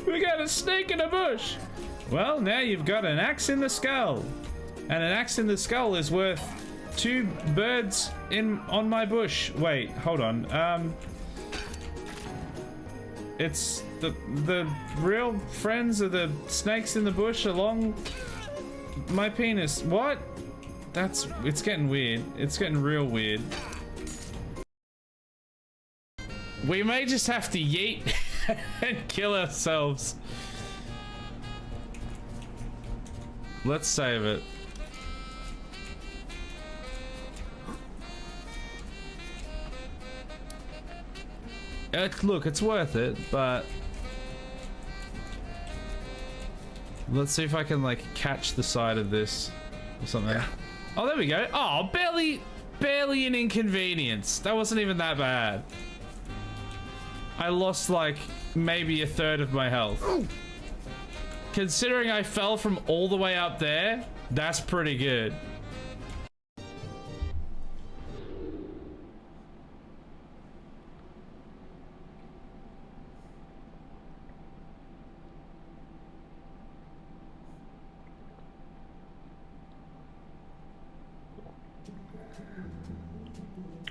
We got a snake in a bush. Well, now you've got an axe in the skull. And an axe in the skull is worth 2 birds on my bush. Wait, hold on. It's the real friends of the snakes in the bush along my penis. What? It's getting weird. It's getting real weird. We may just have to yeet and kill ourselves. Let's save it. Look, it's worth it, but let's see if I can like catch the side of this or something. Yeah. Oh, there we go. Oh, barely an inconvenience. That wasn't even that bad. I lost like maybe 1/3 of my health. Ooh. Considering I fell from all the way up there, that's pretty good.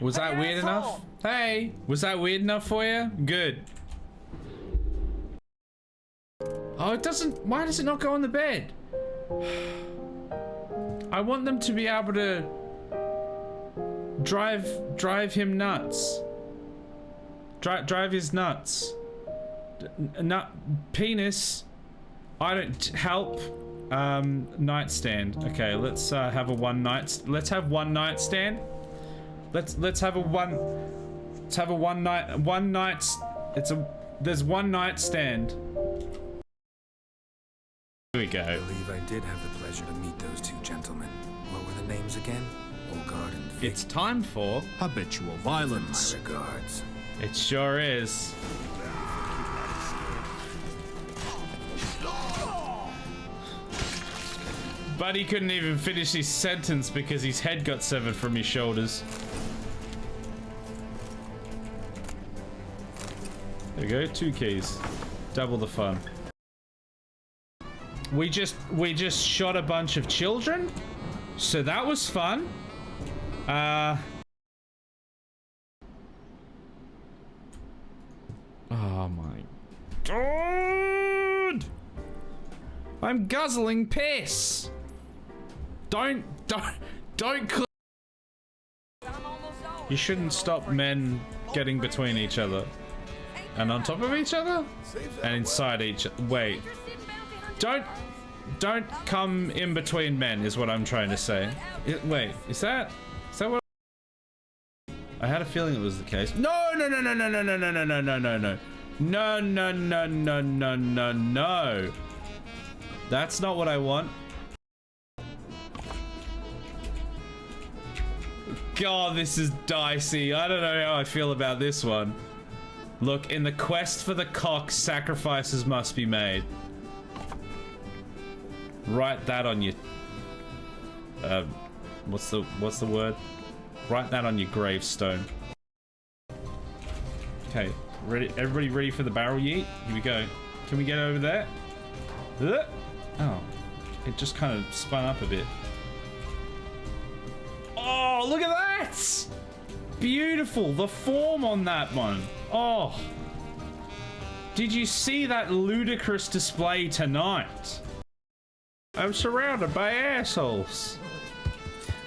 Was that weird enough? Hey, was that weird enough for you? Good. Oh, it doesn't. Why does it not go on the bed? I want them to be able to drive him nuts. Drive his nuts. Nut penis. I don't help. Nightstand. Okay, let's have a one night stand. Let's have one night. There's one night stand. Here we go. I believe I did have the pleasure to meet those 2 gentlemen. What were the names again? Olgard and Vic. It's time for habitual violence. My regards. It sure is. But he couldn't even finish his sentence because his head got severed from his shoulders. There we go, 2 keys. Double the fun. We just shot a bunch of children, so that was fun. Oh my god! I'm guzzling piss. Don't. You shouldn't stop men getting between each other. And on top of each other? And inside each other. Wait. Don't come in between men is what I'm trying to say. Wait, is that what? I had a feeling it was the case. No. No. That's not what I want. God, this is dicey. I don't know how I feel about this one. Look, in the quest for the cock, sacrifices must be made. Write that on your... what's the word? Write that on your gravestone. Okay, ready? Everybody ready for the barrel yeet? Here we go. Can we get over there? Oh, it just kind of spun up a bit. Oh, look at that! Beautiful, the form on that one. Oh. Did you see that ludicrous display tonight? I'm surrounded by assholes.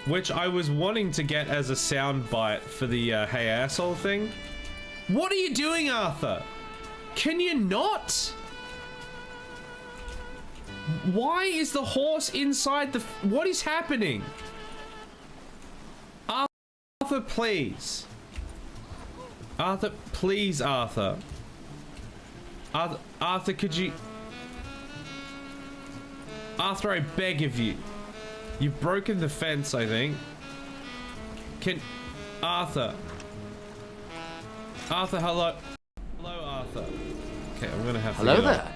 Which I was wanting to get as a sound bite for the hey asshole thing. What are you doing, Arthur? Can you not? Why is the horse inside the... What is happening? Arthur, please. Arthur, please, Arthur. Arthur, could you... Arthur, I beg of you. You've broken the fence, I think. Can... Arthur. Arthur, hello. Hello, Arthur. Okay, I'm gonna have to... Hello there.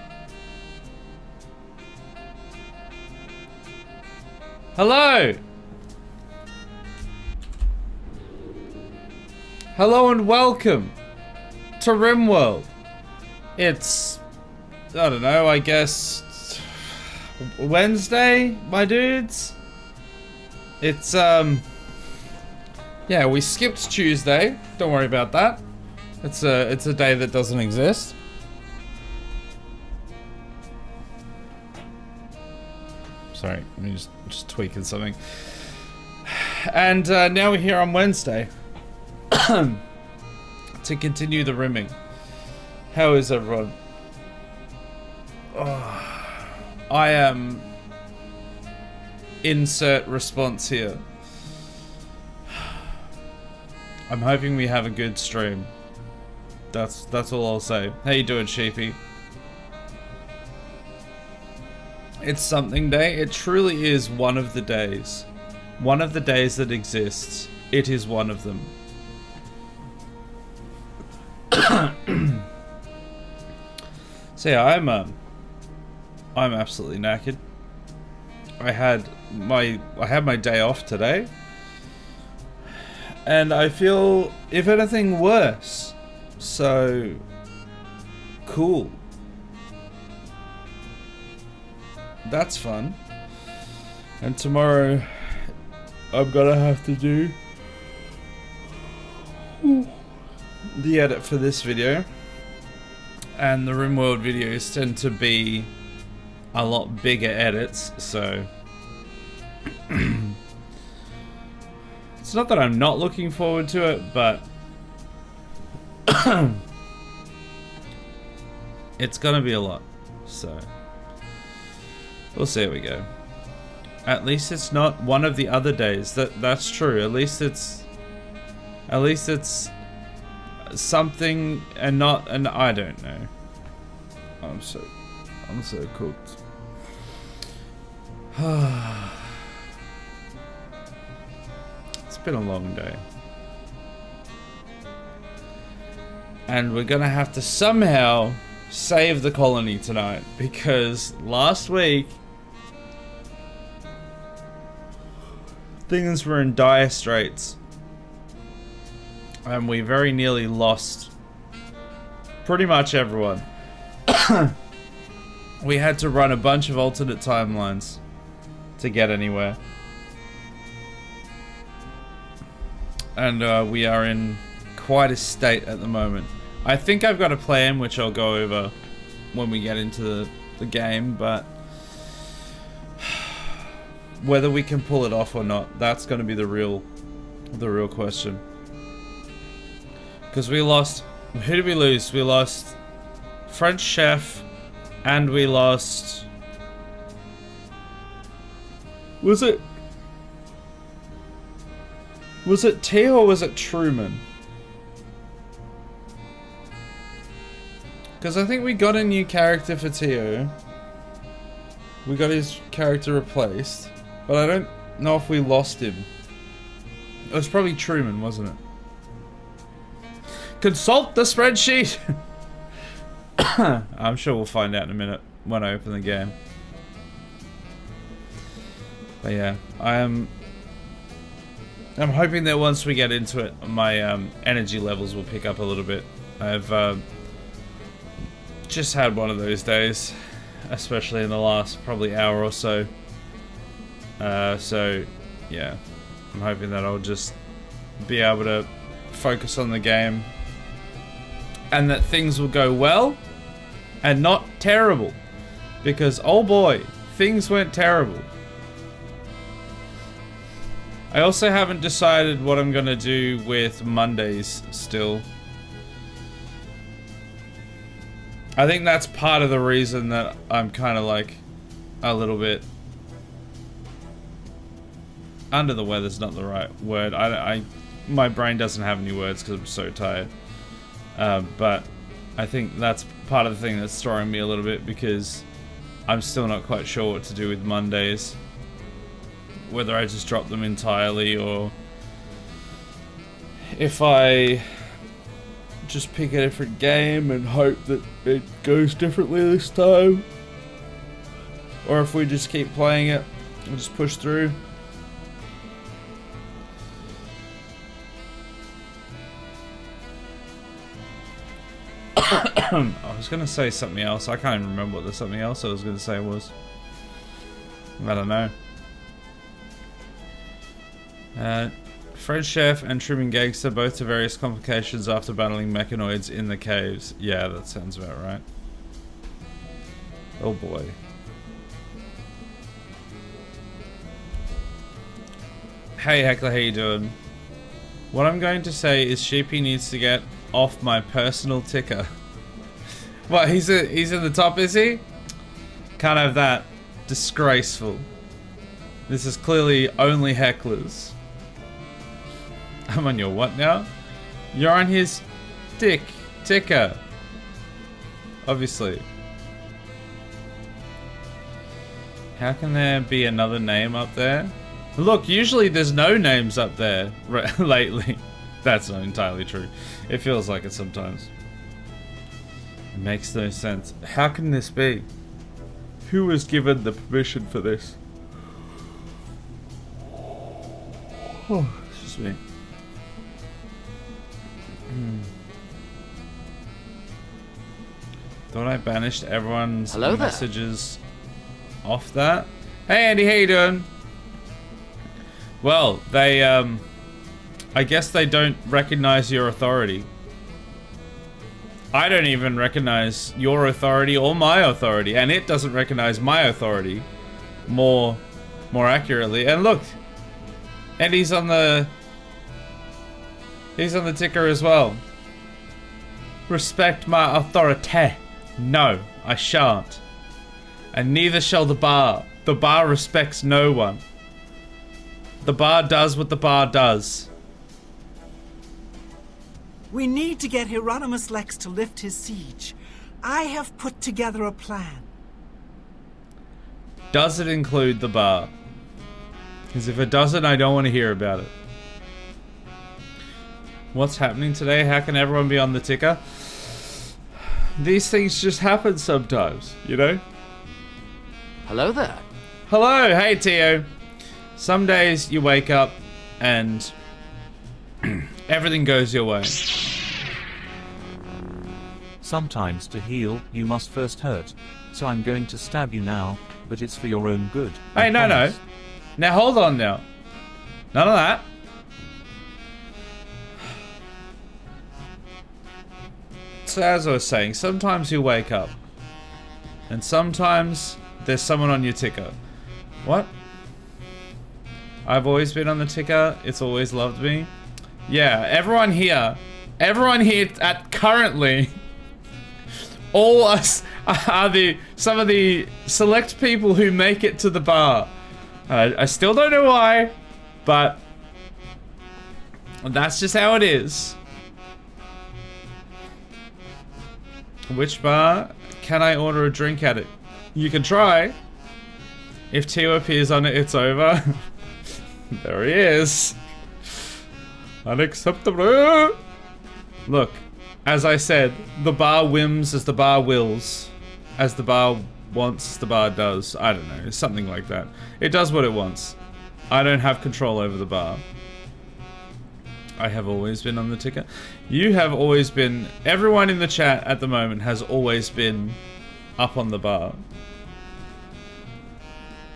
Hello! Hello and welcome to RimWorld. It's I don't know, I guess Wednesday, my dudes. It's yeah, we skipped Tuesday. Don't worry about that. It's a day that doesn't exist. Sorry, let me just tweaking something. And now we're here on Wednesday to continue the rimming. How is everyone? Oh, I am insert response here. I'm hoping we have a good stream. That's all I'll say. How you doing, Sheepy? It's something day. It truly is one of the days. One of the days that exists. It is one of them. So yeah, I'm absolutely knackered. I had my day off today, and I feel, if anything, worse. So cool. That's fun. And tomorrow I'm gonna have to do the edit for this video. And the RimWorld videos tend to be a lot bigger edits, so it's not that I'm not looking forward to it, but it's gonna be a lot, so we'll see how we go. At least it's not one of the other days. That's true. At least it's something and not an, I don't know. I'm so cooked. It's been a long day. And we're gonna have to somehow save the colony tonight, because last week things were in dire straits. And we very nearly lost pretty much everyone. We had to run a bunch of alternate timelines to get anywhere. And we are in quite a state at the moment. I think I've got a plan, which I'll go over when we get into the game, but whether we can pull it off or not, that's going to be the real question. Because we lost... Who did we lose? We lost French Chef, and we lost... Was it T or was it Truman? Because I think we got a new character for Teo. We got his character replaced, but I don't know if we lost him. It was probably Truman, wasn't it? Consult the spreadsheet! I'm sure we'll find out in a minute when I open the game. But yeah, I'm hoping that once we get into it, my energy levels will pick up a little bit. I've just had one of those days, especially in the last probably hour or so. So yeah, I'm hoping that I'll just be able to focus on the game, and that things will go well and not terrible, because oh boy, things went terrible. I also haven't decided what I'm gonna do with Mondays still. I think that's part of the reason that I'm kind of like a little bit under the weather's not the right word. My brain doesn't have any words because I'm so tired. But I think that's part of the thing that's throwing me a little bit, because I'm still not quite sure what to do with Mondays. Whether I just drop them entirely, or if I just pick a different game and hope that it goes differently this time. Or if we just keep playing it and just push through. I was gonna say something else. I can't even remember what the something else I was gonna say was. I don't know. Fred Chef and Trimming Gangster both to various complications after battling mechanoids in the caves. Yeah, that sounds about right. Oh boy. Hey Heckler, how you doing? What I'm going to say is Sheepy needs to get off my personal ticker. What, he's in the top, is he? Can't have that. Disgraceful. This is clearly only Hecklers. I'm on your what now? You're on his ticker. Obviously. How can there be another name up there? Look, usually there's no names up there lately. That's not entirely true. It feels like it sometimes. It makes no sense. How can this be? Who was given the permission for this? Oh, excuse me. Thought I banished everyone's messages off that. Hey Andy, how you doing? Well, they, I guess they don't recognize your authority. I don't even recognize your authority or my authority, and it doesn't recognize my authority more accurately. And look, and he's on the ticker as well. Respect my authority. No, I shan't. And neither shall the bar. The bar respects no one. The bar does what the bar does. We need to get Hieronymus Lex to lift his siege. I have put together a plan. Does it include the bar? Because if it doesn't, I don't want to hear about it. What's happening today? How can everyone be on the ticker? These things just happen sometimes, you know? Hello there. Hello, hey Tio. Some days you wake up and everything goes your way. Sometimes to heal, you must first hurt. So I'm going to stab you now, but it's for your own good. Hey, no. Now hold on now. None of that. So as I was saying, sometimes you wake up and sometimes there's someone on your ticker. What? I've always been on the ticker. It's always loved me. Yeah, everyone here at currently, all us are some of the select people who make it to the bar. I still don't know why, but that's just how it is. Which bar can I order a drink at it? You can try. If Tio appears on it, it's over. There he is. Unacceptable. Look, as I said, the bar whims as the bar wills. As the bar wants, the bar does. I don't know, something like that. It does what it wants. I don't have control over the bar. I have always been on the ticker. You have always been... Everyone in the chat at the moment has always been up on the bar.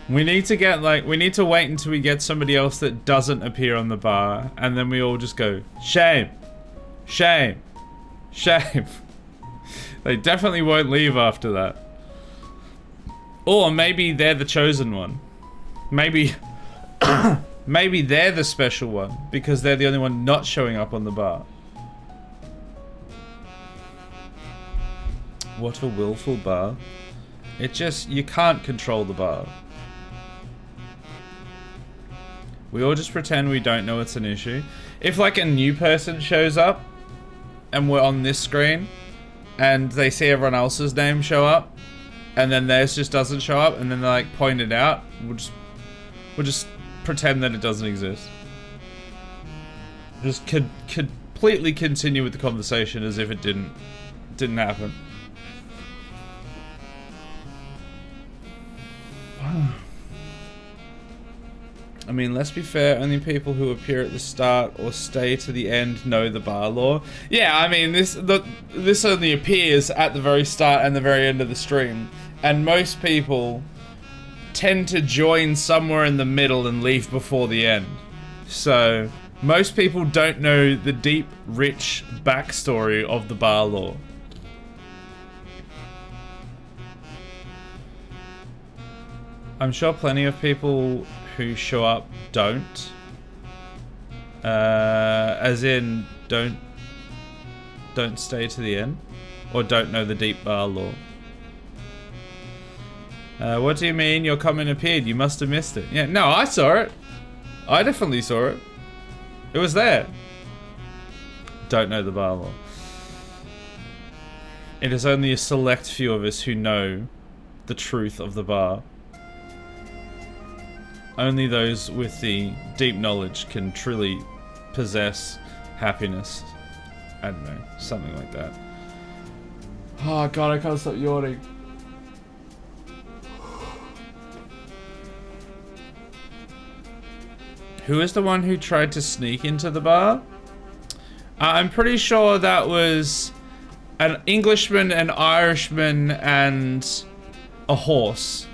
We need to get, like, we need to wait until we get somebody else that doesn't appear on the bar, and then we all just go, shame, shame, shame. They definitely won't leave after that. Or maybe they're the chosen one. Maybe, maybe they're the special one, because they're the only one not showing up on the bar. What a willful bar. It just, you can't control the bar. We all just pretend we don't know it's an issue. If like a new person shows up and we're on this screen and they see everyone else's name show up and then theirs just doesn't show up and then they like point it out, we'll just pretend that it doesn't exist. Just completely continue with the conversation as if it didn't happen. I mean, let's be fair, only people who appear at the start or stay to the end know the bar lore. Yeah, I mean, this only appears at the very start and the very end of the stream. And most people tend to join somewhere in the middle and leave before the end. So, most people don't know the deep, rich backstory of the bar lore. I'm sure plenty of people who show up don't. As in, don't stay to the end. Or don't know the deep bar lore. What do you mean your comment appeared? You must have missed it. Yeah, no, I saw it. I definitely saw it. It was there. Don't know the bar lore. It is only a select few of us who know the truth of the bar. Only those with the deep knowledge can truly possess happiness. I don't know, something like that. Oh god, I can't stop yawning. Who is the one who tried to sneak into the bar? I'm pretty sure that was an Englishman, an Irishman, and a horse.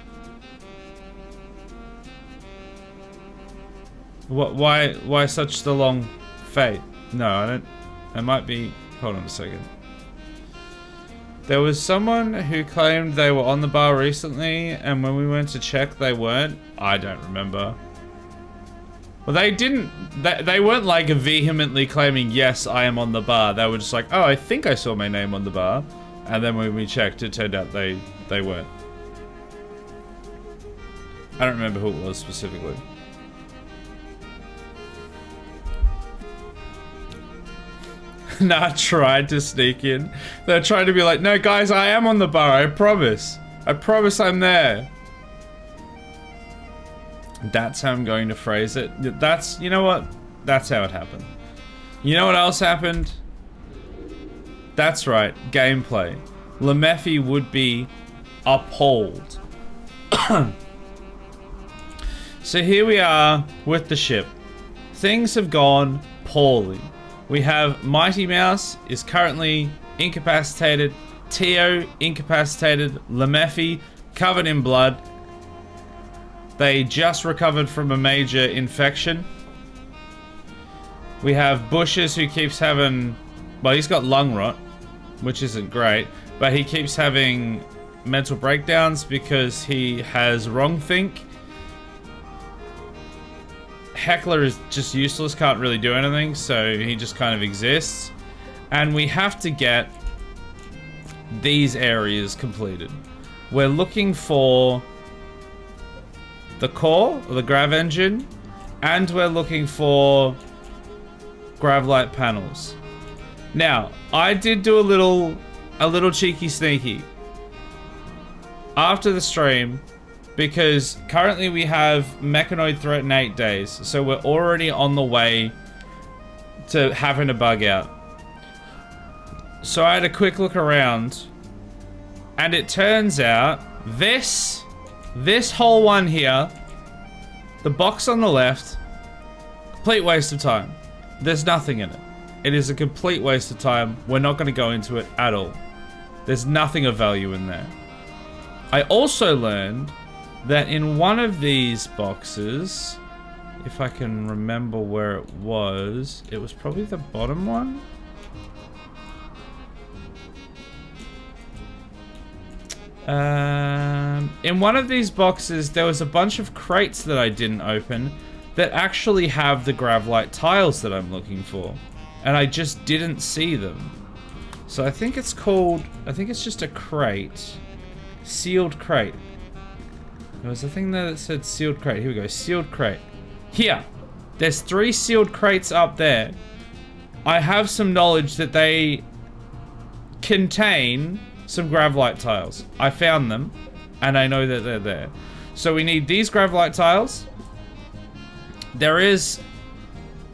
Why such the long fate? No, I don't. It might be. Hold on a second. There was someone who claimed they were on the bar recently, and when we went to check, they weren't. I don't remember. Well, they didn't. They weren't like vehemently claiming, yes, I am on the bar. They were just like, oh, I think I saw my name on the bar, and then when we checked, it turned out they weren't. I don't remember who it was specifically. Nah, tried to sneak in. They're trying to be like, no guys, I am on the bar, I promise. I promise I'm there. That's how I'm going to phrase it. That's, you know what? That's how it happened. You know what else happened? That's right, gameplay. Lemeffi would be appalled. So here we are with the ship. Things have gone poorly. We have Mighty Mouse is currently incapacitated, Tio incapacitated, Lemeffi covered in blood. They just recovered from a major infection. We have Bushes who keeps having, well, he's got lung rot, which isn't great, but he keeps having mental breakdowns because he has wrong think. Heckler is just useless, can't really do anything, so he just kind of exists. And we have to get these areas completed. We're looking for the core, or the grav engine, and we're looking for gravlight panels. Now, I did do a little cheeky sneaky after the stream, because currently we have mechanoid threat in 8 days, so we're already on the way to having a bug out. So I had a quick look around, and it turns out this whole one here, the box on the left, complete waste of time. There's nothing in it. It is a complete waste of time. We're not going to go into it at all. There's nothing of value in there. I also learned that in one of these boxes, if I can remember where it was probably the bottom one. In one of these boxes, there was a bunch of crates that I didn't open that actually have the gravlight tiles that I'm looking for. And I just didn't see them. So I think it's just a crate. Sealed crate. There was a thing there that said sealed crate. Here we go, sealed crate. Here, there's 3 sealed crates up there. I have some knowledge that they contain some gravlight tiles. I found them, and I know that they're there. So we need these gravlight tiles. There is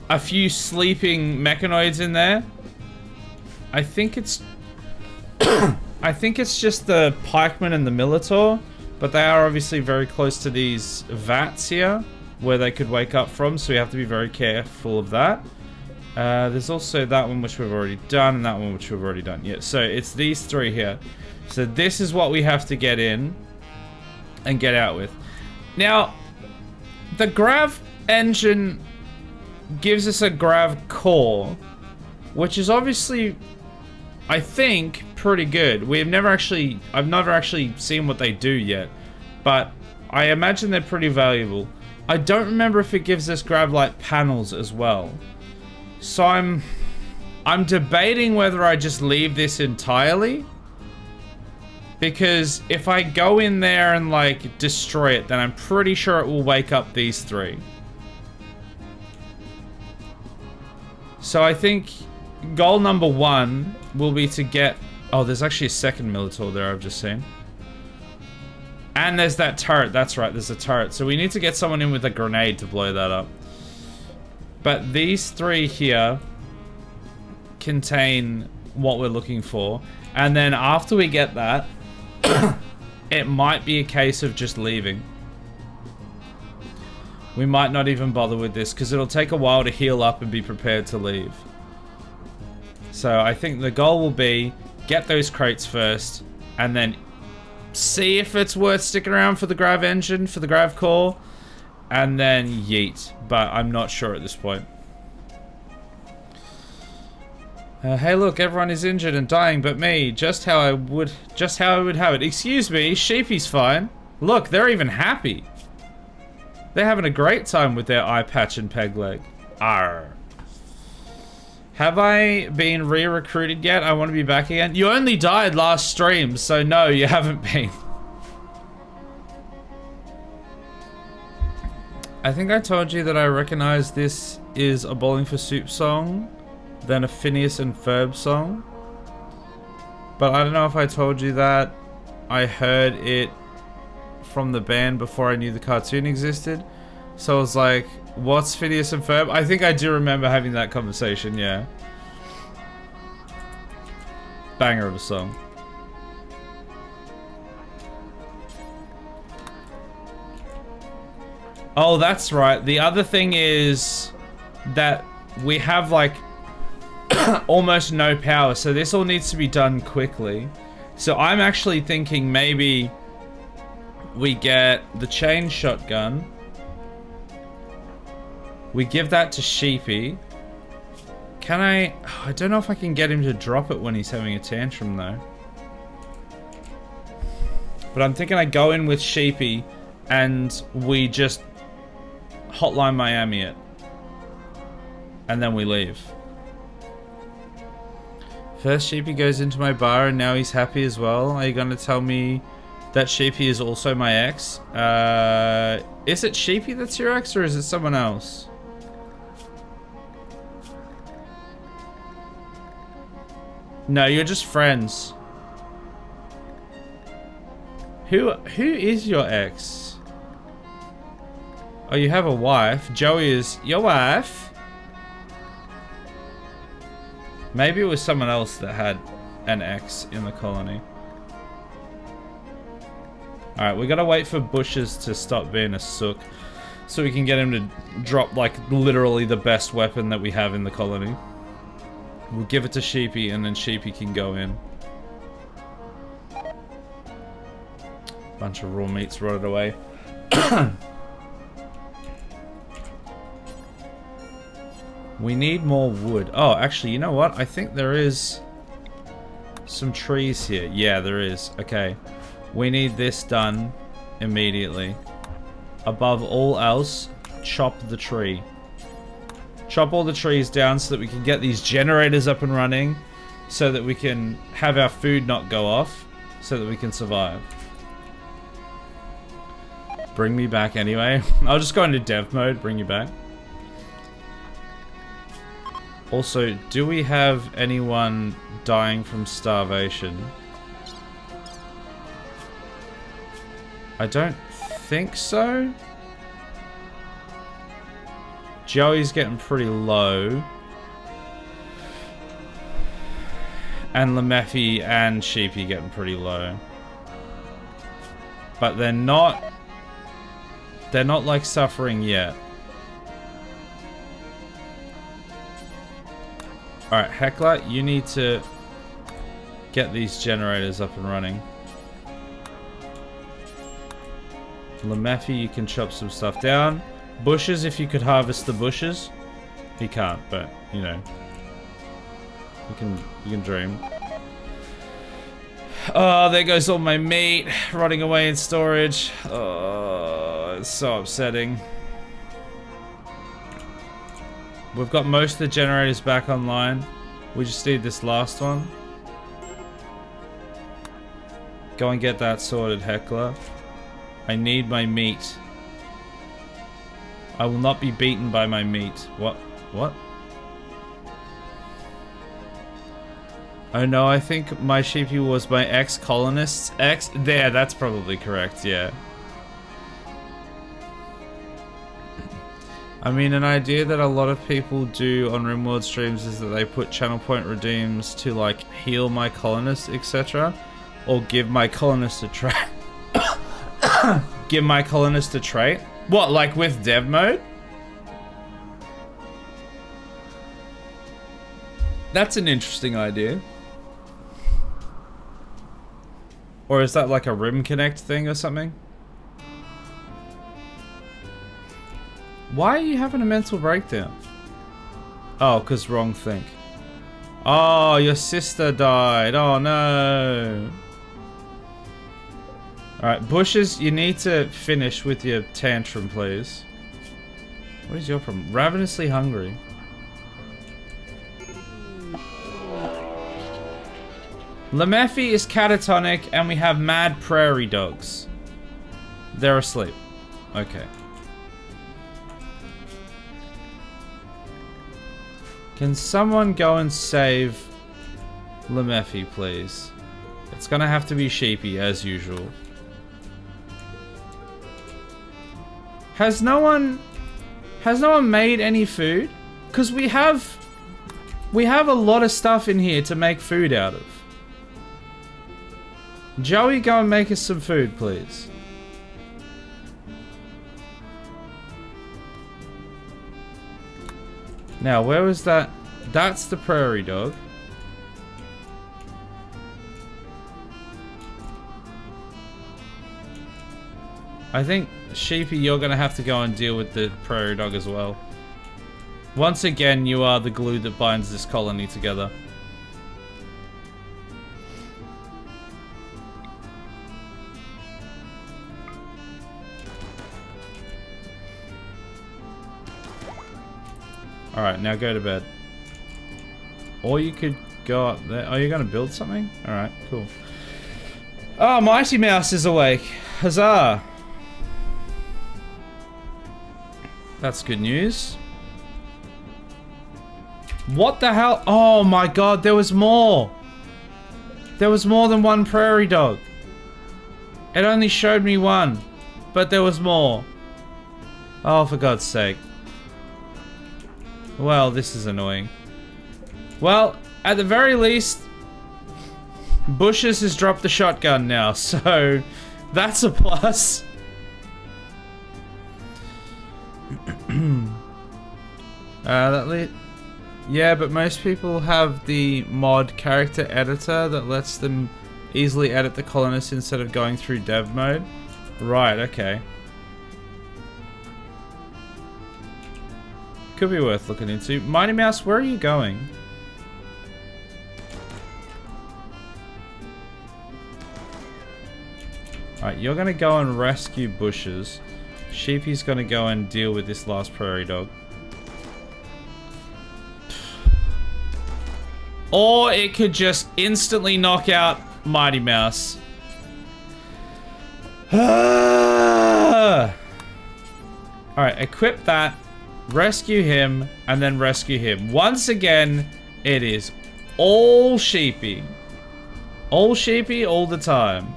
a few sleeping mechanoids in there. I think it's I think it's just the pikeman and the minotaur. But they are obviously very close to these vats here. where they could wake up from, so we have to be very careful of that. There's also that one which we've already done, and that one which we've already done. Yeah, so it's these three here. So this is what we have to get in and get out with. Now, the grav engine gives us a grav core, which is obviously, I think, pretty good. I've never actually seen what they do yet, but I imagine they're pretty valuable. I don't remember if it gives us grav light panels as well. So I'm debating whether I just leave this entirely, because if I go in there and like destroy it, then I'm pretty sure it will wake up these three. So I think goal number 1 will be to get... Oh, there's actually a second Minotaur there I've just seen. And there's that turret. That's right, there's a turret. So we need to get someone in with a grenade to blow that up. But these three here contain what we're looking for. And then after we get that, it might be a case of just leaving. We might not even bother with this, because it'll take a while to heal up and be prepared to leave. So I think the goal will be get those crates first, and then see if it's worth sticking around for the grav engine, for the grav core, and then yeet. But I'm not sure at this point. Hey look, everyone is injured and dying but me. Just how I would have it. Excuse me, Sheepy's fine. Look, they're even happy. They're having a great time with their eye patch and peg leg. Arr. Have I been re-recruited yet? I want to be back again. You only died last stream, so no, you haven't been. I think I told you that I recognize this is a Bowling for Soup song, then a Phineas and Ferb song. But I don't know if I told you that I heard it from the band before I knew the cartoon existed. So I was like, what's Phineas and Ferb? I think I do remember having that conversation, yeah. Banger of a song. Oh, that's right. The other thing is that we have like almost no power, so this all needs to be done quickly. So I'm actually thinking maybe we get the chain shotgun. We give that to Sheepy. Can I... I don't know if I can get him to drop it when he's having a tantrum though. But I'm thinking I go in with Sheepy and we just Hotline Miami it. And then we leave. First Sheepy goes into my bar and now he's happy as well. Are you going to tell me that Sheepy is also my ex? Is it Sheepy that's your ex or is it someone else? No, you're just friends. Who is your ex? Oh, you have a wife. Joey is your wife? Maybe it was someone else that had an ex in the colony. Alright, we gotta wait for Bushes to stop being a sook so we can get him to drop, like, literally the best weapon that we have in the colony. We'll give it to Sheepy and then Sheepy can go in. Bunch of raw meats rotted away. We need more wood. Oh, actually, you know what? I think there is some trees here. Yeah, there is. Okay. We need this done immediately. Above all else, chop the tree. Chop all the trees down so that we can get these generators up and running, so that we can have our food not go off, so that we can survive. Bring me back anyway. I'll just go into dev mode, bring you back. Also, do we have anyone dying from starvation? I don't think so. Joey's getting pretty low. And Lemeffy and Sheepy getting pretty low. But they're not They're not like suffering yet. Alright, Heckler, you need to get these generators up and running. Lemeffi, you can chop some stuff down. Bushes, if you could harvest the bushes. He can't, but, you know. You can dream. Oh, there goes all my meat rotting away in storage. Oh, it's so upsetting. We've got most of the generators back online. We just need this last one. Go and get that sorted, Heckler. I need my meat. I will not be beaten by my meat. What? What? Oh no, I think my sheepy was my ex-colonists. There, that's probably correct, yeah. I mean, an idea that a lot of people do on RimWorld streams is that they put channel point redeems to, like, heal my colonists, etc. Or give my colonists a trait. Give my colonists a trait? What, like with dev mode? That's an interesting idea. Or is that like a Rim Connect thing or something? Why are you having a mental breakdown? Oh, because wrong thing. Oh, your sister died. Oh no. Alright, Bushes, you need to finish with your tantrum, please. What is your problem? Ravenously hungry. Lemeffi is catatonic, and we have mad prairie dogs. They're asleep. Okay. Can someone go and save Lemeffi, please? It's gonna have to be Sheepy, as usual. Has no one made any food? Because we have a lot of stuff in here to make food out of. Joey, go and make us some food, please. Now, where was that? That's the prairie dog. I think, Sheepy, you're gonna have to go and deal with the prairie dog as well. Once again, you are the glue that binds this colony together. Alright, now go to bed. Or you could go up there. Oh, you're gonna build something? Alright, cool. Oh, Mighty Mouse is awake. Huzzah! That's good news. What the hell? Oh my god, there was more! There was more than one prairie dog. It only showed me one, but there was more. Oh, for God's sake. Well, this is annoying. Well, at the very least, Bushes has dropped the shotgun now, so that's a plus. Yeah, but most people have the mod character editor that lets them easily edit the colonists instead of going through dev mode. Right, okay. Could be worth looking into. Mighty Mouse, where are you going? Alright, you're gonna go and rescue Bushes. Sheepy's gonna go and deal with this last prairie dog. Or it could just instantly knock out Mighty Mouse. Alright, equip that. Rescue him, and then rescue him. Once again, it is all Sheepy. All Sheepy, all the time.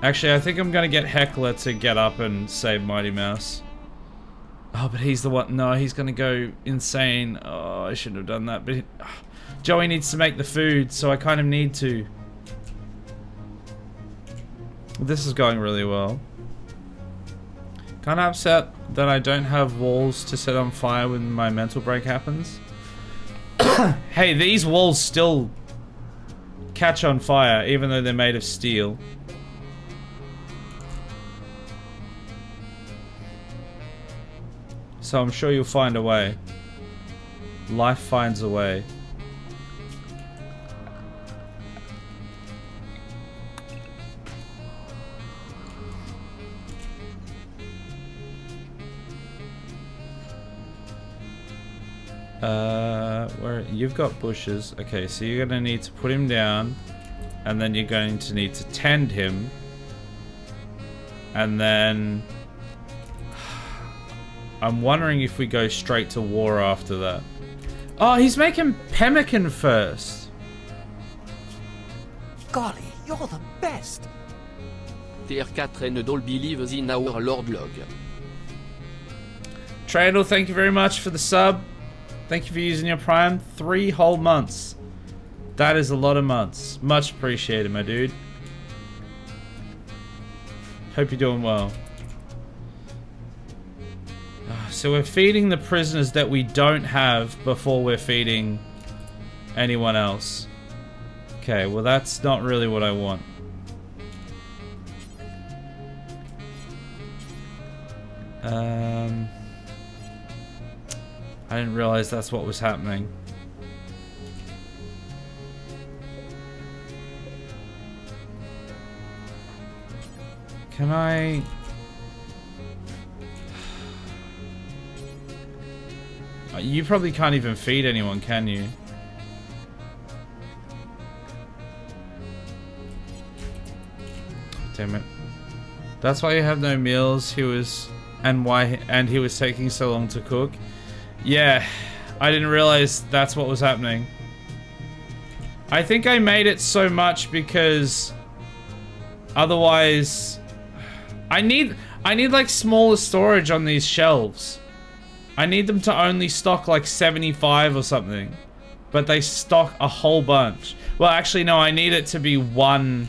Actually, I think I'm gonna get Heckler to get up and save Mighty Mouse. Oh, but he's the one. No, he's gonna go insane. Oh, I shouldn't have done that. But Joey needs to make the food, so I kind of need to. This is going really well. Kinda upset that I don't have walls to set on fire when my mental break happens. Hey, these walls still catch on fire even though they're made of steel. So I'm sure you'll find a way. Life finds a way. Where you've got bushes. Okay, so you're gonna need to put him down, and then you're going to need to tend him, and then I'm wondering if we go straight to war after that. Oh, he's making pemmican first. Golly, you're the best. TR4 and don't believe in our Lord Log. Trandle, thank you very much for the sub. Thank you for using your Prime. 3 whole months. That is a lot of months. Much appreciated, my dude. Hope you're doing well. So we're feeding the prisoners that we don't have before we're feeding anyone else. Okay, well that's not really what I want. I didn't realize that's what was happening. Can I... You probably can't even feed anyone, can you? Damn it. That's why you have no meals. He was... And he was taking so long to cook. Yeah, I didn't realize that's what was happening. I think I made it so much because otherwise I need like smaller storage on these shelves. I need them to only stock like 75 or something, but they stock a whole bunch. Well, actually no, I need it to be one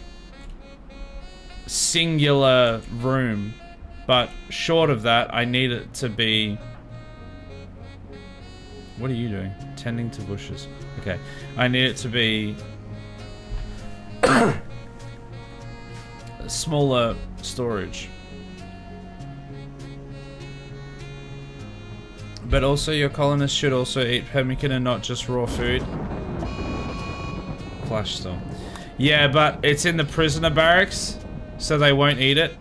singular room, but short of that I need it to be... What are you doing? Tending to bushes. Okay. I need it to be smaller storage. But also your colonists should also eat pemmican and not just raw food. Flash storm. Yeah, but it's in the prisoner barracks, so they won't eat it.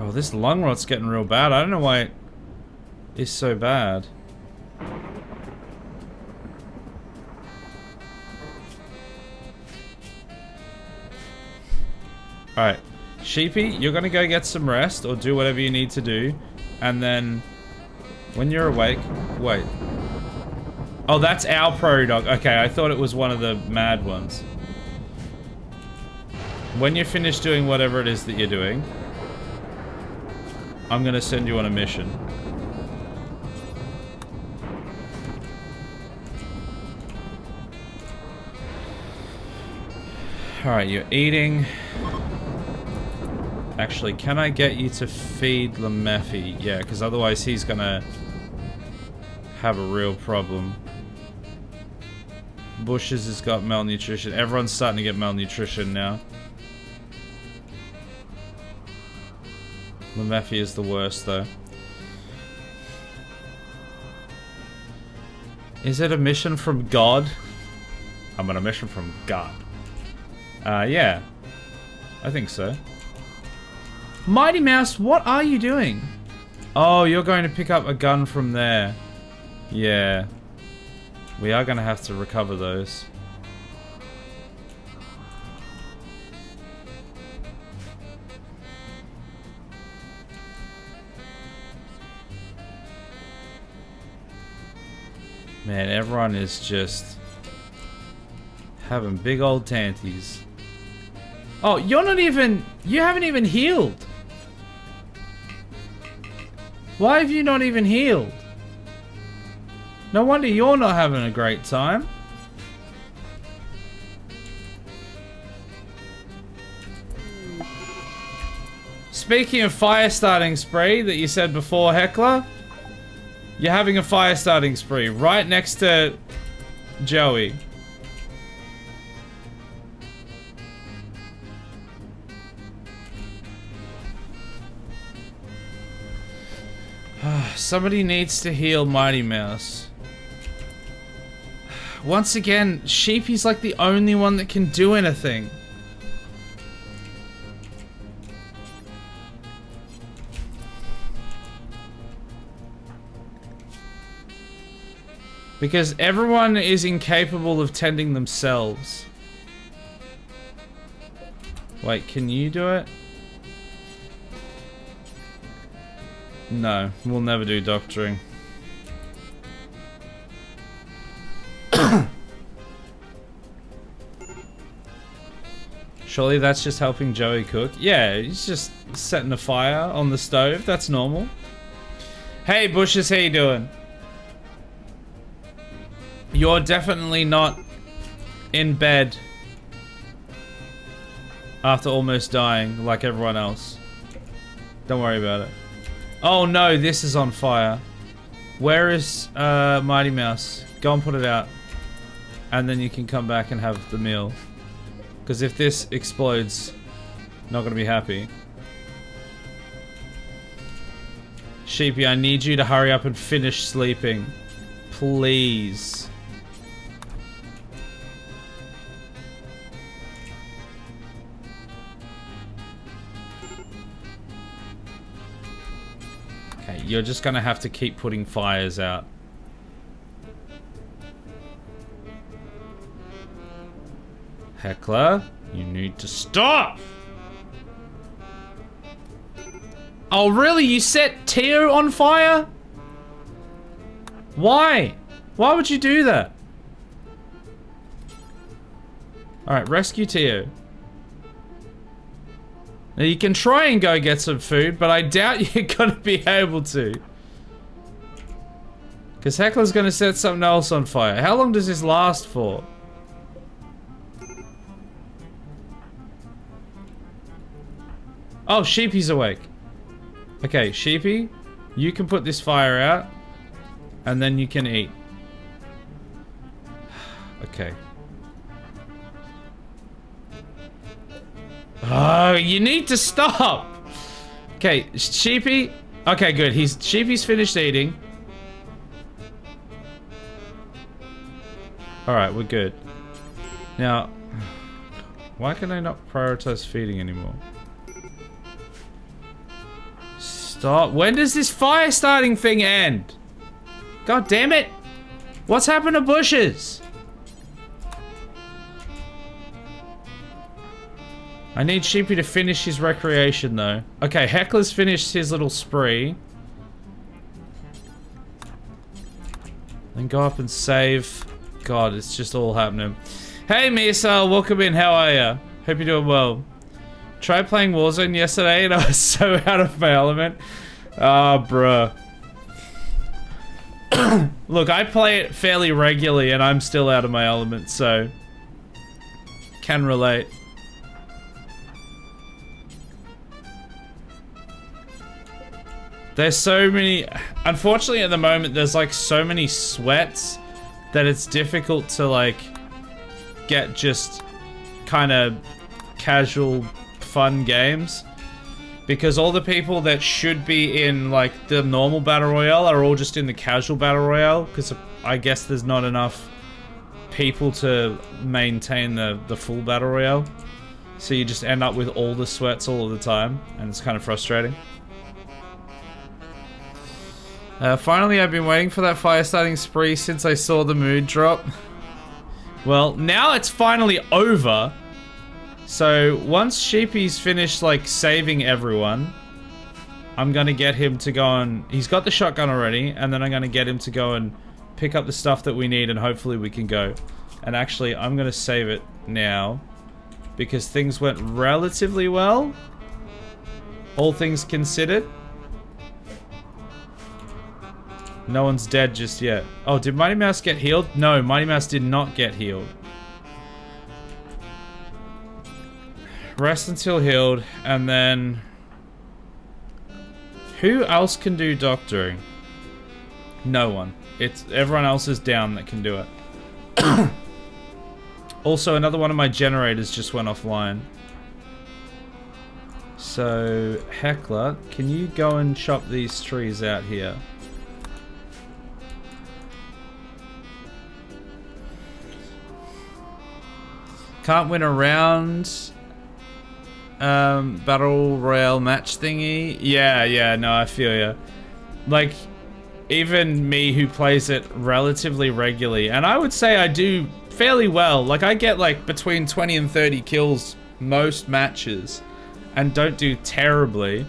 Oh, this lung rot's getting real bad. I don't know why it is so bad. Alright. Sheepy, you're gonna go get some rest or do whatever you need to do. And then, when you're awake... Wait. Oh, that's our prairie dog. Okay, I thought it was one of the mad ones. When you're finished doing whatever it is that you're doing... I'm gonna send you on a mission. Alright, you're eating. Actually, can I get you to feed Lemephi? Yeah, because otherwise he's gonna have a real problem. Bushes has got malnutrition. Everyone's starting to get malnutrition now. Lemephi is the worst, though. Is it a mission from God? I'm on a mission from God. Yeah. I think so. Mighty Mouse, what are you doing? Oh, you're going to pick up a gun from there. Yeah. We are going to have to recover those. Man, everyone is just having big old tanties. Oh, you're not even... You haven't even healed. Why have you not even healed? No wonder you're not having a great time. speaking of fire starting spree that you said before, Heckler, you're having a fire starting spree right next to Joey. Somebody needs to heal Mighty Mouse. Once again, Sheepy's like the only one that can do anything. Because everyone is incapable of tending themselves. Wait, can you do it? No, we'll never do doctoring. Surely that's just helping Joey cook. Yeah, he's just setting a fire on the stove. That's normal. Hey, Bushes, how you doing? You're definitely not in bed after almost dying like everyone else. Don't worry about it. Oh no, this is on fire. Where is Mighty Mouse? Go and put it out. And then you can come back and have the meal. Because if this explodes, not gonna be happy. Sheepy, I need you to hurry up and finish sleeping. Please. Okay, you're just gonna have to keep putting fires out. Heckler, you need to stop! Oh really? You set Teo on fire? Why? Why would you do that? Alright, rescue Teo. Now you can try and go get some food, but I doubt you're gonna be able to. Because Heckler's gonna set something else on fire. How long does this last for? Oh, Sheepy's awake. Okay, Sheepy, you can put this fire out, and then you can eat. Okay. Oh, you need to stop! Okay, Sheepy. Okay, good. Sheepy's finished eating. Alright, we're good. Now, why can I not prioritize feeding anymore? Stop. When does this fire starting thing end? God damn it! What's happened to Bushes? I need Sheepy to finish his recreation though. Okay, Heckler's finished his little spree. Then go up and save. God, it's just all happening. Hey Misa, welcome in. How are ya? Hope you're doing well. Tried playing Warzone yesterday and I was so out of my element. Ah, bruh. Look, I play it fairly regularly and I'm still out of my element, so can relate. There's so many... Unfortunately, at the moment, there's like so many sweats that it's difficult to like get just kind of casual fun games, because all the people that should be in like the normal battle royale are all just in the casual battle royale, because I guess there's not enough people to maintain the full battle royale, so you just end up with all the sweats all of the time, and it's kind of frustrating. Finally, I've been waiting for that fire starting spree since I saw the mood drop. Well, now it's finally over. So, once Sheepy's finished, like, saving everyone, I'm gonna get him to go and... He's got the shotgun already, and then I'm gonna get him to go and pick up the stuff that we need, and hopefully we can go. And actually, I'm gonna save it now, because things went relatively well. All things considered. No one's dead just yet. Oh, did Mighty Mouse get healed? No, Mighty Mouse did not get healed. Rest until healed, and then Who else can do doctoring? No one. It's everyone else is down that can do it. Also, another one of my generators just went offline. So, Heckler, can you go and chop these trees out here? Can't win a round. Battle Royale match thingy. Yeah, no, I feel ya. Like, even me who plays it relatively regularly, and I would say I do fairly well. Like, I get like between 20 and 30 kills most matches and don't do terribly.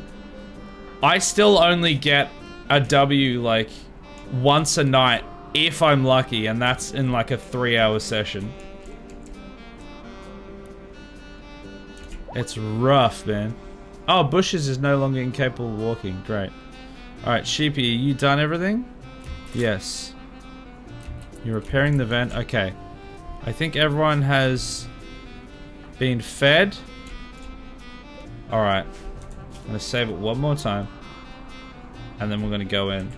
I still only get a W like once a night if I'm lucky, and that's in like a 3-hour session. It's rough, man. Oh, Bushes is no longer incapable of walking. Great. Alright, Sheepy, you done everything? Yes. You're repairing the vent. Okay. I think everyone has been fed. Alright. I'm going to save it one more time. And then we're going to go in.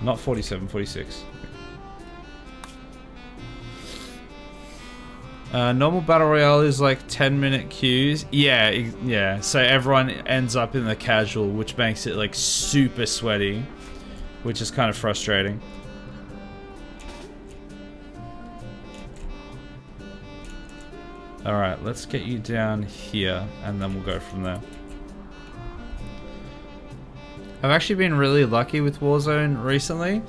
Not 47, 46. Normal Battle Royale is like 10-minute queues. Yeah. So everyone ends up in the casual, which makes it like super sweaty, which is kind of frustrating. Alright, let's get you down here, and then we'll go from there. I've actually been really lucky with Warzone recently.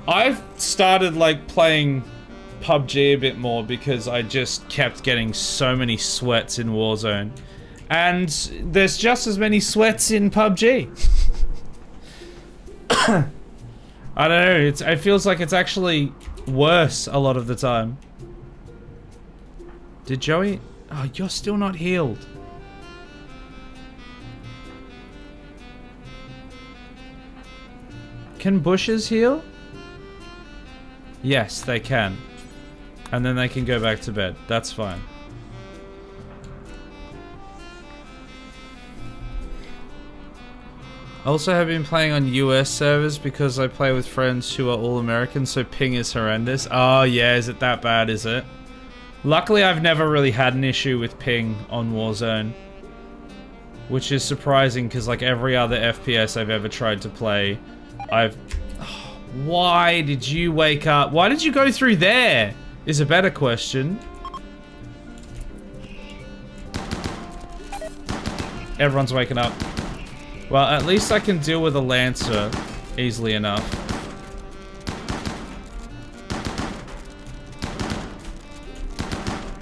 I've started like playing PUBG a bit more because I just kept getting so many sweats in Warzone. And there's just as many sweats in PUBG. I don't know, it feels like it's actually worse a lot of the time. Did Joey? Oh, you're still not healed. Can bushes heal? Yes, they can. And then they can go back to bed. That's fine. I also have been playing on US servers because I play with friends who are all American, so ping is horrendous. Oh yeah, is it that bad, is it? Luckily, I've never really had an issue with ping on Warzone. Which is surprising because like every other FPS I've ever tried to play, I've... Why did you wake up? Why did you go through there? Is a better question. Everyone's waking up. Well, at least I can deal with a Lancer easily enough.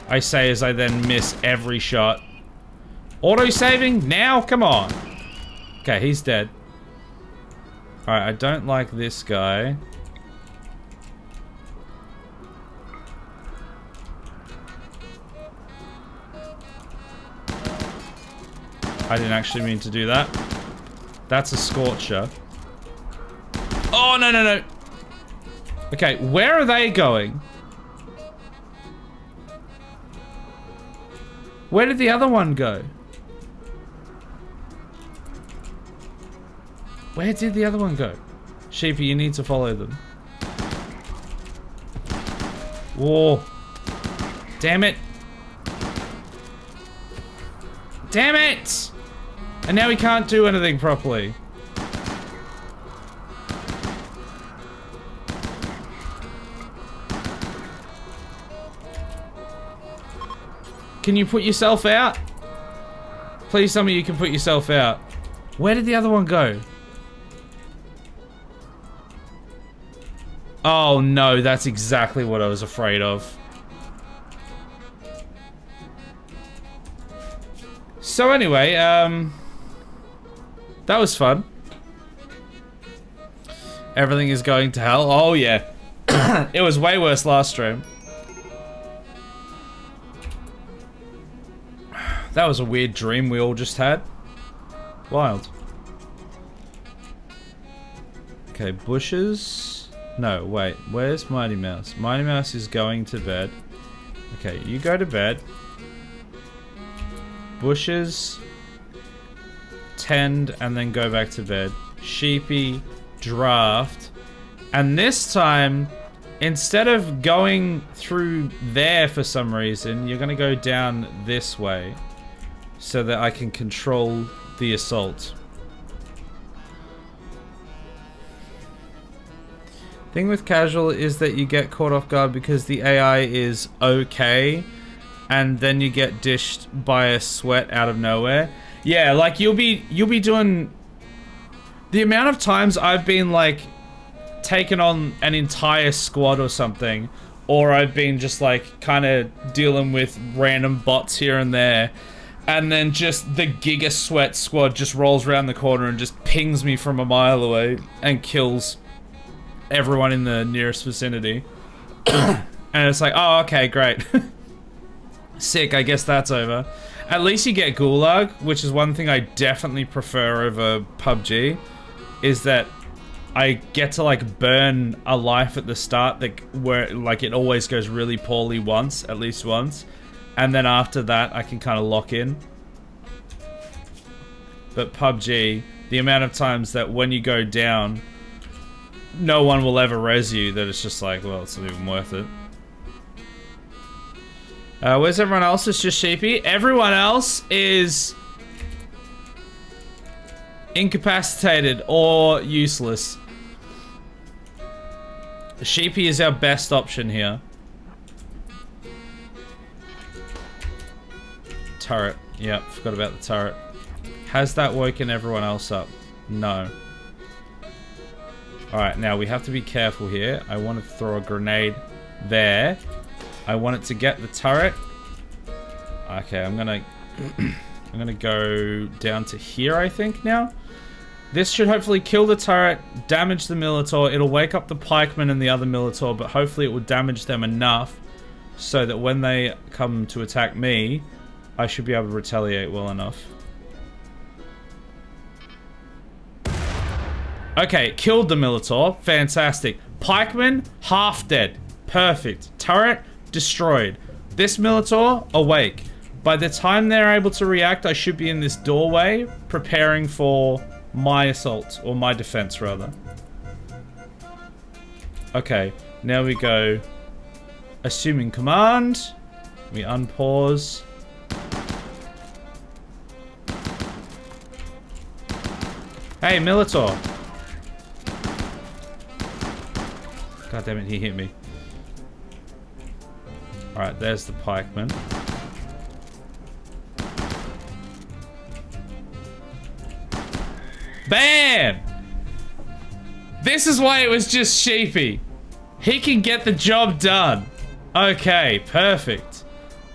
I say as I then miss every shot. Auto-saving? Now? Come on. Okay, he's dead. Alright, I don't like this guy. I didn't actually mean to do that. That's a Scorcher. Oh, no, no, no. Okay, where are they going? Where did the other one go? Where did the other one go? Sheepy, you need to follow them. Whoa. Damn it. Damn it! And now we can't do anything properly. Can you put yourself out? Please tell me you can put yourself out. Where did the other one go? Oh no, that's exactly what I was afraid of. So anyway, that was fun. Everything is going to hell. Oh yeah. It was way worse last stream. That was a weird dream we all just had. Wild. Okay, bushes. No, wait. Where's Mighty Mouse? Mighty Mouse is going to bed. Okay, you go to bed. Bushes. tend, and then go back to bed. Sheepy, draft. And this time, instead of going through there for some reason, you're going to go down this way so that I can control the assault. Thing with casual is that you get caught off guard because the AI is okay, and then you get dished by a sweat out of nowhere. Yeah, like you'll be doing the amount of times I've been like taken on an entire squad or something, or I've been just like kind of dealing with random bots here and there, and then just the Giga Sweat squad just rolls around the corner and just pings me from a mile away and kills everyone in the nearest vicinity. And it's like, oh, okay, great. Sick, I guess that's over. At least you get Gulag, which is one thing I definitely prefer over PUBG, is that I get to like burn a life at the start that where like it always goes really poorly once, at least once, and then after that I can kind of lock in. But PUBG, the amount of times that when you go down, no one will ever res you, that it's just like, well, it's not even worth it. Where's everyone else? It's just Sheepy. Everyone else is incapacitated or useless. Sheepy is our best option here. Turret. Yep, forgot about the turret. Has that woken everyone else up? No. Alright, now we have to be careful here. I want to throw a grenade there. I want it to get the turret. Okay, I'm gonna go down to here, I think, now. This should hopefully kill the turret, damage the Militor. It'll wake up the pikemen and the other Militor, but hopefully it will damage them enough so that when they come to attack me, I should be able to retaliate well enough. Okay, killed the Militor. Fantastic. Pikemen, half dead. Perfect. Turret, destroyed. This Militor, awake. By the time they're able to react, I should be in this doorway, preparing for my assault, or my defense, rather. Okay, now we go assuming command. We unpause. Hey, Militor. God damn it, he hit me. Alright, there's the pikeman. Bam! This is why it was just Sheepy. He can get the job done. Okay, perfect.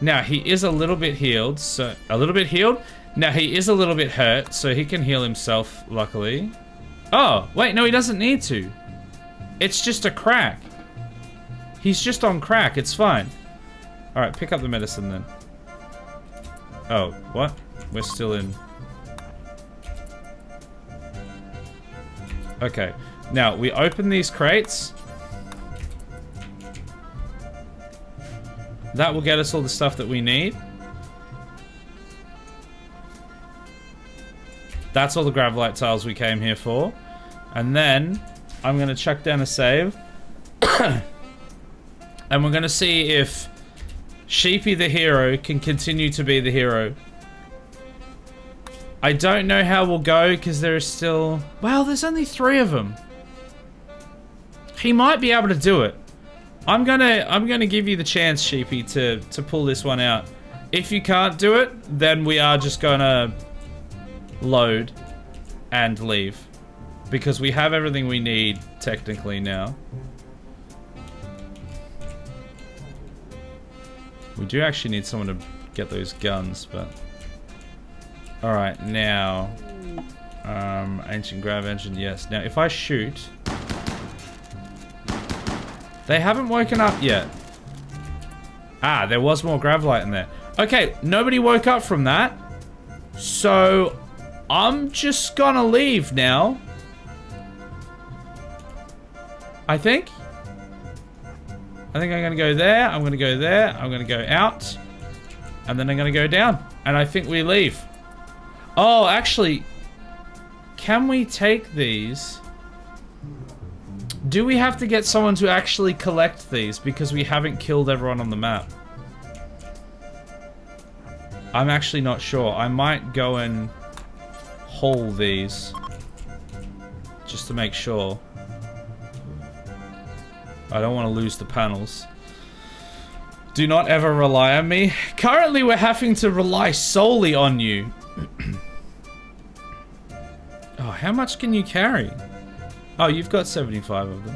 Now, he is a little bit healed, so... A little bit healed? Now, he is a little bit hurt, so he can heal himself, luckily. Oh, wait, no, he doesn't need to. It's just a crack. He's just on crack, it's fine. Alright, pick up the medicine then. Oh, what? We're still in... Okay, now we open these crates. That will get us all the stuff that we need. That's all the Gravelite tiles we came here for. And then I'm going to chuck down a save. And we're going to see if Sheepy the hero can continue to be the hero. I don't know how we'll go because there is still... Well, there's only 3 of them. He might be able to do it. I'm gonna give you the chance, Sheepy, to pull this one out. If you can't do it, then we are just gonna load and leave. Because we have everything we need, technically, now. We do actually need someone to get those guns, but... Alright, now... Ancient Grav Engine, yes. Now, if I shoot... They haven't woken up yet. Ah, there was more Gravelite in there. Okay, nobody woke up from that. So, I'm just gonna leave now. I think I'm gonna go there, I'm gonna go there, I'm gonna go out. And then I'm gonna go down. And I think we leave. Oh, actually, Can we take these? Do we have to get someone to actually collect these because we haven't killed everyone on the map? I'm actually not sure. I might go and haul these just to make sure. I don't want to lose the panels. Do not ever rely on me. Currently, we're having to rely solely on you. Oh, how much can you carry? Oh, you've got 75 of them.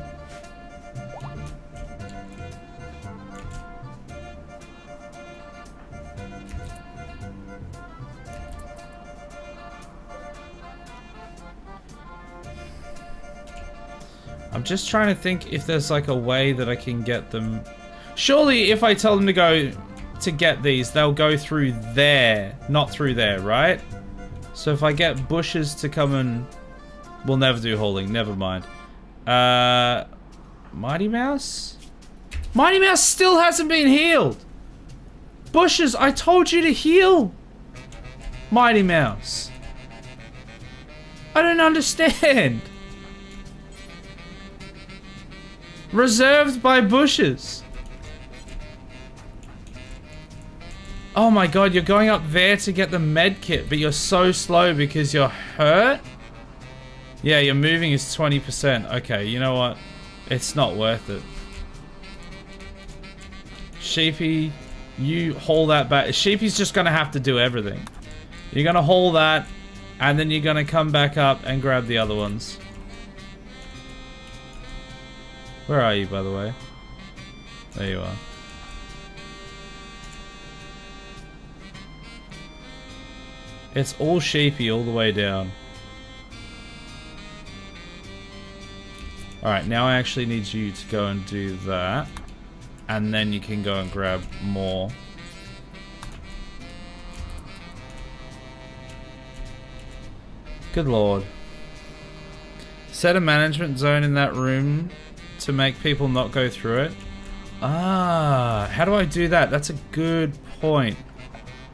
I'm just trying to think if there's like a way that I can get them. Surely if I tell them to go to get these, they'll go through there, not through there, right? So if I get bushes to come and... We'll never do hauling, never mind. Mighty Mouse? Mighty Mouse still hasn't been healed! Bushes, I told you to heal! Mighty Mouse. I don't understand. Reserved by bushes. Oh my god, you're going up there to get the med kit, but you're so slow because you're hurt? Yeah, your moving is 20%. Okay, you know what? It's not worth it. Sheepy, you haul that back. Sheepy's just gonna have to do everything. You're gonna haul that, and then you're gonna come back up and grab the other ones. Where are you, by the way? There you are. It's all sheepy all the way down. Alright, now I actually need you to go and do that. And then you can go and grab more. Good lord. Set a management zone in that room to make people not go through it. Ah, how do I do that? That's a good point.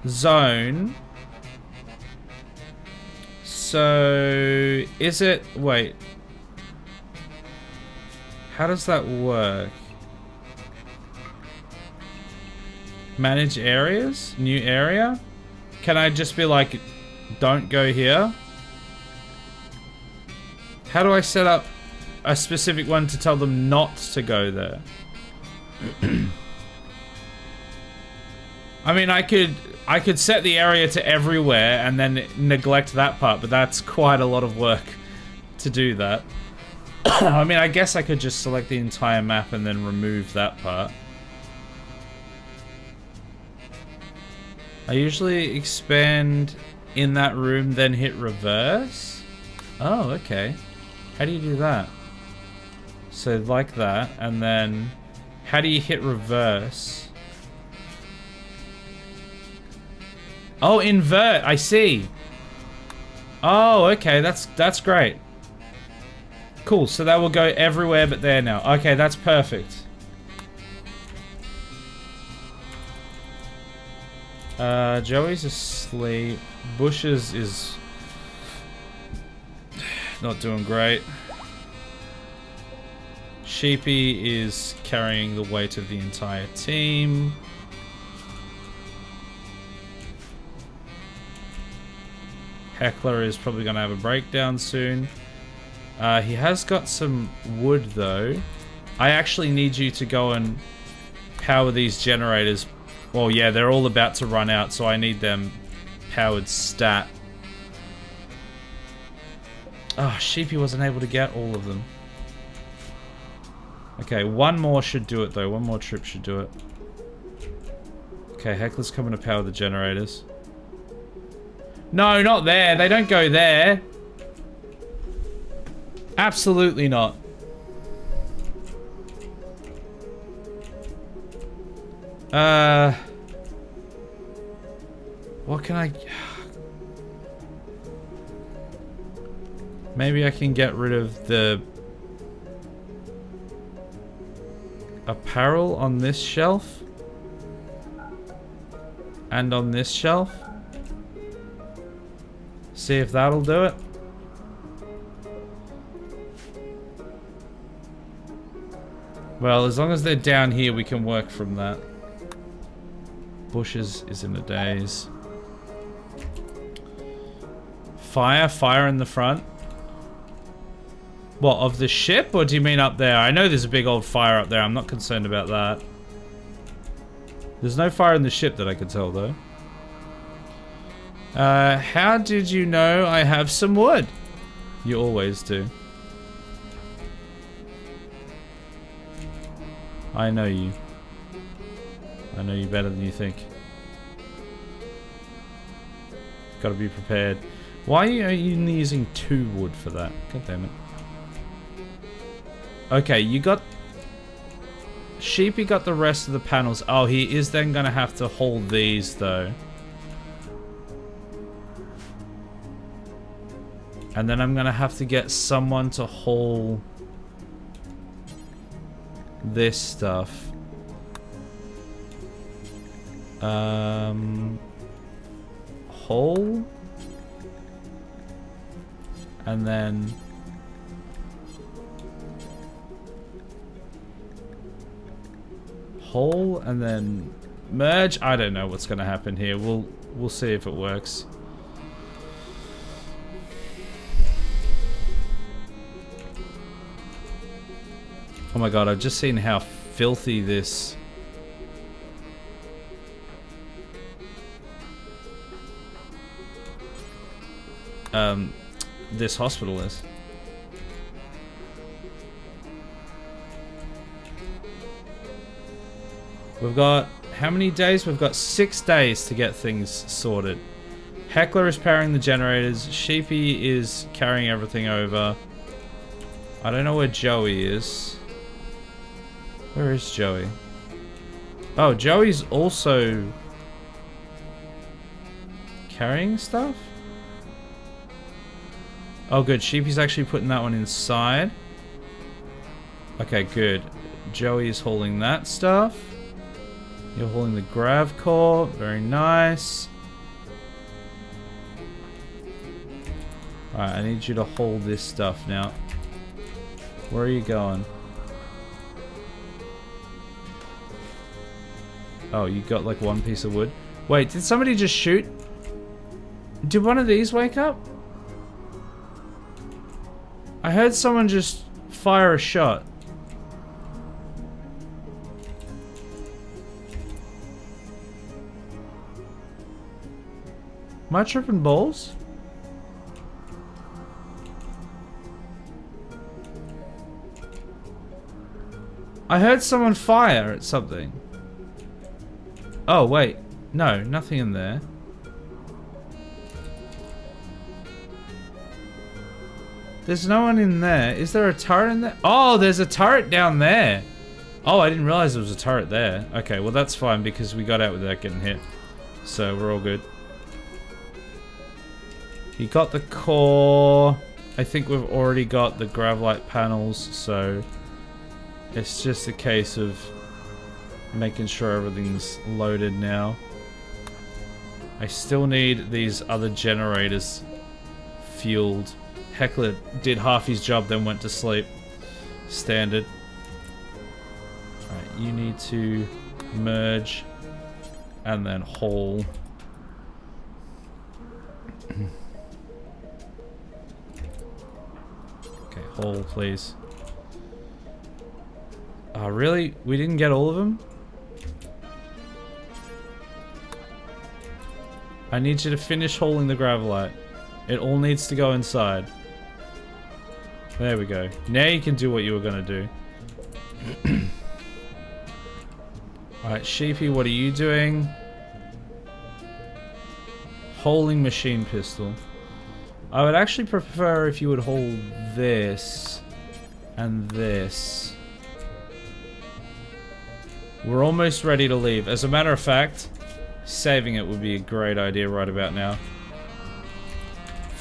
Zone. So, is it... Wait. How does that work? Manage areas? New area? Can I just be like, don't go here? How do I set up a specific one to tell them not to go there? I mean, I could set the area to everywhere and then neglect that part, but that's quite a lot of work to do that. I mean, I guess I could just select the entire map and then remove that part. I usually expand in that room, then hit reverse. Oh, okay. How do you do that? So like that, and then how do you hit reverse? Oh, invert, I see. Oh, okay, that's great. Cool, so that will go everywhere but there now. Okay, that's perfect. Joey's asleep. Bushes is not doing great. Sheepy is carrying the weight of the entire team. Heckler is probably going to have a breakdown soon. He has got some wood though. I actually need you to go and power these generators. Well, yeah, they're all about to run out, so I need them powered stat. Oh, Sheepy wasn't able to get all of them. Okay, one more should do it though. One more trip should do it. Okay, Heckler's coming to power the generators. No, not there. They don't go there. Absolutely not. What can I... Maybe I can get rid of the apparel on this shelf. And on this shelf. See if that'll do it. Well, as long as they're down here, we can work from that. Bushes is in a daze. Fire in the front. What, of the ship, or do you mean up there? I know there's a big old fire up there. I'm not concerned about that. There's no fire in the ship that I can tell, though. How did you know I have some wood? You always do. I know you. I know you better than you think. Gotta be prepared. Why are you only using 2 wood for that? God damn it. Okay, you got... Sheepy got the rest of the panels. Oh, he is then gonna have to hold these, though. And then I'm gonna have to get someone to haul this stuff. Haul. And then... Haul, and then merge. I don't know what's gonna happen here. We'll see if it works. Oh my god, I've just seen how filthy this... this hospital is. We've got... how many days? We've got 6 days to get things sorted. Heckler is powering the generators. Sheepy is carrying everything over. I don't know where Joey is. Where is Joey? Oh, Joey's also carrying stuff? Oh, good. Sheepy's actually putting that one inside. Okay, good. Joey's hauling that stuff. You're hauling the grav core. Very nice. Alright, I need you to hold this stuff now. Where are you going? Oh, you got like 1 piece of wood. Wait, did somebody just shoot? Did one of these wake up? I heard someone just fire a shot. Am I tripping balls? I heard someone fire at something. Oh, wait. No, nothing in there. There's no one in there. Is there a turret in there? Oh, there's a turret down there. Oh, I didn't realize there was a turret there. Okay, well that's fine because we got out without getting hit. So we're all good. He got the core. I think we've already got the gravlight panels, so it's just a case of making sure everything's loaded now. I still need these other generators fueled. Heckler did half his job, then went to sleep. Standard. Alright, you need to merge and then haul. Okay, haul, please. Oh, really? We didn't get all of them? I need you to finish hauling the gravelite. It all needs to go inside. There we go. Now you can do what you were gonna do. Alright, Sheepy, what are you doing? Hauling machine pistol. I would actually prefer if you would hold this and this. We're almost ready to leave. As a matter of fact, saving it would be a great idea right about now.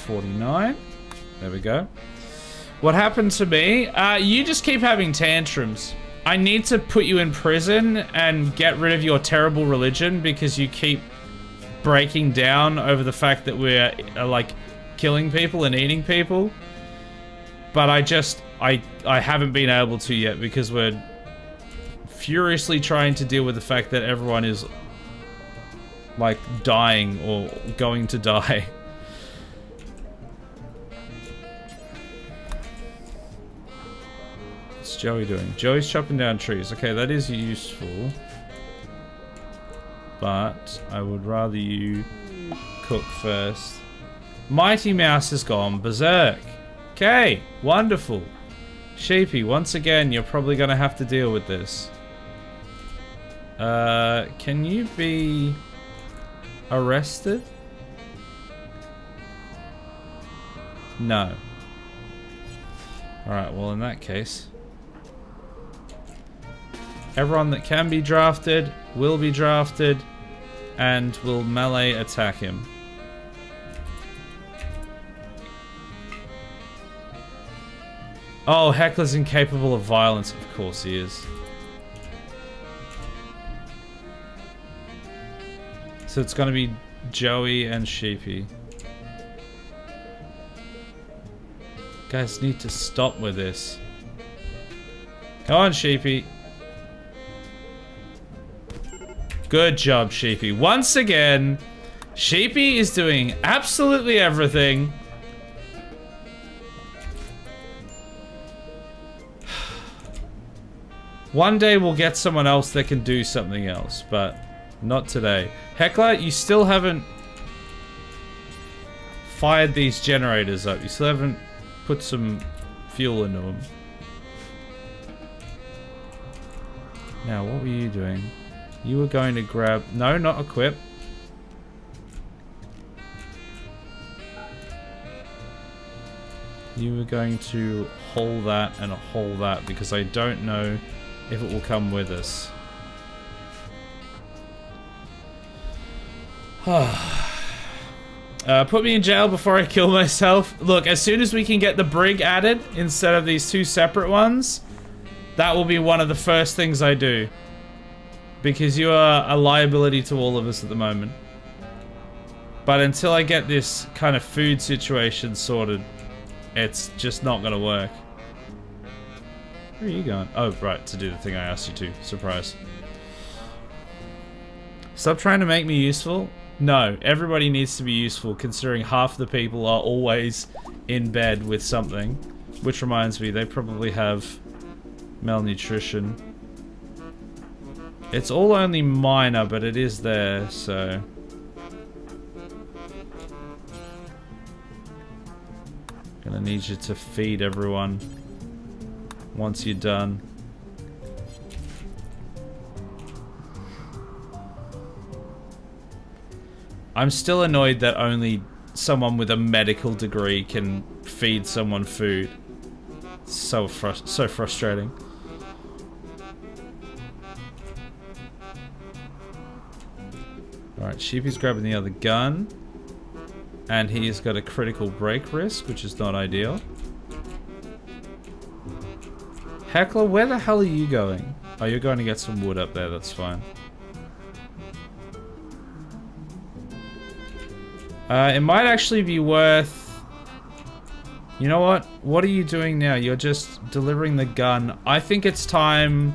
49. There we go. What happened to me? You just keep having tantrums. I need to put you in prison and get rid of your terrible religion because you keep breaking down over the fact that we're like killing people and eating people. But I haven't been able to yet because we're furiously trying to deal with the fact that everyone is like dying or going to die. What's Joey doing? Joey's chopping down trees. Okay, that is useful. But I would rather you cook first. Mighty Mouse has gone berserk. Okay, wonderful. Sheepy, once again, you're probably gonna have to deal with this. Can you be arrested? No. Alright, well in that case, everyone that can be drafted will be drafted and will melee attack him. Oh, Heckler's incapable of violence. Of course he is. So it's gonna be Joey and Sheepy. Guys need to stop with this. Come on, Sheepy. Good job, Sheepy. Once again, Sheepy is doing absolutely everything. One day we'll get someone else that can do something else, but not today. Heckler, you still haven't fired these generators up. You still haven't put some fuel into them. Now, what were you doing? You were going to grab... No, not equip. You were going to haul that and haul that because I don't know if it will come with us. Put me in jail before I kill myself. Look, as soon as we can get the brig added instead of these two separate ones, that will be one of the first things I do. Because you are a liability to all of us at the moment. But until I get this kind of food situation sorted, it's just not gonna work. Where are you going? Oh, right, to do the thing I asked you to. Surprise. Stop trying to make me useful. No, everybody needs to be useful considering half the people are always in bed with something. Which reminds me, they probably have malnutrition. It's all only minor, but it is there, so... Gonna need you to feed everyone once you're done. I'm still annoyed that only someone with a medical degree can feed someone food. So frustrating. Alright, Sheepy's grabbing the other gun. And he's got a critical break risk, which is not ideal. Heckler, where the hell are you going? Oh, you're going to get some wood up there, that's fine. It might actually be worth... You know what? What are you doing now? You're just delivering the gun. I think it's time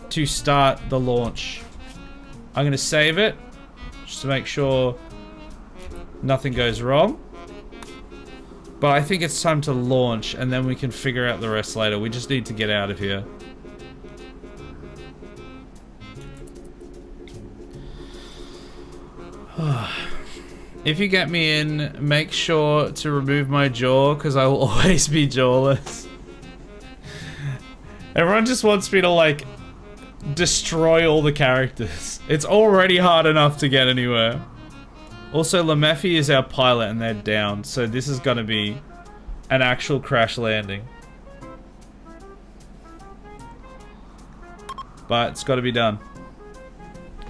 to start the launch. I'm going to save it, just to make sure nothing goes wrong. But I think it's time to launch, and then we can figure out the rest later. We just need to get out of here. If you get me in, make sure to remove my jaw, because I will always be jawless. Everyone just wants me to, like, destroy all the characters. It's already hard enough to get anywhere. Also, Lemeffi is our pilot and they're down, so this is gonna be an actual crash landing. But it's gotta be done.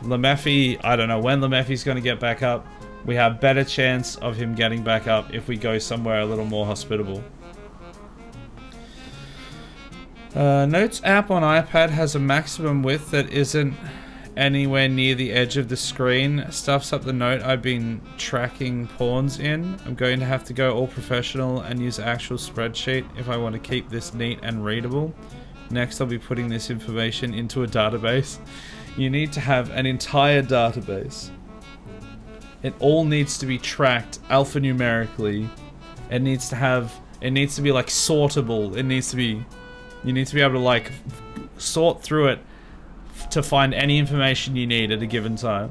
Lemeffi, I don't know when Lemeffi's gonna get back up. We have better chance of him getting back up if we go somewhere a little more hospitable. Notes app on iPad has a maximum width that isn't anywhere near the edge of the screen. Stuffs up the note I've been tracking pawns in. I'm going to have to go all professional and use actual spreadsheet if I want to keep this neat and readable. Next, I'll be putting this information into a database. You need to have an entire database. It all needs to be tracked alphanumerically. It needs to be like sortable. You need to be able to like sort through it to find any information you need at a given time.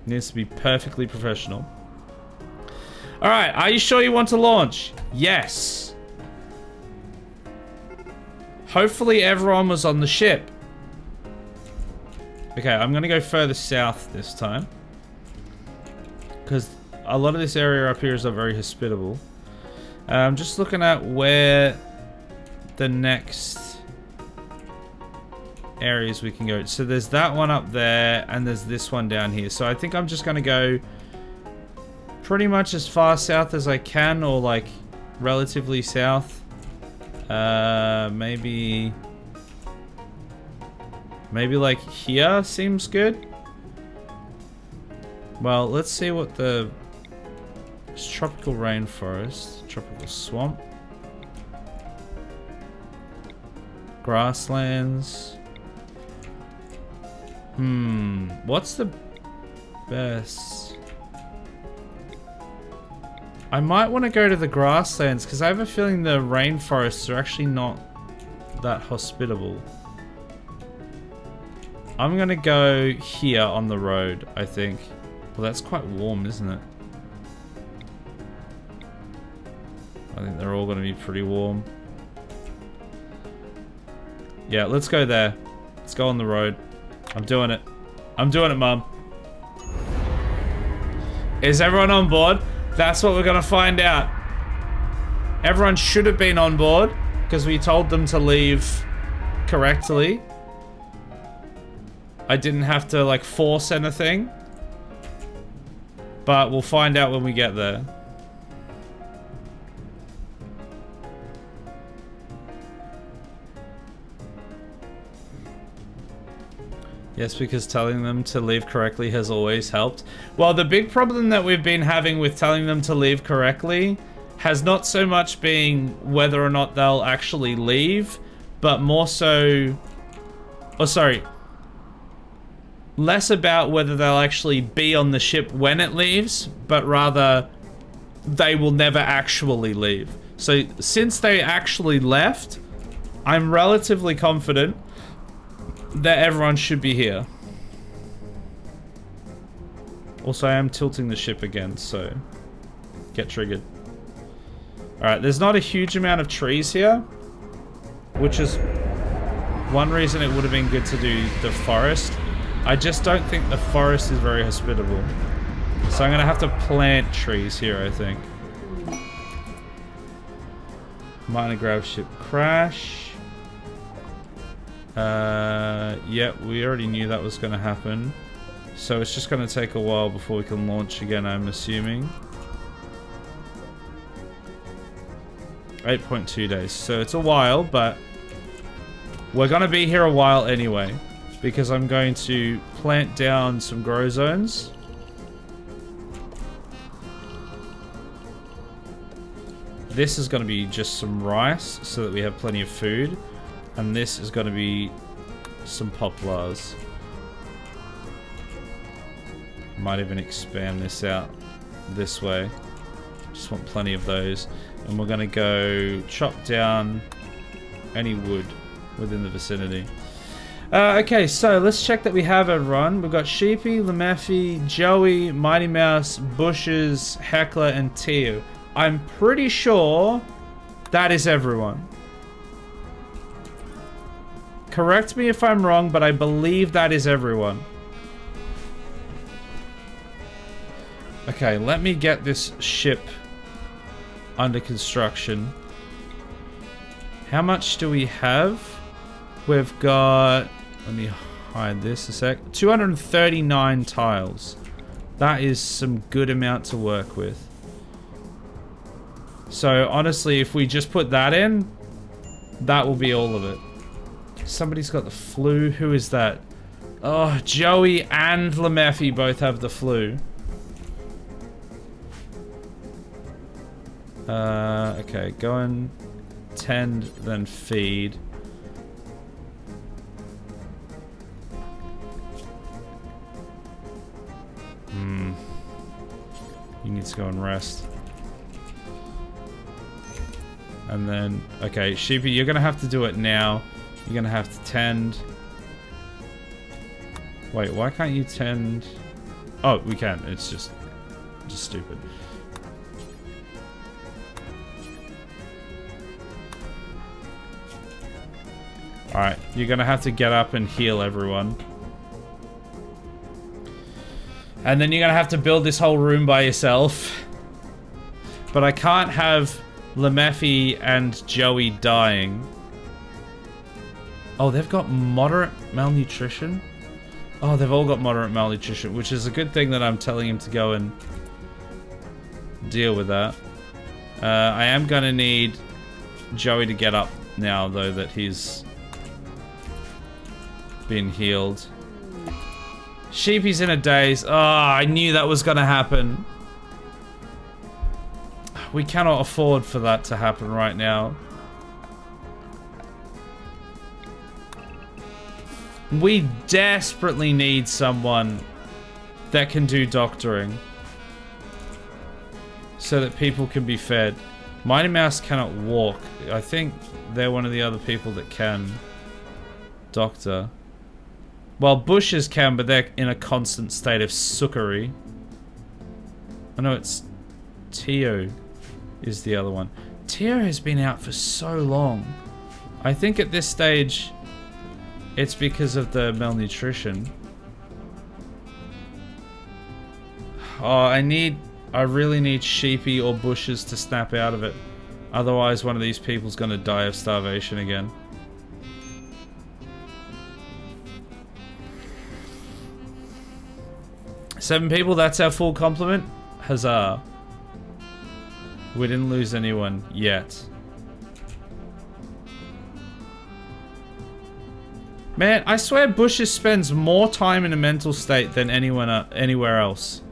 It needs to be perfectly professional. Alright, are you sure you want to launch? Yes. Hopefully everyone was on the ship. Okay, I'm gonna go further south this time. Because a lot of this area up here is not very hospitable. I'm just looking at where the next areas we can go. So there's that one up there, and there's this one down here. So I think I'm just gonna go pretty much as far south as I can, or like relatively south. Maybe like here seems good. Well, let's see what the... It's tropical rainforest, tropical swamp, grasslands. What's the best? I might want to go to the grasslands because I have a feeling the rainforests are actually not that hospitable. I'm gonna go here on the road, I think. Well, that's quite warm, isn't it? I think they're all gonna be pretty warm. Yeah, let's go there. Let's go on the road. I'm doing it. I'm doing it, Mum. Is everyone on board? That's what we're gonna find out. Everyone should have been on board because we told them to leave correctly. I didn't have to like force anything. But we'll find out when we get there. Yes, because telling them to leave correctly has always helped. Well, the big problem that we've been having with telling them to leave correctly has not so much been whether or not they'll actually leave, but more so... Oh, sorry. Less about whether they'll actually be on the ship when it leaves, but rather they will never actually leave. So since they actually left, I'm relatively confident that everyone should be here. Also, I am tilting the ship again, so get triggered. Alright, there's not a huge amount of trees here, which is one reason it would have been good to do the forest. I just don't think the forest is very hospitable. So I'm gonna have to plant trees here, I think. Minor grav ship crash. Yeah, we already knew that was gonna happen. So it's just gonna take a while before we can launch again, I'm assuming. 8.2 days. So it's a while, but we're gonna be here a while anyway. Because I'm going to plant down some grow zones. This is going to be just some rice so that we have plenty of food. And this is going to be some poplars. Might even expand this out this way. Just want plenty of those. And we're going to go chop down any wood within the vicinity. Okay, so let's check that we have everyone. We've got Sheepy, Lemeffy, Joey, Mighty Mouse, Bushes, Heckler, and Teo. I'm pretty sure that is everyone. Correct me if I'm wrong, but I believe that is everyone. Okay, let me get this ship under construction. How much do we have? We've got... Let me hide this a sec. 239 tiles. That is some good amount to work with. So honestly, if we just put that in, that will be all of it. Somebody's got the flu. Who is that? Oh, Joey and Lemeffy both have the flu. Okay, go and tend, then feed. needs to go and rest. And then, okay, Sheepy, you're gonna have to do it now. You're gonna have to tend. Wait, why can't you tend? Oh, we can. It's just stupid. Alright, you're gonna have to get up and heal everyone. And then you're gonna have to build this whole room by yourself. But I can't have Lemeffy and Joey dying. Oh, they've got moderate malnutrition? Oh, they've all got moderate malnutrition, which is a good thing that I'm telling him to go and deal with that. I am gonna need Joey to get up now, though, that he's been healed. Sheepy's in a daze. Oh, I knew that was gonna happen. We cannot afford for that to happen right now. We desperately need someone that can do doctoring so that people can be fed. Mighty Mouse cannot walk. I think they're one of the other people that can doctor. Well, Bushes can, but they're in a constant state of sookery. I know it's Tio is the other one. Tio has been out for so long. I think at this stage it's because of the malnutrition. Oh, I really need Sheepy or Bushes to snap out of it. Otherwise one of these people's gonna die of starvation again. Seven people, that's our full complement. Huzzah. We didn't lose anyone yet. Man, I swear Bushes spends more time in a mental state than anyone anywhere else.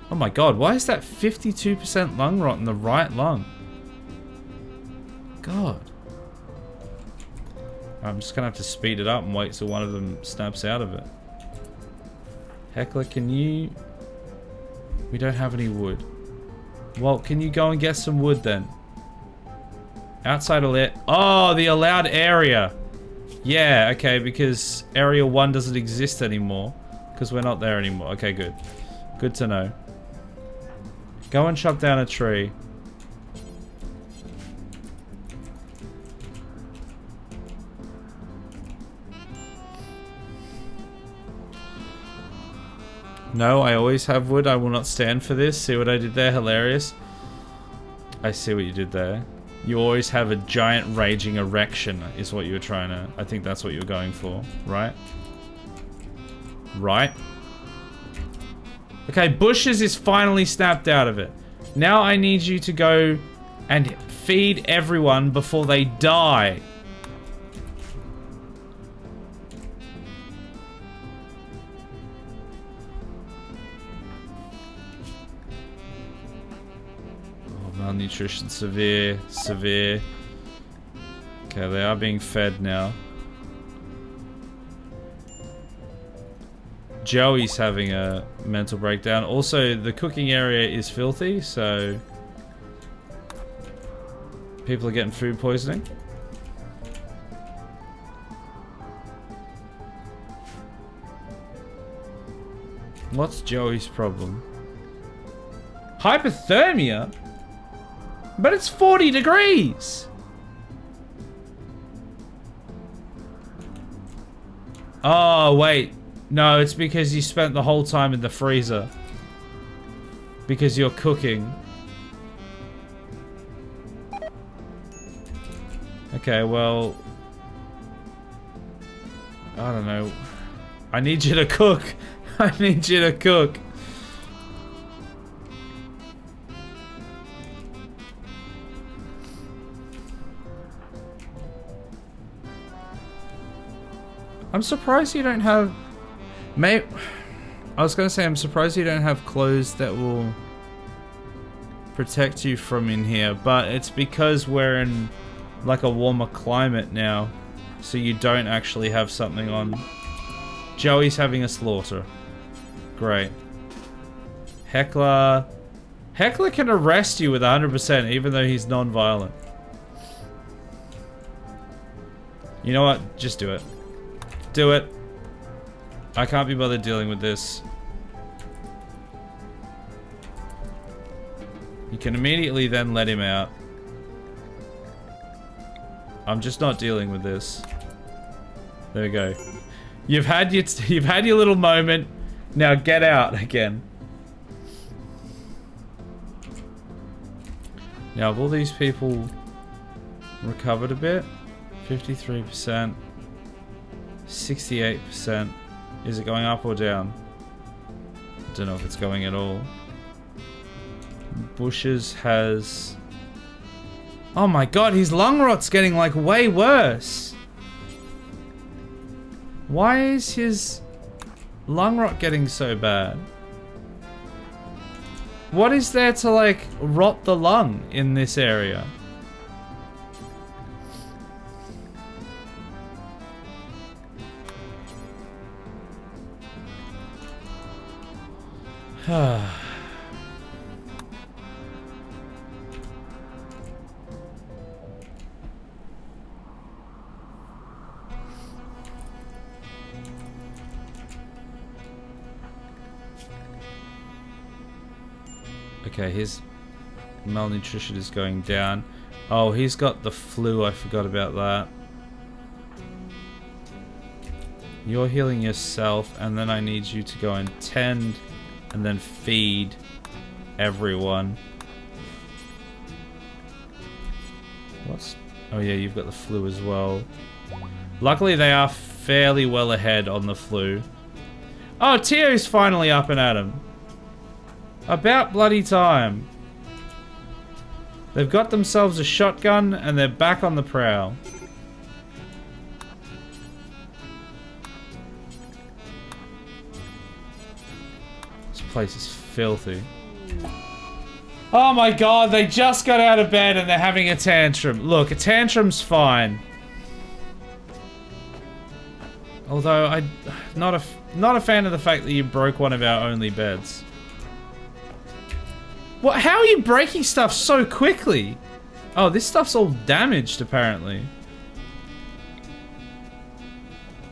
Oh my god, why is that 52% lung rot in the right lung? God. I'm just gonna have to speed it up and wait till one of them snaps out of it. Heckler, can you... We don't have any wood. Well, can you go and get some wood then? Outside allowed... Oh, the allowed area. Yeah, okay, because Area 1 doesn't exist anymore. Because we're not there anymore. Okay, good. Good to know. Go and chop down a tree. No, I always have wood. I will not stand for this. See what I did there? Hilarious. I see what you did there. You always have a giant raging erection is what you were trying to... I think that's what you were going for, right? Right? Okay, Bushes is finally snapped out of it. Now I need you to go and feed everyone before they die. Malnutrition, severe. Okay, they are being fed now. Joey's having a mental breakdown. Also, the cooking area is filthy, so... people are getting food poisoning. What's Joey's problem? Hypothermia? But it's 40 degrees! Oh, wait. No, it's because you spent the whole time in the freezer. Because you're cooking. Okay, well... I don't know. I need you to cook. I need you to cook. I'm surprised you don't have... I was gonna say, I'm surprised you don't have clothes that will protect you from in here, but it's because we're in like a warmer climate now, so you don't actually have something on. Joey's having a slaughter. Great. Heckler. Heckler can arrest you with 100% even though he's non-violent. You know what? Just do it. Do it. I can't be bothered dealing with this. You can immediately then let him out. I'm just not dealing with this. There we go. You've had your little moment. Now get out again. Now have all these people recovered a bit? 53%. 68%. Is it going up or down? Don't know if it's going at all. Bushes has... Oh my god, his lung rot's getting like way worse. Why is his lung rot getting so bad? What is there to like rot the lung in this area? Okay, his malnutrition is going down. Oh, he's got the flu. I forgot about that. You're healing yourself, and then I need you to go and tend and then feed everyone. What's... Oh yeah, you've got the flu as well. Luckily, they are fairly well ahead on the flu. Oh, Tues finally up and at him. About bloody time. They've got themselves a shotgun and they're back on the prowl. This place is filthy. Oh my god, they just got out of bed and they're having a tantrum. Look, a tantrum's fine. Although I'm not a fan of the fact that you broke one of our only beds. What? How are you breaking stuff so quickly? Oh, this stuff's all damaged, apparently.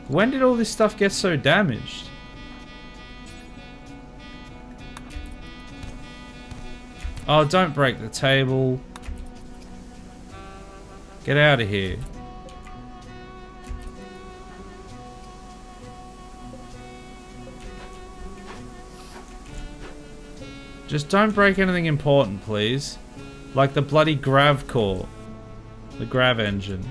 When did all this stuff get so damaged? Oh, don't break the table. Get out of here. Just don't break anything important, please. Like the bloody grav core. The grav engine.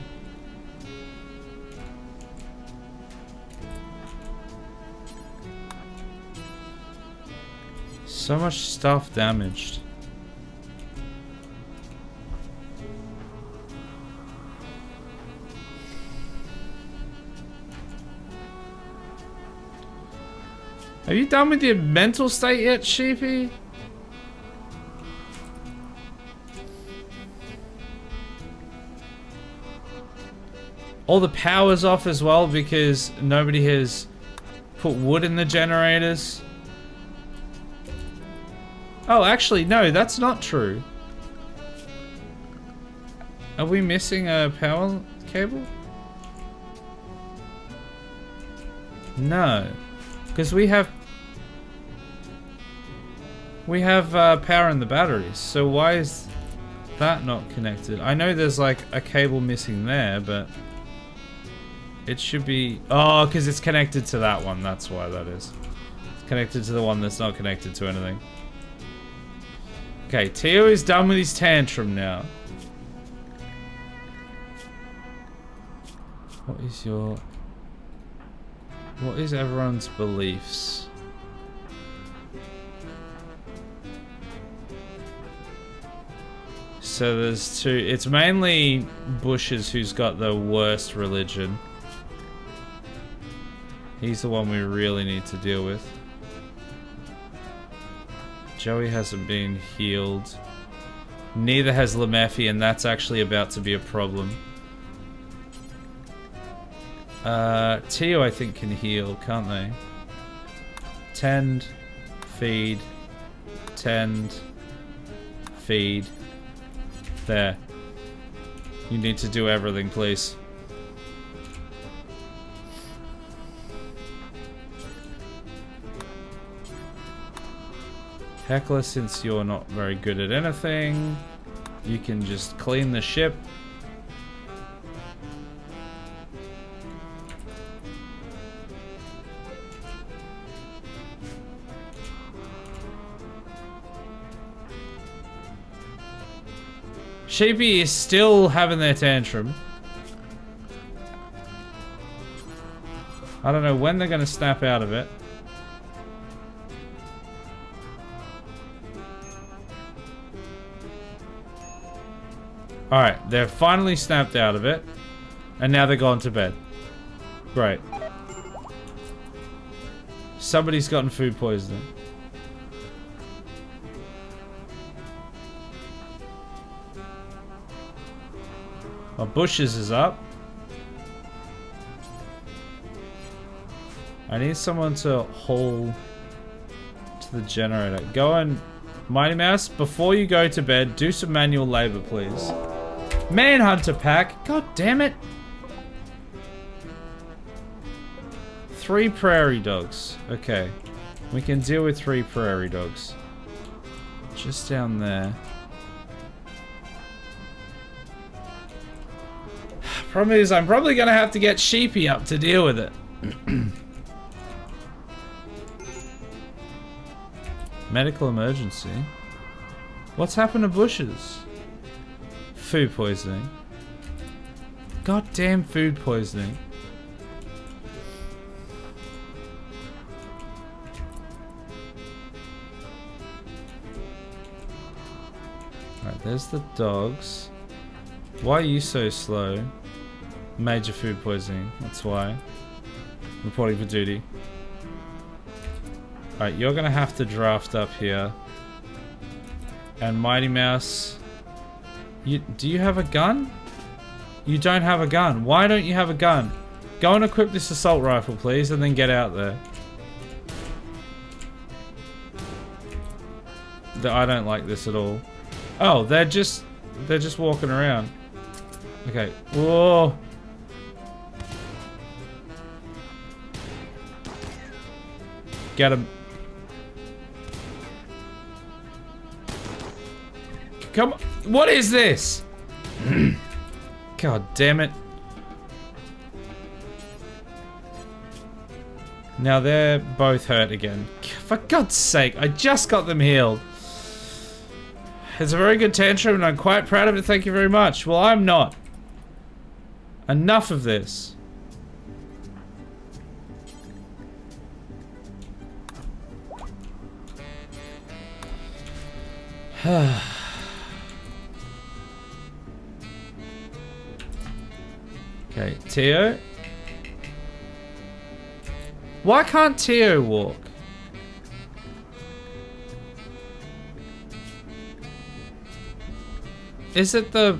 So much stuff damaged. Are you done with your mental state yet, Sheepy? All the power's off as well because nobody has put wood in the generators. Oh, actually, no, that's not true. Are we missing a power cable? No, because we have power in the batteries. So why is that not connected? I know there's like a cable missing there, but it should be... Oh, because it's connected to that one. That's why that is. It's connected to the one that's not connected to anything. Okay, Teo is done with his tantrum now. What is everyone's beliefs? So there's two... It's mainly Bushes who's got the worst religion. He's the one we really need to deal with. Joey hasn't been healed. Neither has Lemeffi, and that's actually about to be a problem. Teo, I think, can heal, can't they? Tend, feed, Tend. Feed. There. You need to do everything, please. Heckler, since you're not very good at anything, you can just clean the ship. Sheepy is still having their tantrum. I don't know when they're gonna snap out of it. Alright, they're finally snapped out of it. And now they're gone to bed. Great. Somebody's gotten food poisoning. My bushes is up. I need someone to haul to the generator. Go and... Mighty Mouse, before you go to bed, do some manual labor, please. Manhunter pack. God damn it. 3 prairie dogs. Okay. We can deal with 3 prairie dogs. Just down there. Problem is, I'm probably gonna have to get Sheepy up to deal with it. Medical emergency. What's happened to bushes? Food poisoning. Goddamn food poisoning. Alright, there's the dogs. Why are you so slow? Major food poisoning, that's why. Reporting for duty. Alright, you're gonna have to draft up here. And Mighty Mouse... do you have a gun? You don't have a gun. Why don't you have a gun? Go and equip this assault rifle, please, and then get out there. I don't like this at all. Oh, they're just walking around. Okay. Whoa. Get him. Come on. What is this? God damn it. Now they're both hurt again. For God's sake, I just got them healed. It's a very good tantrum and I'm quite proud of it, thank you very much. Well, I'm not. Enough of this. Okay, Teo. Why can't Teo walk? Is it the...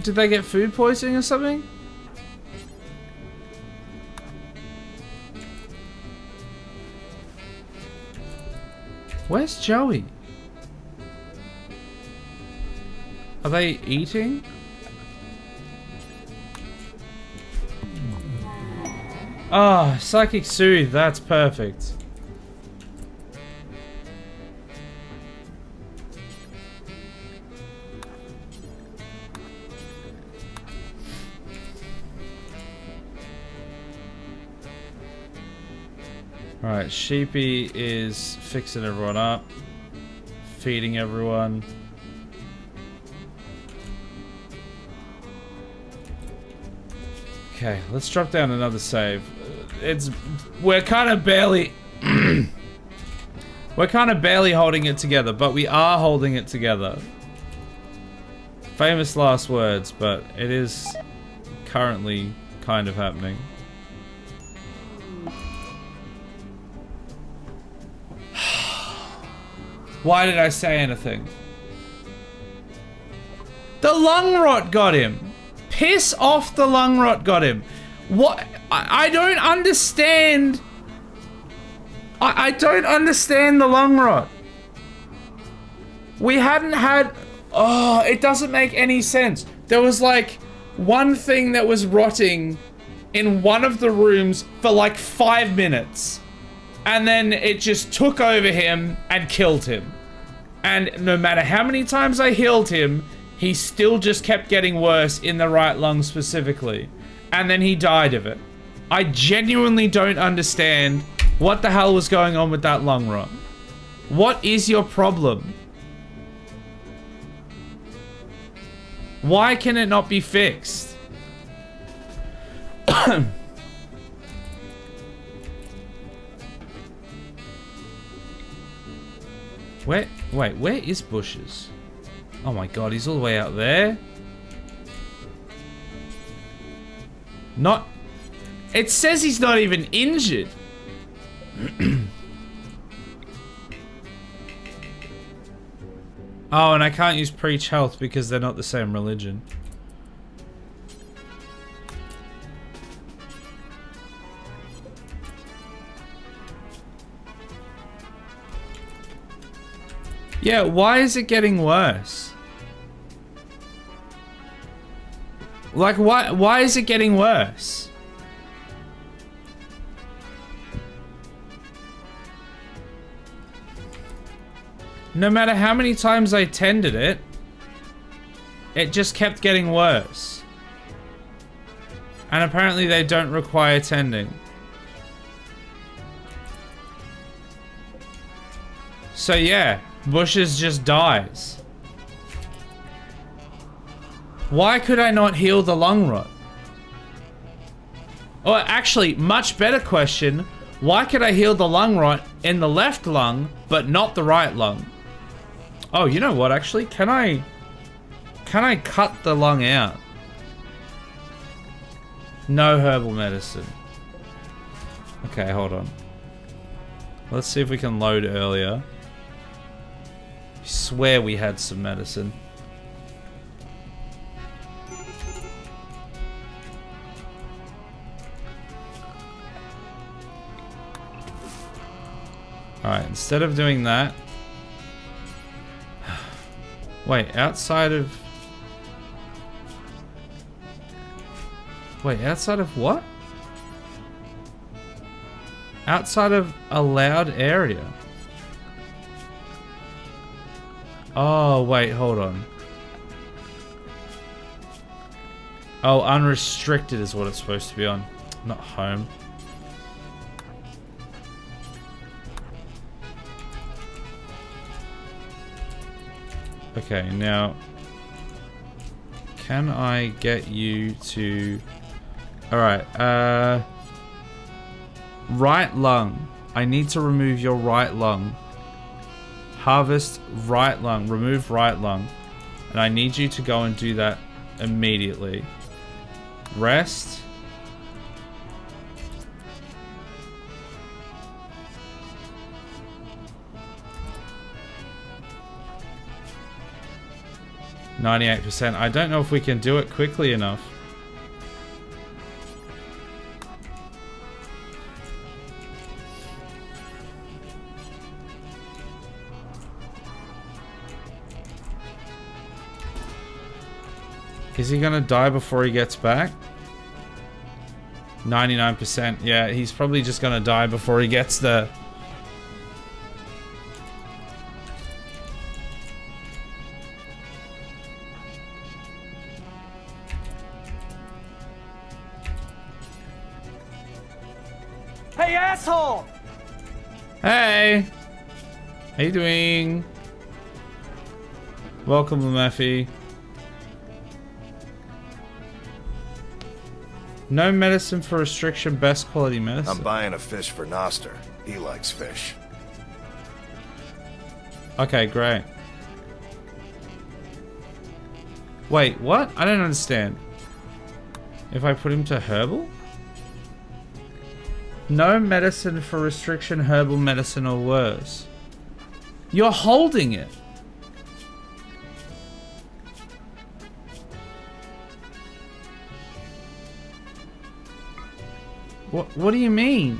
Did they get food poisoning or something? Where's Joey? Are they eating? Ah, Psychic Soothe, that's perfect. Alright, Sheepy is fixing everyone up, feeding everyone. Okay, let's drop down another save. We're kind of barely we're kind of barely holding it together, but we are holding it together. Famous last words, but it is currently kind of happening. Why did I say anything? The lung rot got him. Piss off, the lung rot got him. What? I don't understand. I don't understand the lung rot. We hadn't had... Oh, it doesn't make any sense. There was like one thing that was rotting in one of the rooms for like 5 minutes. And then it just took over him and killed him. And no matter how many times I healed him, he still just kept getting worse in the right lung specifically. And then he died of it. I genuinely don't understand what the hell was going on with that lung rot. What is your problem? Why can it not be fixed? Wait, where is Bushes? Oh my god, he's all the way out there? Not... It says he's not even injured. Oh, and I can't use Preach Health because they're not the same religion. Yeah, why is it getting worse? Like, why is it getting worse? No matter how many times I tended it, it just kept getting worse. And apparently they don't require tending. So yeah, Bushes just dies. Why could I not heal the lung rot? Or actually, much better question, why could I heal the lung rot in the left lung, but not the right lung? Oh, you know what, actually? Can I cut the lung out? No herbal medicine. Okay, hold on. Let's see if we can load earlier. I swear we had some medicine. Alright, instead of doing that... Wait, outside of... Wait, outside of what? Outside of allowed area. Oh, wait, hold on. Oh, unrestricted is what it's supposed to be on. Not home. Okay, now... Can I get you to... Alright, right lung. I need to remove your right lung. Harvest right lung. Remove right lung. And I need you to go and do that immediately. Rest. %. I don't know if we can do it quickly enough. Is he gonna die before he gets back? 99%. Yeah, he's probably just gonna die before he gets there. Hey, asshole! Hey! How you doing? Welcome, Murphy. No medicine for restriction, best quality medicine. I'm buying a fish for Noster. He likes fish. Okay, great. Wait, what? I don't understand. If I put him to herbal? No medicine for restriction, herbal medicine or worse. You're holding it. What do you mean?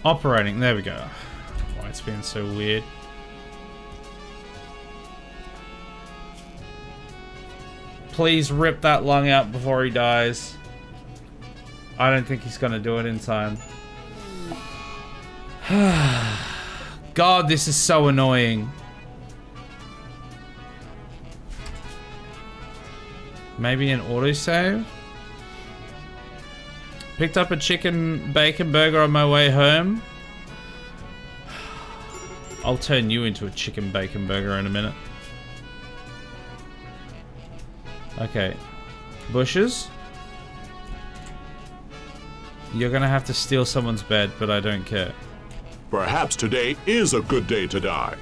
Operating, there we go. Why it's been so weird. Please rip that lung out before he dies. I don't think he's gonna do it in time. God, this is so annoying. Maybe an autosave? Picked up a chicken bacon burger on my way home. I'll turn you into a chicken bacon burger in a minute. Okay. Bushes? You're gonna have to steal someone's bed, but I don't care. Perhaps today is a good day to die.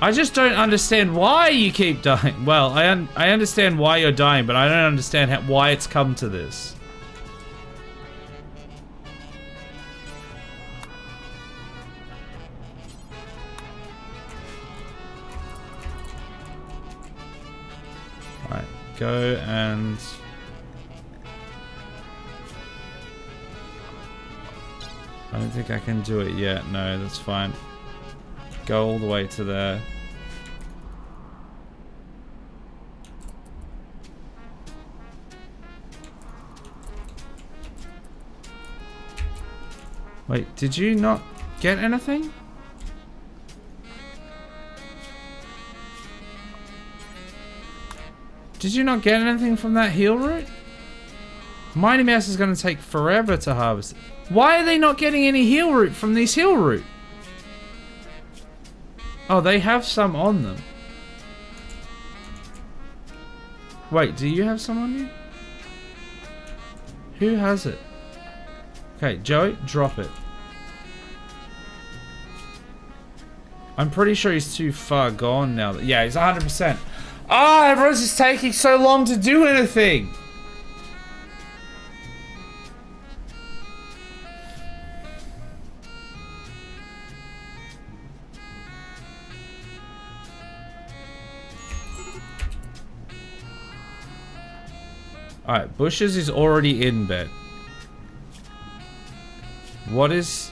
I just don't understand why you keep dying. Well, I understand why you're dying, but I don't understand why it's come to this. Alright, go and... I don't think I can do it yet. No, that's fine. Go all the way to there. Wait, did you not get anything? Did you not get anything from that heal root? Mighty Mouse is going to take forever to harvest. Why are they not getting any heal root from these heal root? Oh, they have some on them. Wait, do you have some on you? Who has it? Okay, Joey, drop it. I'm pretty sure he's too far gone now. Yeah, he's 100%. Ah, everyone's just taking so long to do anything. Alright, Bushes is already in bed. What is...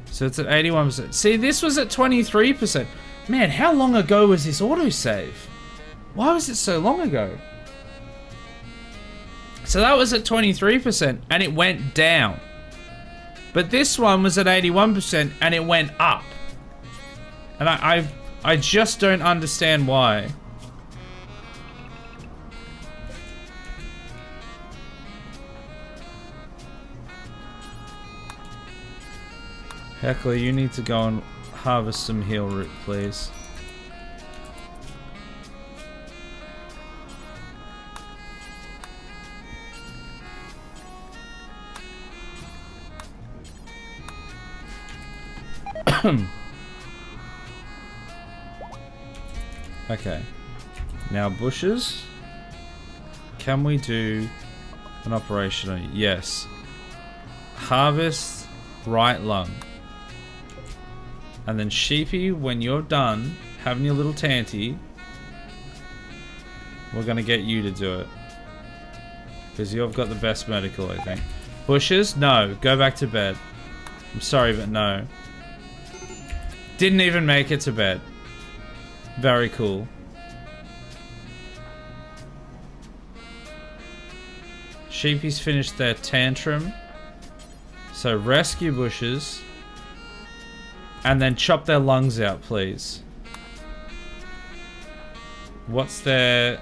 So it's at 81%. See, this was at 23%. Man, how long ago was this autosave? Why was it so long ago? So that was at 23% and it went down. But this one was at 81% and it went up. And I just don't understand why. Heckler, you need to go and harvest some heal root, please. Okay. Now, Bushes. Can we do an operation on you? Yes. Harvest right lung. And then Sheepy, when you're done having your little tanty, we're gonna get you to do it. Because you've got the best medical, I think. Bushes? No. Go back to bed. I'm sorry, but no. Didn't even make it to bed. Very cool. Sheepy's finished their tantrum. So rescue Bushes. And then chop their lungs out, please. What's their...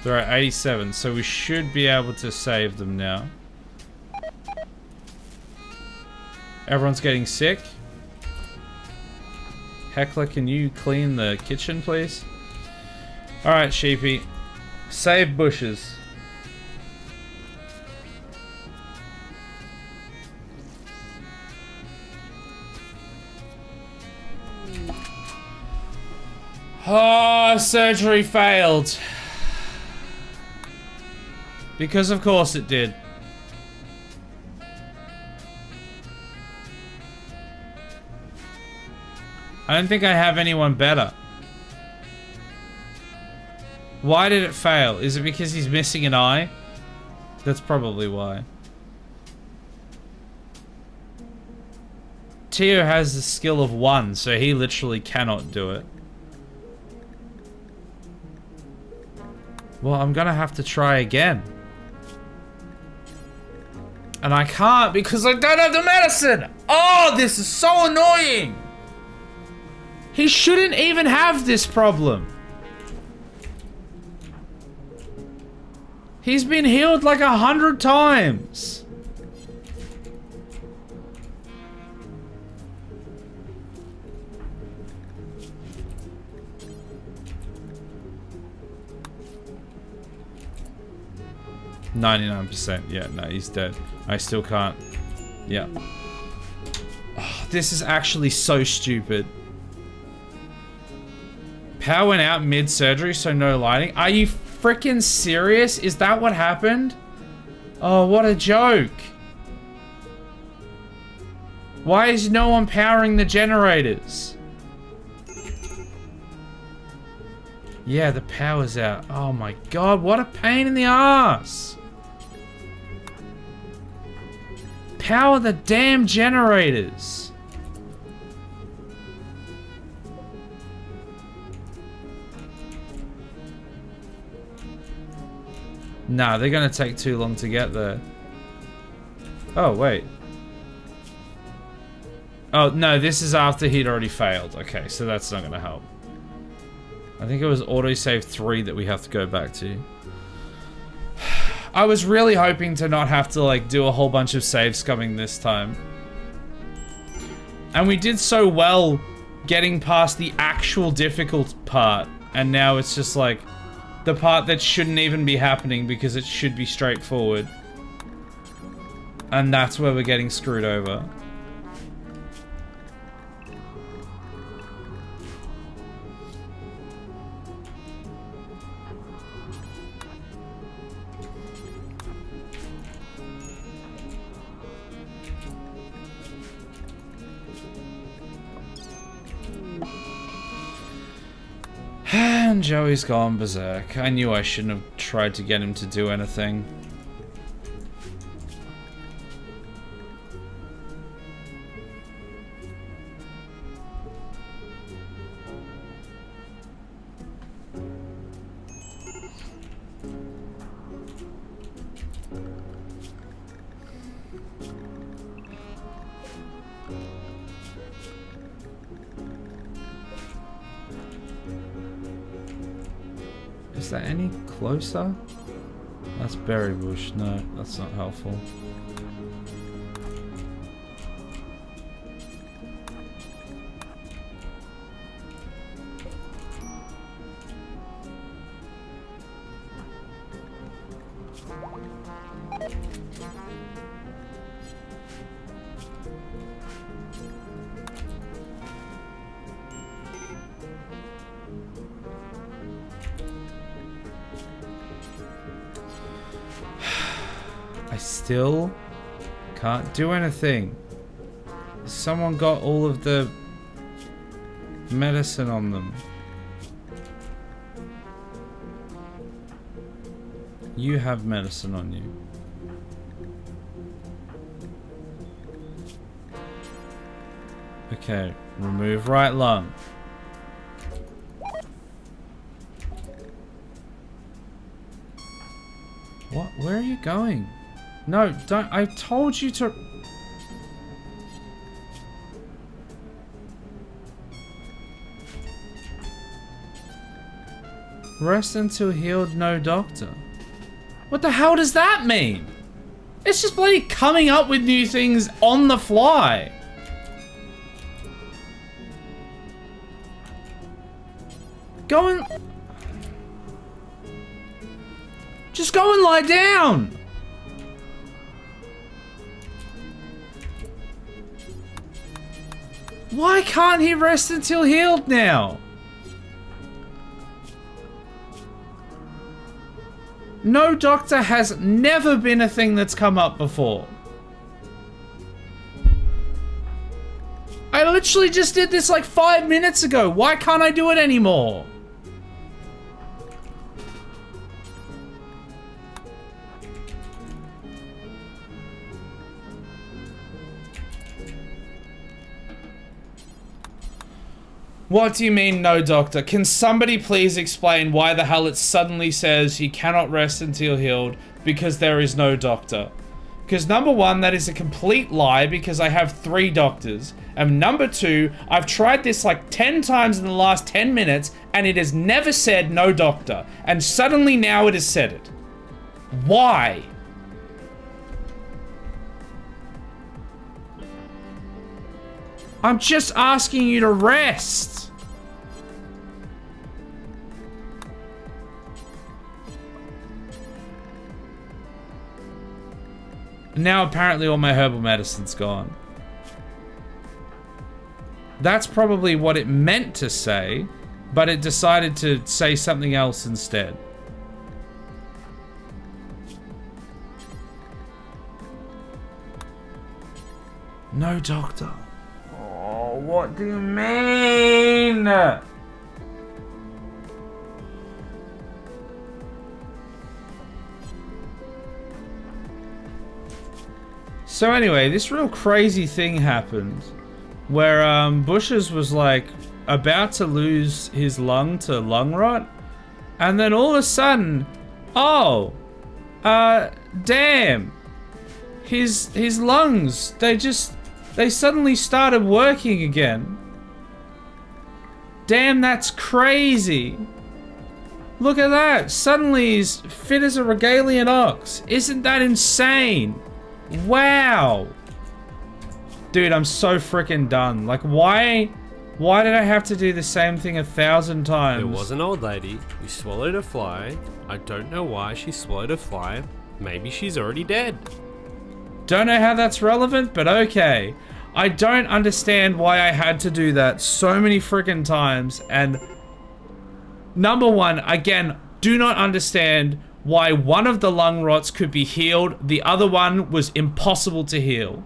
They're at 87, so we should be able to save them now. Everyone's getting sick. Heckler, can you clean the kitchen, please? Alright, Sheepy. Save Bushes. Oh, surgery failed. Because of course it did. I don't think I have anyone better. Why did it fail? Is it because he's missing an eye? That's probably why. Tio has the skill of 1, so he literally cannot do it. Well, I'm gonna have to try again. And I can't because I don't have the medicine! Oh, this is so annoying! He shouldn't even have this problem. He's been healed like 100 times. %. Yeah, no, he's dead. I still can't. Yeah. Oh, this is actually so stupid. Power went out mid-surgery, so no lighting. Are you freaking serious? Is that what happened? Oh, what a joke. Why is no one powering the generators? Yeah, the power's out. Oh my god, what a pain in the ass. Power the damn generators. Nah, they're gonna take too long to get there. Oh, wait. Oh, no, this is after he'd already failed. Okay, so that's not gonna help. I think it was autosave 3 that we have to go back to. I was really hoping to not have to, like, do a whole bunch of save scumming this time. And we did so well getting past the actual difficult part. And now it's just, like, the part that shouldn't even be happening because it should be straightforward. And that's where we're getting screwed over. And Joey's gone berserk. I knew I shouldn't have tried to get him to do anything. Is that any closer? That's berry bush. No, that's not helpful. Still can't do anything. Someone got all of the medicine on them. You have medicine on you. Okay, remove right lung. What? Where are you going? No, don't. I told you to... Rest until healed, no doctor. What the hell does that mean? It's just bloody coming up with new things on the fly. Go and... Just go and lie down. Why can't he rest until healed now? No doctor has never been a thing that's come up before. I literally just did this like 5 minutes ago. Why can't I do it anymore? What do you mean, no doctor? Can somebody please explain why the hell it suddenly says he cannot rest until healed because there is no doctor? Because number one, that is a complete lie because I have 3 doctors. And number 2, I've tried this like 10 times in the last 10 minutes and it has never said no doctor. And suddenly now it has said it. Why? I'm just asking you to rest. Now apparently all my herbal medicine's gone. That's probably what it meant to say, but it decided to say something else instead. No doctor. Oh, what do you mean? So anyway, this real crazy thing happened where Bushes was like about to lose his lung to lung rot, and then all of a sudden, oh, damn, his lungs, they suddenly started working again. Damn, that's crazy. Look at that, suddenly he's fit as a Regalian ox. Isn't that insane? Wow. Dude, I'm so freaking done. Like, why did I have to do the same thing 1,000 times? There was an old lady who swallowed a fly. I don't know why she swallowed a fly. Maybe she's already dead. Don't know how that's relevant, but okay. I don't understand why I had to do that so many freaking times. And number one, again, do not understand why one of the lung rots could be healed, the other one was impossible to heal.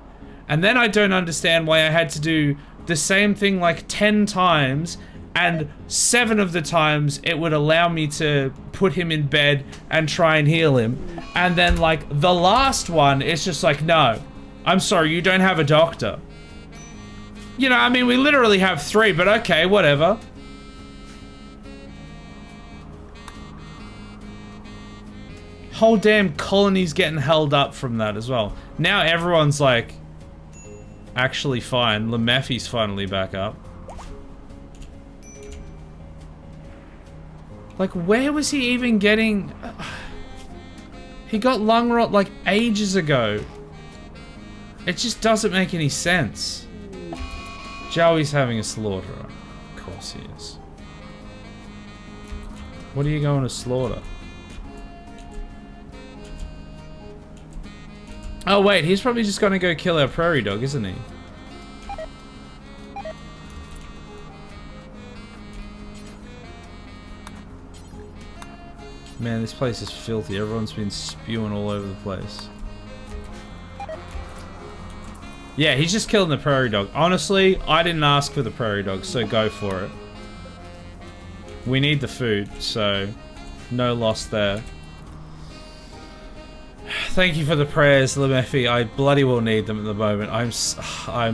And then I don't understand why I had to do the same thing like 10 times, and 7 of the times it would allow me to put him in bed and try and heal him. And then like the last one, it's just like, no, I'm sorry, you don't have a doctor. You know, I mean, we literally have 3, but okay, whatever. Whole damn colony's getting held up from that as well. Now everyone's like actually fine. Lemephi's finally back up. Like, where was he even getting... He got lung rot like ages ago. It just doesn't make any sense. Joey's having a slaughter. Of course he is. What are you going to slaughter? Oh wait, he's probably just gonna go kill our prairie dog, isn't he? Man, this place is filthy. Everyone's been spewing all over the place. Yeah, he's just killing the prairie dog. Honestly, I didn't ask for the prairie dog, so go for it. We need the food, so no loss there. Thank you for the prayers, Lemephi. I bloody well need them at the moment. I'm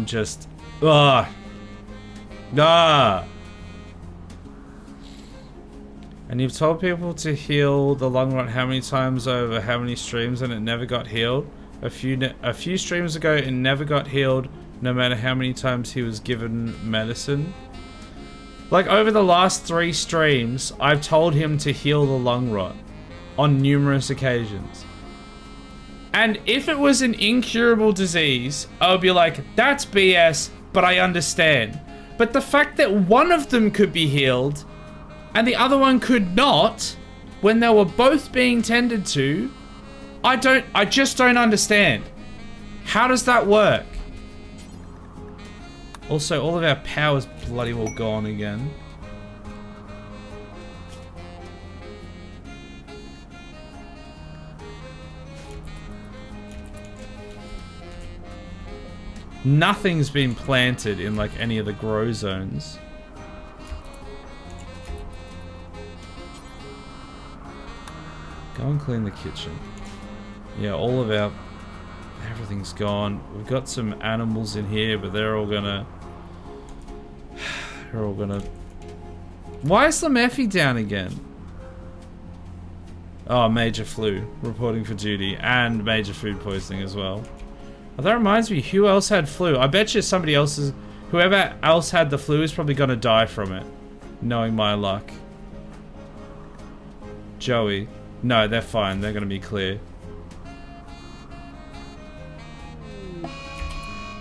just... Ah! And you've told people to heal the lung rot how many times over how many streams and it never got healed? A few streams ago it never got healed no matter how many times he was given medicine. Like over the last 3 streams, I've told him to heal the lung rot on numerous occasions. And if it was an incurable disease, I would be like, that's BS, but I understand. But the fact that one of them could be healed and the other one could not, when they were both being tended to, I just don't understand. How does that work? Also, all of our power's bloody well gone again. Nothing's been planted in like any of the grow zones. Go and clean the kitchen. Yeah, all of our... everything's gone. We've got some animals in here, but they're all gonna Why is Lemeffy down again? Oh, major flu. Reporting for duty. And major food poisoning as well. Oh, that reminds me, who else had flu? I bet you somebody else's... Whoever else had the flu is probably gonna die from it. Knowing my luck. Joey. No, they're fine. They're gonna be clear.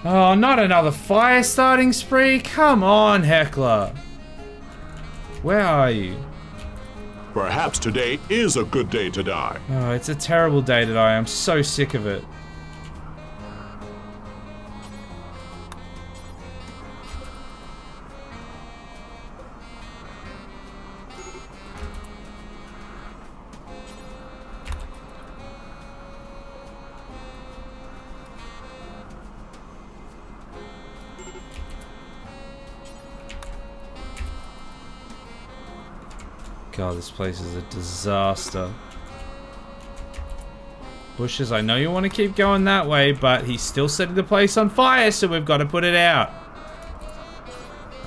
Oh, not another fire starting spree? Come on, Heckler. Where are you? Perhaps today is a good day to die. Oh, it's a terrible day today. I'm so sick of it. God, this place is a disaster. Bushes, I know you want to keep going that way, but he's still setting the place on fire, so we've got to put it out.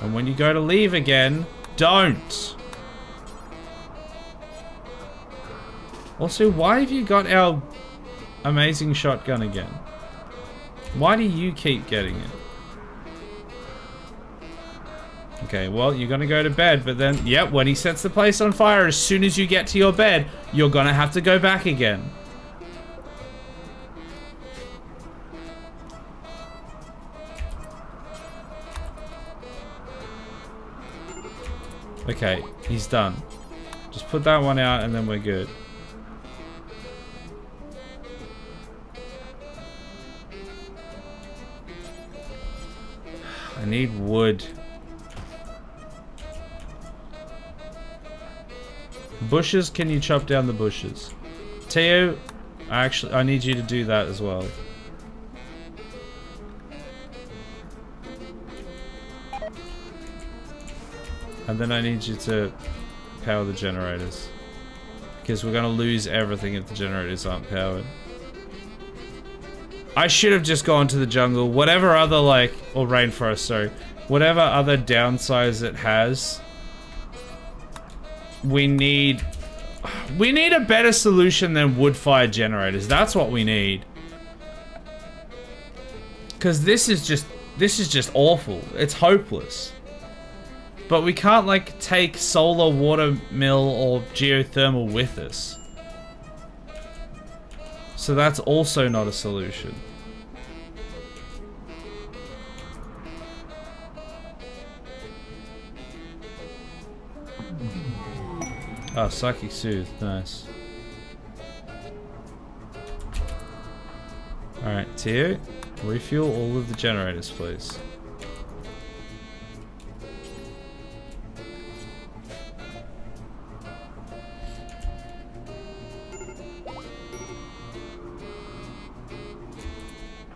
And when you go to leave again, don't. Also, why have you got our amazing shotgun again? Why do you keep getting it? Okay, well, you're gonna go to bed, but then, yep, when he sets the place on fire, as soon as you get to your bed, you're gonna have to go back again. Okay, he's done. Just put that one out and then we're good. I need wood. Bushes, can you chop down the bushes? Teo, I need you to do that as well. And then I need you to power the generators. Because we're gonna lose everything if the generators aren't powered. I should have just gone to the jungle. Whatever other, like, or rainforest, sorry. Whatever other downsides it has. We need a better solution than wood-fired generators. That's what we need. Because this is just awful. It's hopeless. But we can't, like, take solar, water mill, or geothermal with us. So that's also not a solution. Oh, Psychic Soothe. Nice. Alright, Teo, refuel all of the generators, please.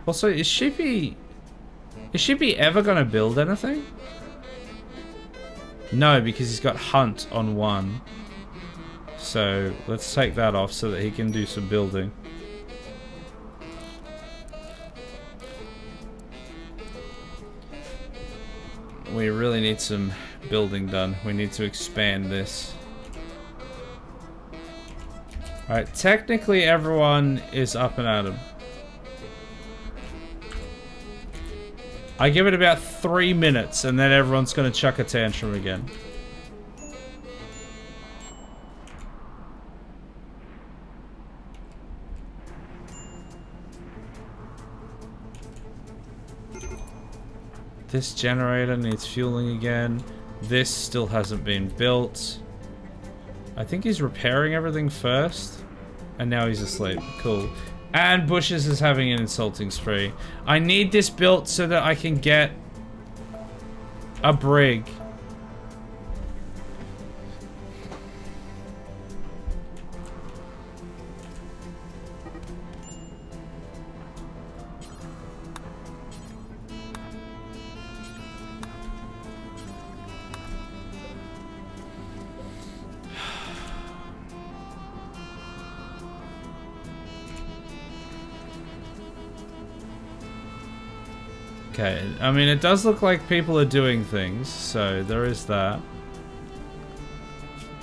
Also, is Sheepy ever gonna build anything? No, because he's got Hunt on 1. So, let's take that off so that he can do some building. We really need some building done. We need to expand this. Alright, technically everyone is up and at 'em. I give it about 3 minutes and then everyone's gonna chuck a tantrum again. This generator needs fueling again. This still hasn't been built. I think he's repairing everything first. And now he's asleep. Cool. And Bushes is having an insulting spree. I need this built so that I can get a brig. Okay, I mean, it does look like people are doing things, so there is that.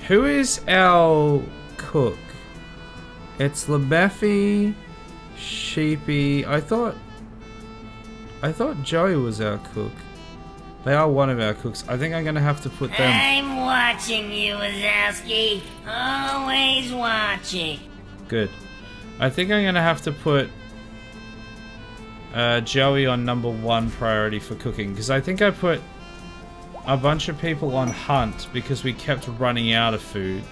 Who is our cook? It's Lamephi, Sheepy. I thought Joey was our cook. They are one of our cooks. I think I'm gonna have to put them. I'm watching you, Wazowski. Always watching. Good. I think I'm gonna have to put Joey on #1 priority for cooking, because I think I put a bunch of people on hunt because we kept running out of food.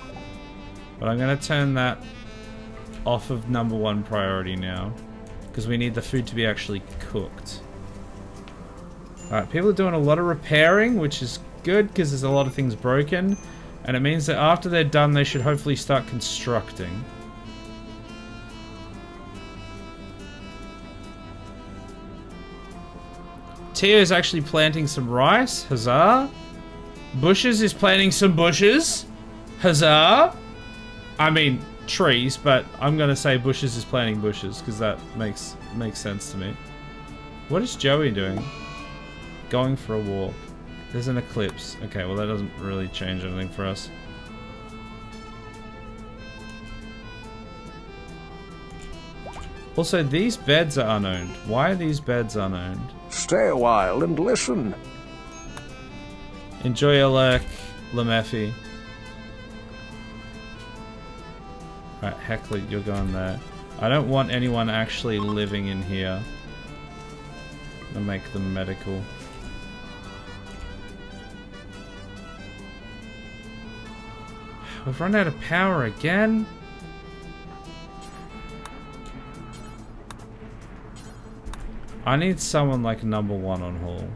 But I'm gonna turn that off of #1 priority now, because we need the food to be actually cooked. Alright, people are doing a lot of repairing, which is good because there's a lot of things broken, and it means that after they're done they should hopefully start constructing. Tio is actually planting some rice. Huzzah. Bushes is planting some bushes. Huzzah. I mean, trees, but I'm gonna say Bushes is planting bushes because that makes sense to me. What is Joey doing? Going for a walk. There's an eclipse. Okay, well that doesn't really change anything for us. Also, these beds are unowned. Why are these beds unowned? Stay a while and listen. Enjoy your lurk, Lamephi. Alright, Heckler, you're going there. I don't want anyone actually living in here. I'm gonna make them medical. We've run out of power again? I need someone like #1 on haul.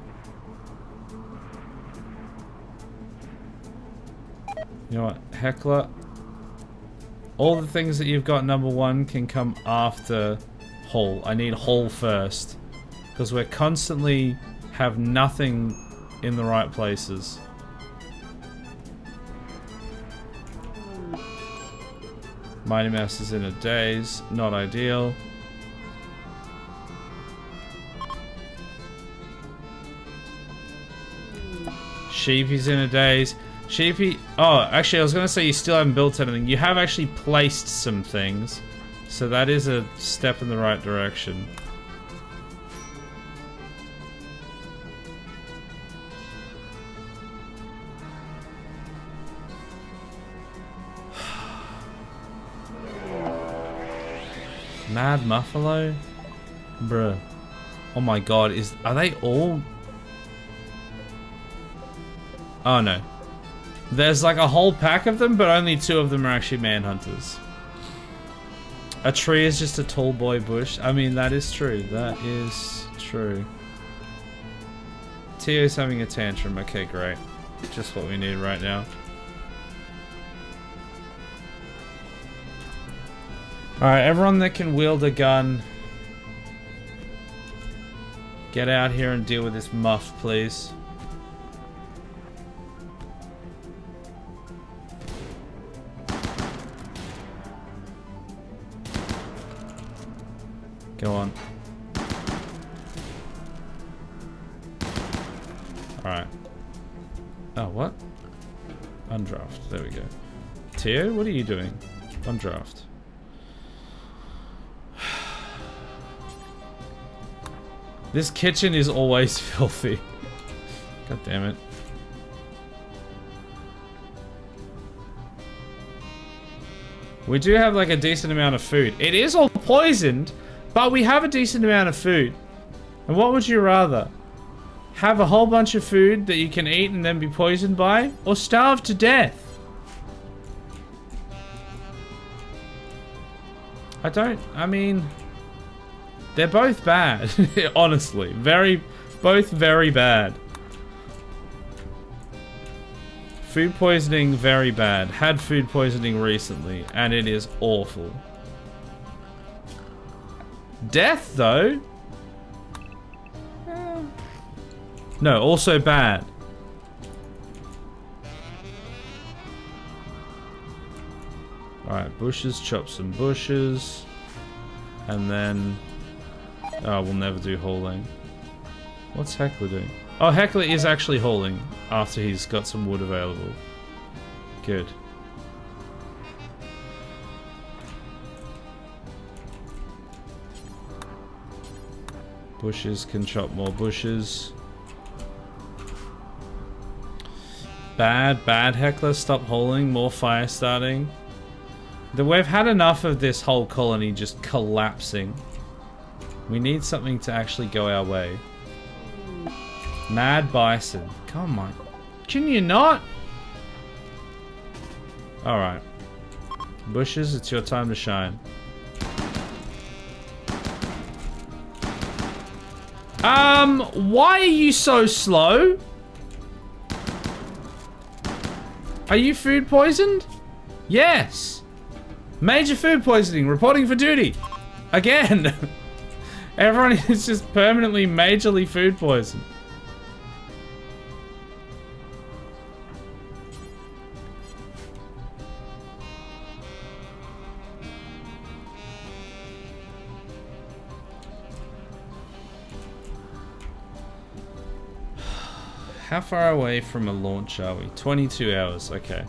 You know what, Heckler? All the things that you've got #1 can come after haul. I need haul first. Because we're constantly have nothing in the right places. Mighty Mouse is in a daze. Not ideal. Sheepy's in a daze. Sheepy... Oh, actually, I was going to say you still haven't built anything. You have actually placed some things. So that is a step in the right direction. Mad Muffalo? Bruh. Oh my god, are they all... Oh no. There's like a whole pack of them, but only 2 of them are actually manhunters. A tree is just a tall boy bush. I mean, that is true. That is true. Tio's having a tantrum. Okay, great. Just what we need right now. Alright, everyone that can wield a gun, get out here and deal with this muff, please. Go on. Alright. Oh, what? Undraft. There we go. Tio, what are you doing? Undraft. This kitchen is always filthy. God damn it. We do have like a decent amount of food. It is all poisoned, but we have a decent amount of food. And what would you rather? Have a whole bunch of food that you can eat and then be poisoned by? Or starve to death? I mean... They're both bad, honestly. Both very bad. Food poisoning, very bad. Had food poisoning recently, and it is awful. Death, though? No, also bad. Alright, bushes, chop some bushes. And then... Oh, we'll never do hauling. What's Heckler doing? Oh, Heckler is actually hauling after he's got some wood available. Good. Bushes can chop more bushes. Bad heckler, stop hauling, more fire starting. We've had enough of this whole colony just collapsing. We need something to actually go our way. Mad bison. Come on. Can you not? Alright. Bushes, it's your time to shine. Why are you so slow? Are you food poisoned? Yes. Major food poisoning, reporting for duty. Again. Everyone is just permanently majorly food poisoned. How far away from a launch are we? 22 hours, okay.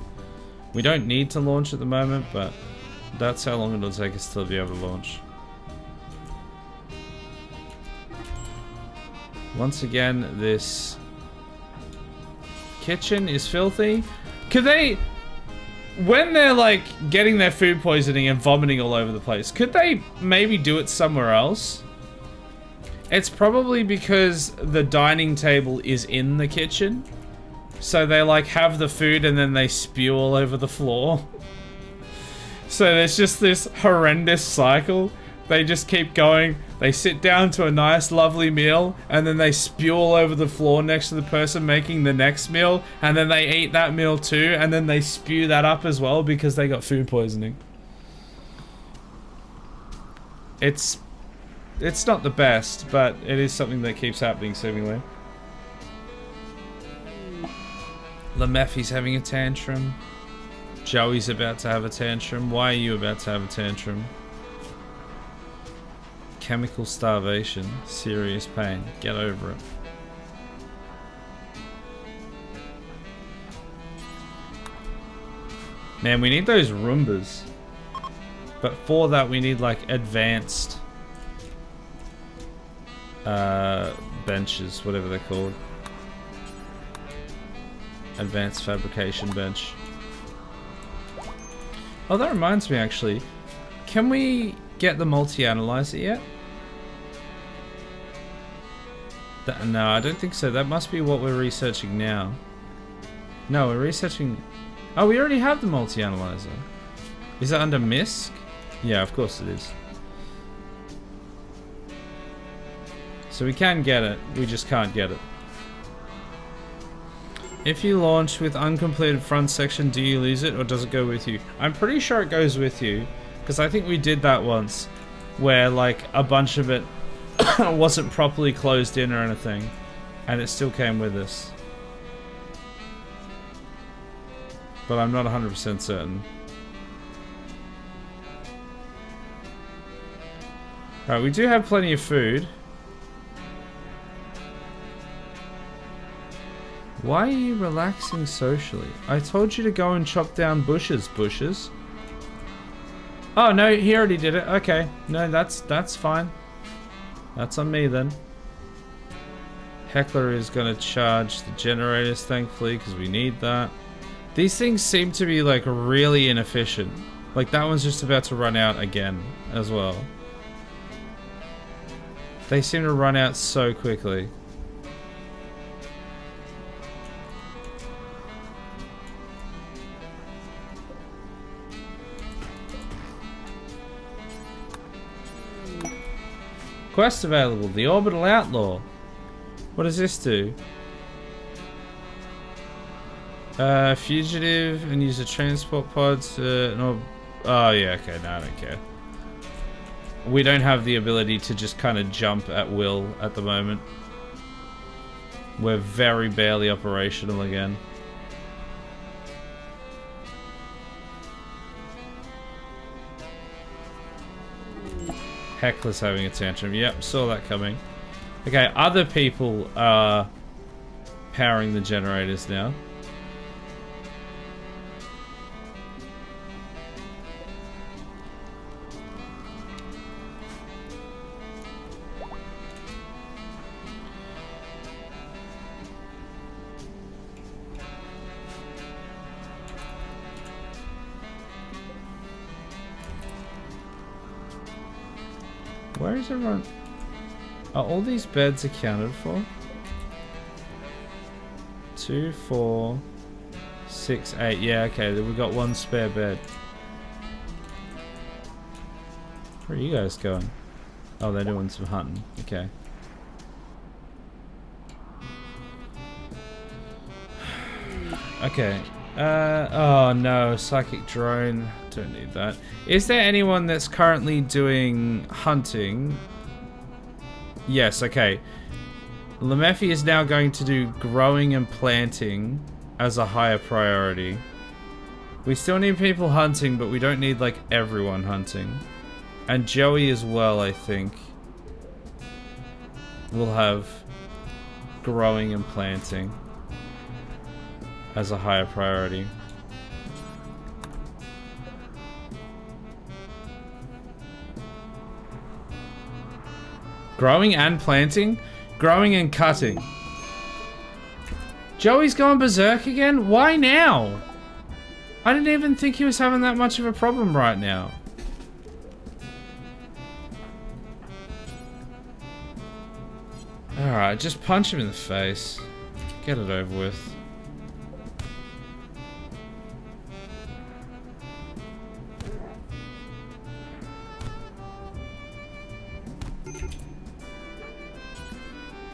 We don't need to launch at the moment, but that's how long it'll take us to be able to launch. Once again, this kitchen is filthy. Could they, when they're like getting their food poisoning and vomiting all over the place, could they maybe do it somewhere else? It's probably because the dining table is in the kitchen. So they like have the food and then they spew all over the floor. So there's just this horrendous cycle. They just keep going. They sit down to a nice lovely meal and then they spew all over the floor next to the person making the next meal. And then they eat that meal too and then they spew that up as well because they got food poisoning. It's not the best, but it is something that keeps happening seemingly. Lemeffi's having a tantrum. Joey's about to have a tantrum. Why are you about to have a tantrum? Chemical starvation. Serious pain. Get over it. Man, we need those Roombas. But for that we need like advanced benches, whatever they're called. Advanced fabrication bench. Oh, that reminds me actually. Can we get the multi-analyzer yet? No, I don't think so. That must be what we're researching now. No, we're researching... Oh, we already have the multi-analyzer. Is it under MISC? Yeah, of course it is. So we can get it, we just can't get it. If you launch with uncompleted front section, do you lose it or does it go with you? I'm pretty sure it goes with you, because I think we did that once, where like a bunch of it wasn't properly closed in or anything, and it still came with us. But I'm not 100% certain. Alright, we do have plenty of food. Why are you relaxing socially? I told you to go and chop down bushes. Oh no, he already did it. Okay. No, that's fine. That's on me then. Heckler is gonna charge the generators, thankfully, because we need that. These things seem to be like really inefficient. Like that one's just about to run out again as well. They seem to run out so quickly. Quest available, the Orbital Outlaw. What does this do? Fugitive and use a transport pod to... No, oh yeah, okay, no, I don't care. We don't have the ability to just kind of jump at will at the moment. We're very barely operational again. Heckler's having a tantrum. Yep, saw that coming. Okay, other people are powering the generators now. Where is everyone? Are all these beds accounted for? 2, 4, 6, 8. Yeah, okay, then we got one spare bed. Where are you guys going? Oh, they're doing some hunting. Okay. Okay. Oh no, psychic drone. Don't need that. Is there anyone that's currently doing hunting? Yes, okay. Lemephi is now going to do growing and planting as a higher priority. We still need people hunting, but we don't need like everyone hunting. And Joey as well, I think. We'll have growing and planting as a higher priority. Growing and planting? Growing and cutting. Joey's gone berserk again? Why now? I didn't even think he was having that much of a problem right now. Alright, just punch him in the face. Get it over with.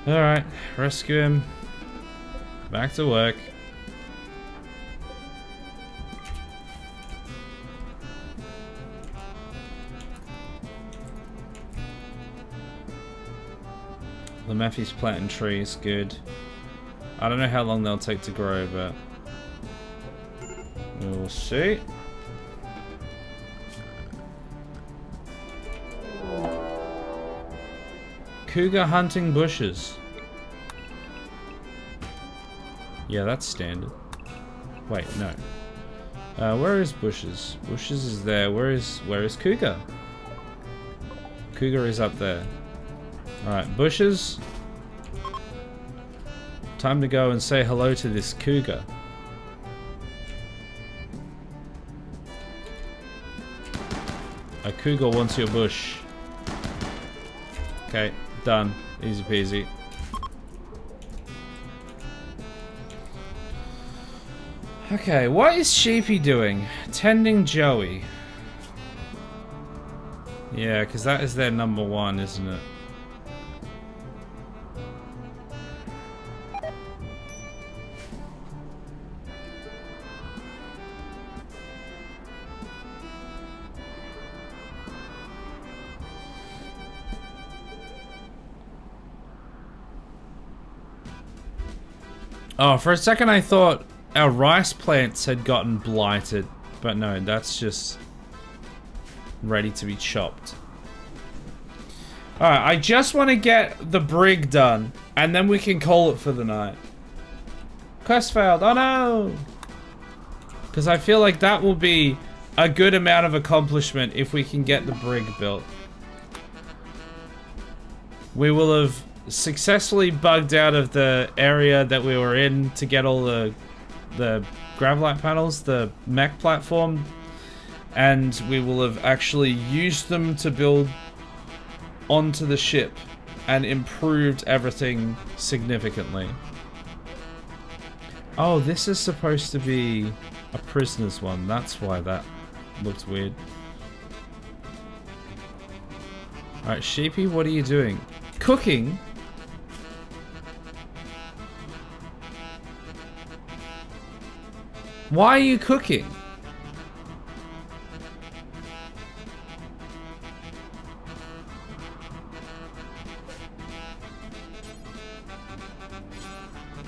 Alright, rescue him. Back to work. Lemephi's planting trees, good. I don't know how long they'll take to grow, but we'll see. Cougar hunting bushes. Yeah, that's standard. Wait, no. Where is bushes? Bushes is there. Where is Cougar? Cougar is up there. Alright, bushes. Time to go and say hello to this cougar. A cougar wants your bush. Okay, done. Easy peasy. Okay, what is Sheepy doing? Tending Joey. Yeah, because that is their number one, isn't it? Oh, for a second I thought our rice plants had gotten blighted, but no, that's just ready to be chopped. Alright, I just want to get the brig done, and then we can call it for the night. Quest failed, oh no! Because I feel like that will be a good amount of accomplishment if we can get the brig built. We will have successfully bugged out of the area that we were in to get all the Gravelite panels, the mech platform, and we will have actually used them to build onto the ship and improved everything significantly. Oh, this is supposed to be a prisoner's one. That's why that looked weird. Alright, Sheepy, what are you doing? Cooking? Why are you cooking?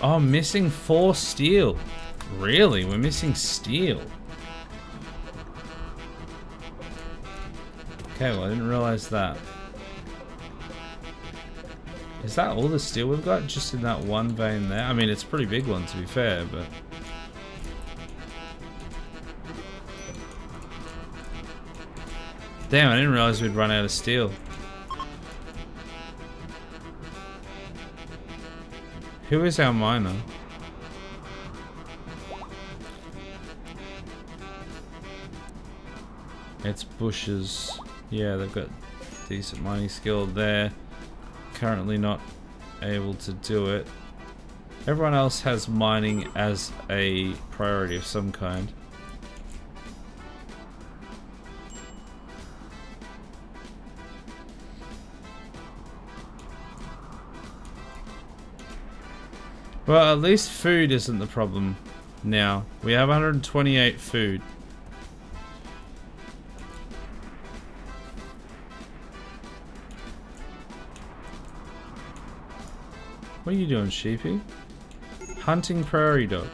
Oh, missing 4 steel. Really? We're missing steel. Okay, well I didn't realize that. Is that all the steel we've got? Just in that one vein there? I mean, it's a pretty big one to be fair, but... Damn, I didn't realize we'd run out of steel. Who is our miner? It's bushes. Yeah, they've got Decent mining skill there. Currently not able to do it. Everyone else has mining as a priority of some kind. Well, at least food isn't the problem now. We have 128 food. What are you doing, sheepy? Hunting prairie dog.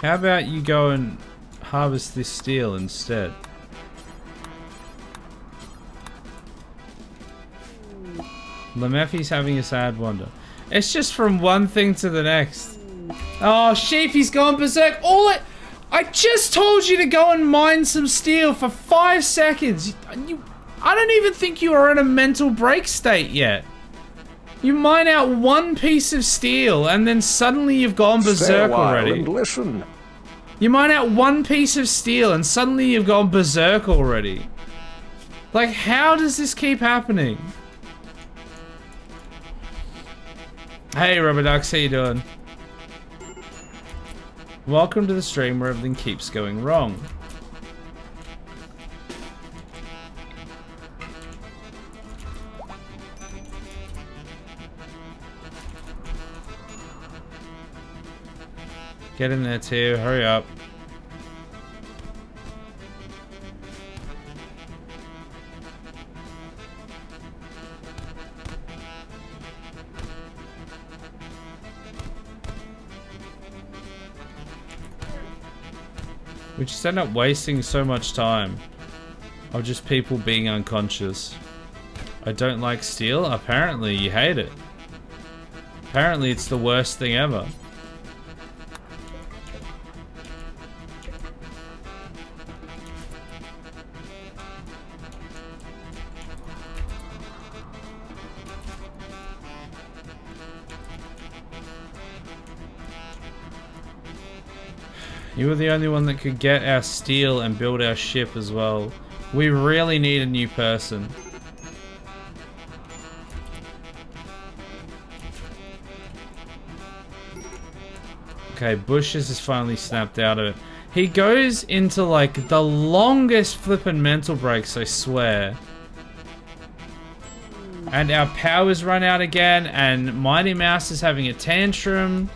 How about you go and harvest this steel instead? Lemeffi's having a sad wander. It's just from one thing to the next. Oh, sheepy's gone berserk. I just told you to go and mine some steel for 5 seconds. I don't even think you are in a mental break state yet. You mine out one piece of steel and then suddenly you've gone berserk already. And listen. You mine out one piece of steel and suddenly you've gone berserk already. Like, how does this keep happening? Hey, Rubber Ducks, how you doing? Welcome to the stream where everything keeps going wrong. Get in there too, hurry up. We just end up wasting so much time of just people being unconscious. I don't like steel? Apparently you hate it. Apparently it's the worst thing ever. You were the only one that could get our steel and build our ship as well. We really need a new person. Okay, Bushes has finally snapped out of it. He goes into like the longest flippin' mental breaks, I swear. And our power's run out again, and Mighty Mouse is having a tantrum.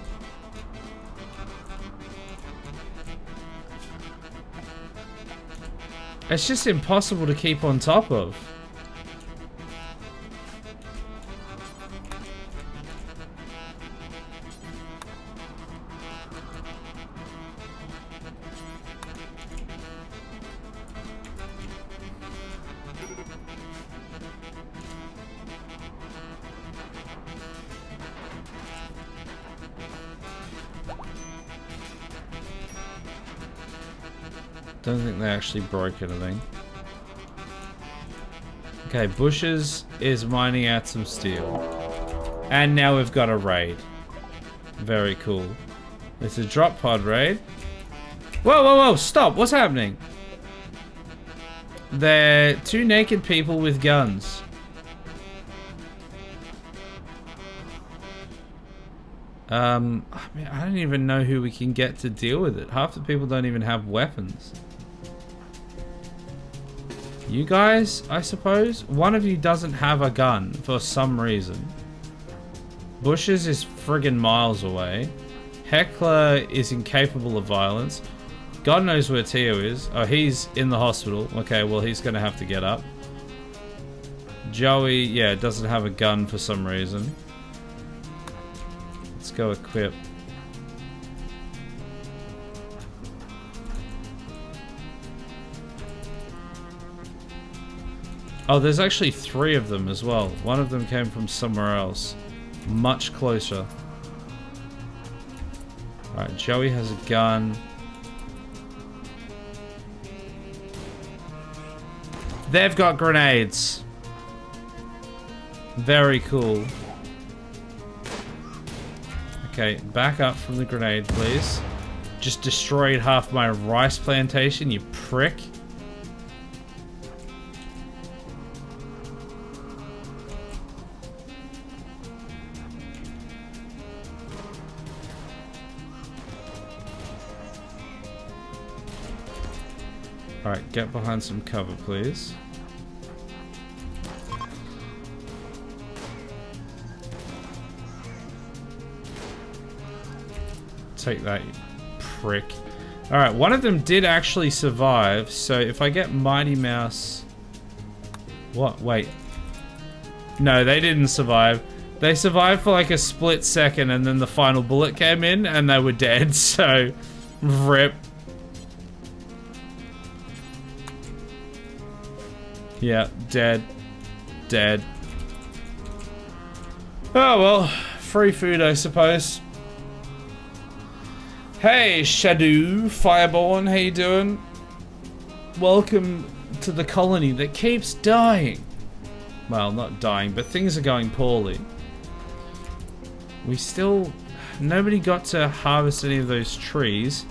It's just impossible to keep on top of. Don't think they actually broke anything. Okay, Bushes is mining out some steel. And now we've got a raid. Very cool. It's a drop pod raid. Whoa, whoa, whoa, stop! What's happening? They're two naked people with guns. I mean, I don't even know who we can get to deal with it. Half the people don't even have weapons. You guys, I suppose? One of you doesn't have a gun for some reason. Bushes is friggin' miles away. Heckler is incapable of violence. God knows where Tio is. Oh, he's in the hospital. Okay, well, he's gonna have to get up. Joey, yeah, doesn't have a gun for some reason. Let's go equip. Oh, there's actually 3 of them as well. One of them came from somewhere else. Much closer. Alright, Joey has a gun. They've got grenades. Very cool. Okay, back up from the grenade, please. Just destroyed half my rice plantation, you prick. Alright, get behind some cover, please. Take that, you prick. Alright, one of them did actually survive, so if I get Mighty Mouse... What? Wait. No, they didn't survive. They survived for like a split second and then the final bullet came in and they were dead, so... Rip. Yeah, dead. Dead. Oh well, free food I suppose. Hey Shadow Fireborn, how you doing? Welcome to the colony that keeps dying. Well, not dying, but things are going poorly. We still... Nobody got to harvest any of those trees.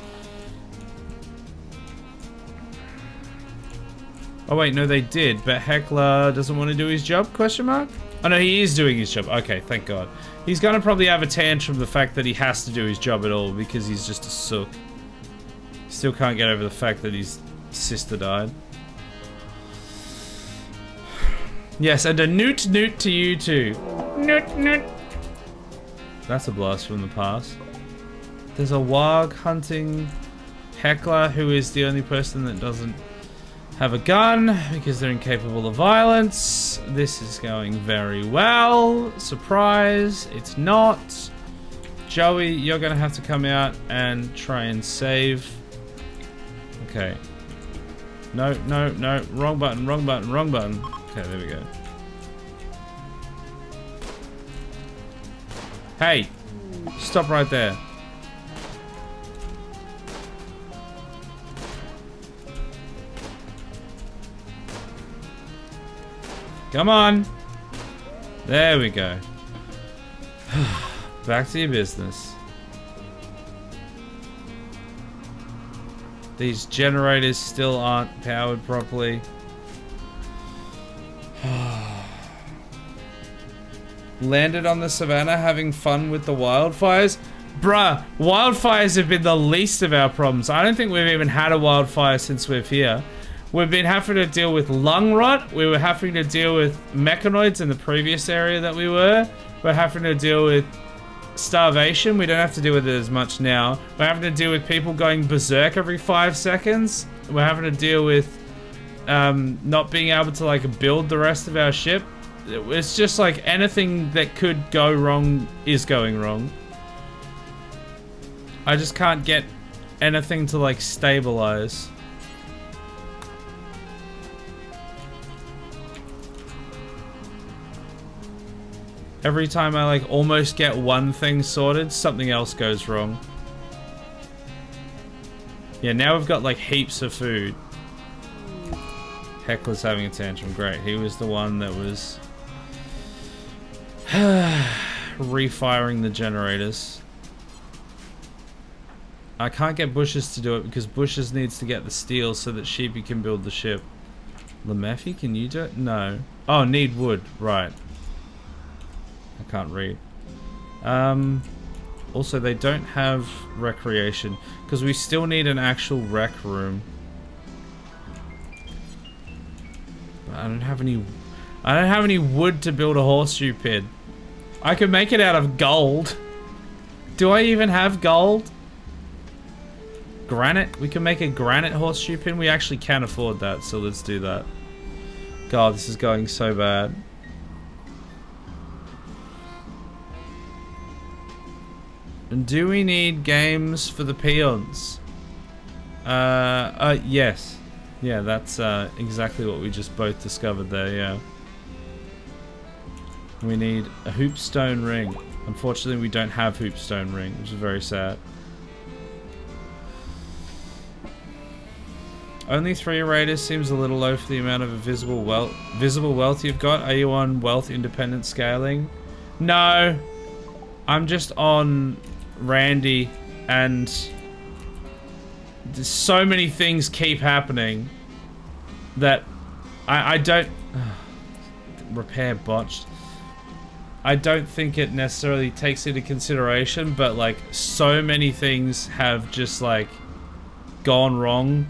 Oh wait, no they did, but Heckler doesn't want to do his job, question mark? Oh no, he is doing his job. Okay, thank God. He's gonna probably have a tantrum the fact that he has to do his job at all because he's just a sook. Still can't get over the fact that his sister died. Yes, and a newt to you too. Newt. That's a blast from the past. There's a warg hunting Heckler who is the only person that doesn't have a gun because they're incapable of violence. This is going very well. Surprise, it's not. Joey, you're gonna have to come out and try and save. Okay. No, wrong button. Okay, there we go. Hey, stop right there. Come on. There we go. Back to your business. These generators still aren't powered properly. Landed on the savannah having fun with the wildfires. Bruh, wildfires have been the least of our problems. I don't think we've even had a wildfire since we're here. We've been having to deal with lung rot. We were having to deal with mechanoids in the previous area that we were. We're having to deal with starvation. We don't have to deal with it as much now. We're having to deal with people going berserk every 5 seconds. We're having to deal with not being able to like build the rest of our ship. It's just like anything that could go wrong is going wrong. I just can't get anything to like stabilize. Every time I like almost get one thing sorted, something else goes wrong. Yeah, now we've got like heaps of food. Heckler's having a tantrum. Great. He was the one that was refiring the generators. I can't get Bushes to do it because Bushes needs to get the steel so that Sheepy can build the ship. Lemeffy, can you do it? No. Oh, need wood. Right. I can't read. Also, they don't have recreation because we still need an actual rec room. I don't have any wood to build a horseshoe pit. I could make it out of gold. Do I even have gold? Granite? We can make a granite horseshoe pin. We actually can afford that, so let's do that. God, this is going so bad. And do we need games for the peons? Yes. Yeah, that's exactly what we just both discovered there, yeah. We need a hoopstone ring. Unfortunately, we don't have hoopstone ring, which is very sad. Only 3 raiders seems a little low for the amount of visible wealth you've got. Are you on wealth independent scaling? No. I'm just on Randy, and so many things keep happening that I don't repair botched. I don't think it necessarily takes into consideration, but like so many things have just like gone wrong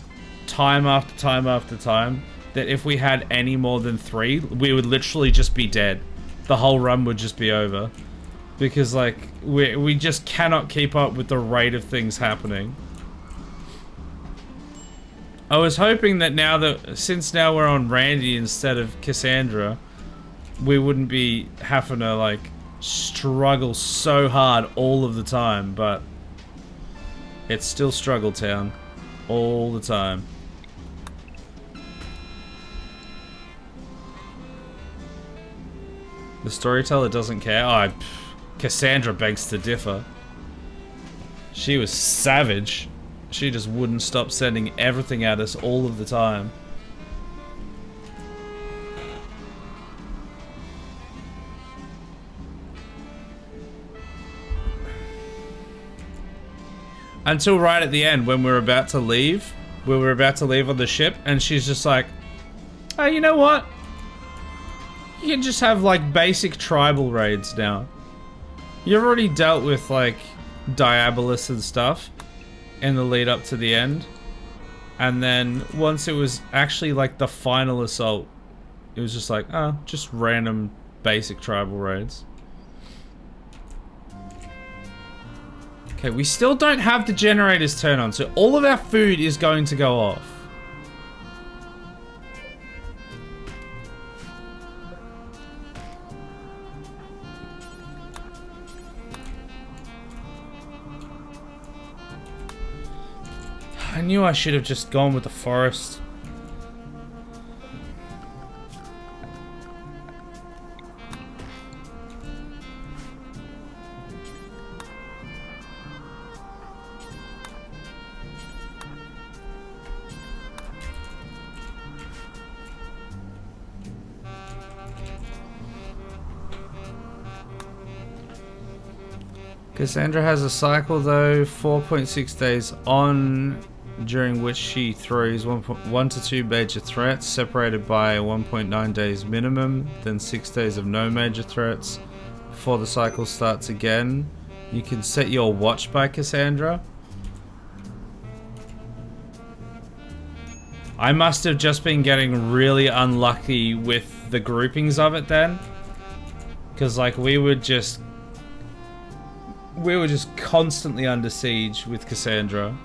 time after time after time that if we had any more than 3, we would literally just be dead. The whole run would just be over. Because, like, we just cannot keep up with the rate of things happening. I was hoping that now that, since now we're on Randy instead of Cassandra, we wouldn't be having to, like, struggle so hard all of the time, but it's still struggle town all the time. The storyteller doesn't care. Cassandra begs to differ. She was savage. She just wouldn't stop sending everything at us all of the time. Until right at the end, when we were about to leave, on the ship, and she's just like, oh, you know what? You can just have, like, basic tribal raids now. You've already dealt with, like, Diabolus and stuff in the lead up to the end. And then once it was actually, like, the final assault, it was just like, oh, just random basic tribal raids. Okay, we still don't have the generators turn on, so all of our food is going to go off. I knew I should have just gone with the forest. Cassandra has a cycle though, 4.6 days on, during which she throws 1 to 2 major threats, separated by 1.9 days minimum, then 6 days of no major threats before the cycle starts again. You can set your watch by Cassandra. I must have just been getting really unlucky with the groupings of it then. Because, like, we were just constantly under siege with Cassandra.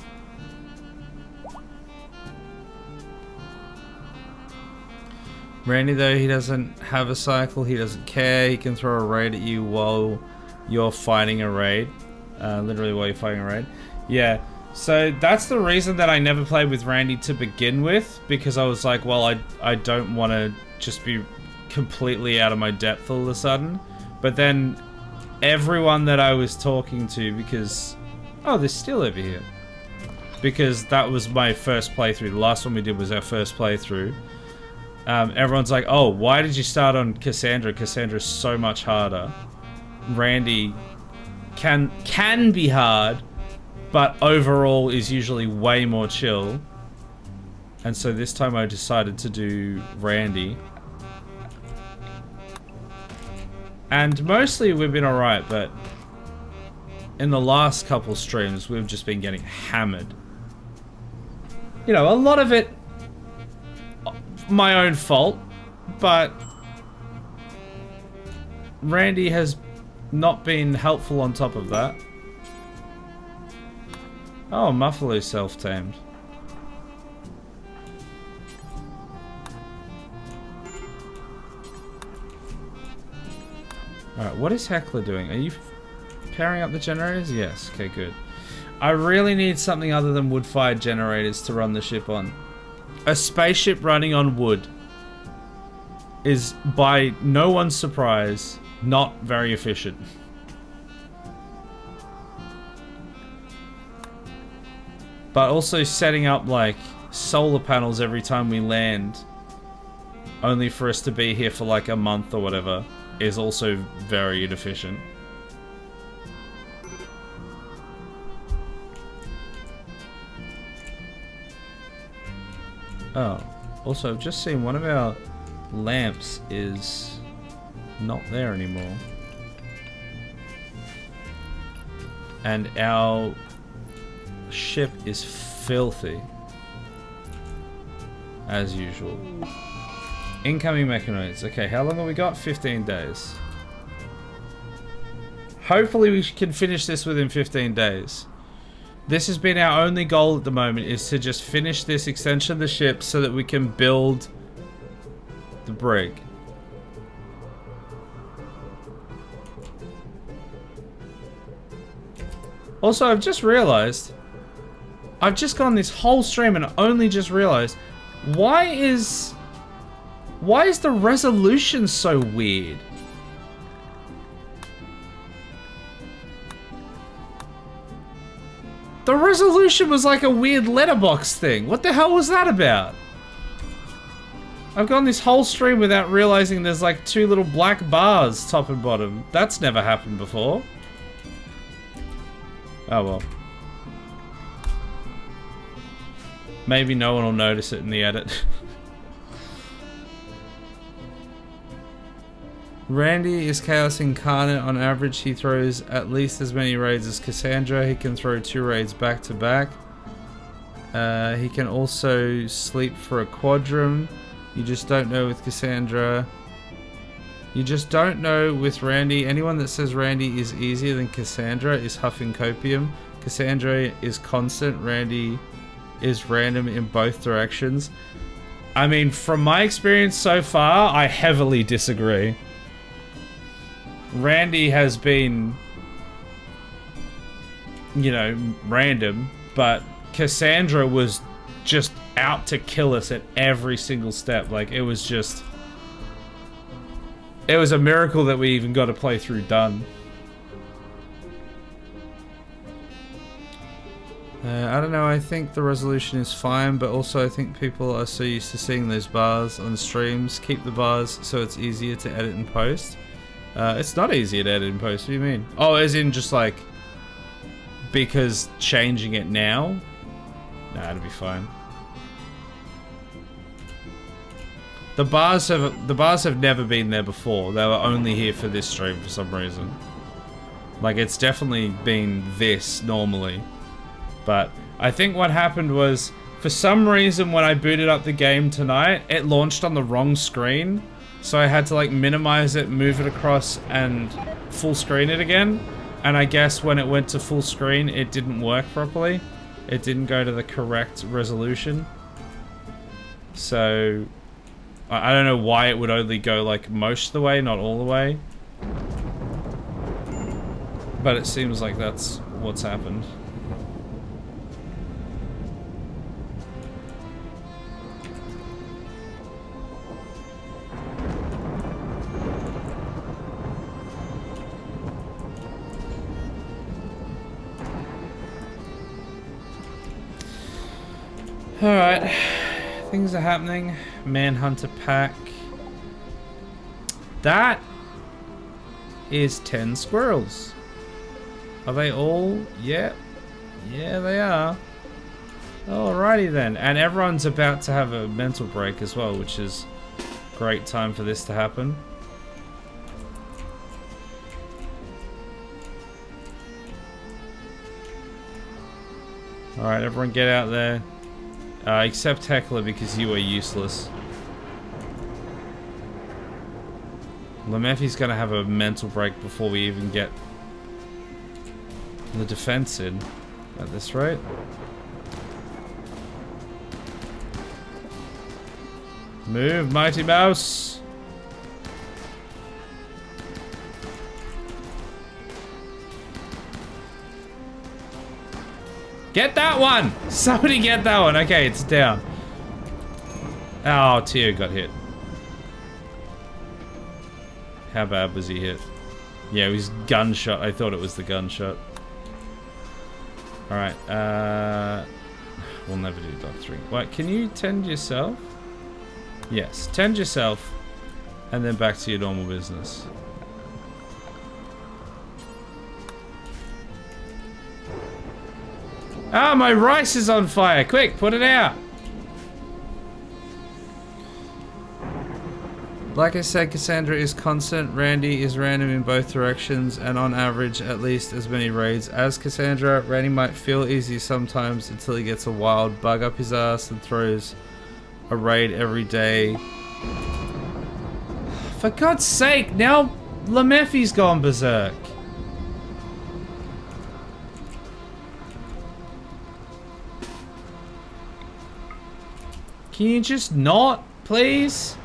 Randy, though, he doesn't have a cycle, he doesn't care, he can throw a raid at you while you're fighting a raid. Literally while you're fighting a raid. Yeah, so that's the reason that I never played with Randy to begin with, because I was like, well, I don't want to just be completely out of my depth all of a sudden. But then everyone that I was talking to, because... Oh, they're still over here. Because that was my first playthrough. The last one we did was our first playthrough. Everyone's like, oh, why did you start on Cassandra? Cassandra's so much harder. Randy can be hard, but overall is usually way more chill. And so this time I decided to do Randy. And mostly we've been alright, but in the last couple streams we've just been getting hammered. You know, a lot of it my own fault, but Randy has not been helpful on top of that. Oh, Muffalo self-tamed. Alright, what is Heckler doing? Are you powering up the generators? Yes, okay, good. I really need something other than wood-fired generators to run the ship on. A spaceship running on wood is, by no one's surprise, not very efficient. But also setting up, like, solar panels every time we land, only for us to be here for like a month or whatever, is also very inefficient. Oh, also I've just seen one of our lamps is not there anymore. And our ship is filthy. As usual. Incoming mechanoids. Okay, how long have we got? 15 days. Hopefully we can finish this within 15 days. This has been our only goal at the moment, is to just finish this extension of the ship so that we can build the brig. Also, I've just realized, I've just gone this whole stream and only just realized, why is the resolution so weird? The resolution was like a weird letterbox thing. What the hell was that about? I've gone this whole stream without realizing there's like 2 little black bars top and bottom. That's never happened before. Oh well. Maybe no one will notice it in the edit. Randy is Chaos Incarnate. On average, he throws at least as many raids as Cassandra. He can throw 2 raids back to back. He can also sleep for a quadrum. You just don't know with Cassandra. You just don't know with Randy. Anyone that says Randy is easier than Cassandra is huffing copium. Cassandra is constant. Randy is random in both directions. I mean, from my experience so far, I heavily disagree. Randy has been, you know, random, but Cassandra was just out to kill us at every single step. Like, it was just... It was a miracle that we even got a playthrough done. I don't know, I think the resolution is fine, but also I think people are so used to seeing those bars on streams. Keep the bars so it's easier to edit and post. It's not easier to edit and post, what do you mean? Oh, as in just like... Because changing it now? Nah, it'll be fine. The bars have never been there before. They were only here for this stream for some reason. Like, it's definitely been this normally. But I think what happened was, for some reason when I booted up the game tonight, it launched on the wrong screen. So I had to like minimize it, move it across, and full screen it again. And I guess when it went to full screen, it didn't work properly. It didn't go to the correct resolution. So... I don't know why it would only go like most of the way, not all the way. But it seems like that's what's happened. Alright. Things are happening. Manhunter pack. That is 10 squirrels. Are they all? Yeah. Yeah, they are. Alrighty then. And everyone's about to have a mental break as well, which is great time for this to happen. Alright, everyone get out there. Except Heckler, because you are useless. Lemeffi's gonna have a mental break before we even get the defense in at this rate. Move, Mighty Mouse! Get that one! Somebody get that one. Okay, it's down. Oh, Tio got hit. How bad was he hit? Yeah, it was gunshot. I thought it was the gunshot. Alright, we'll never do doctoring. Wait, can you tend yourself? Yes, tend yourself, and then back to your normal business. Ah, my rice is on fire! Quick, put it out! Like I said, Cassandra is constant, Randy is random in both directions, and on average at least as many raids as Cassandra. Randy might feel easy sometimes until he gets a wild bug up his ass and throws a raid every day. For God's sake, now Lamephi's gone berserk. Can you just not, please?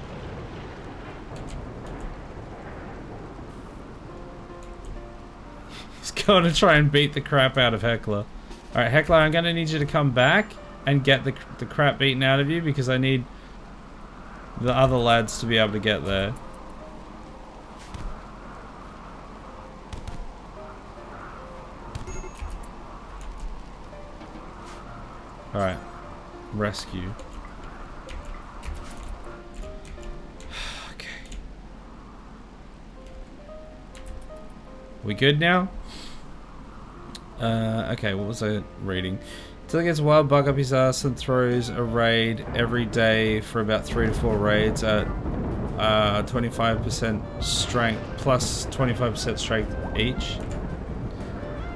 He's going to try and beat the crap out of Heckler. Alright, Heckler, I'm going to need you to come back and get the crap beaten out of you because I need the other lads to be able to get there. Alright. Rescue. Okay. We good now? Okay, what was I reading? Till he gets a wild bug up his ass and throws a raid every day for about 3 to 4 raids at 25% strength plus 25% strength each.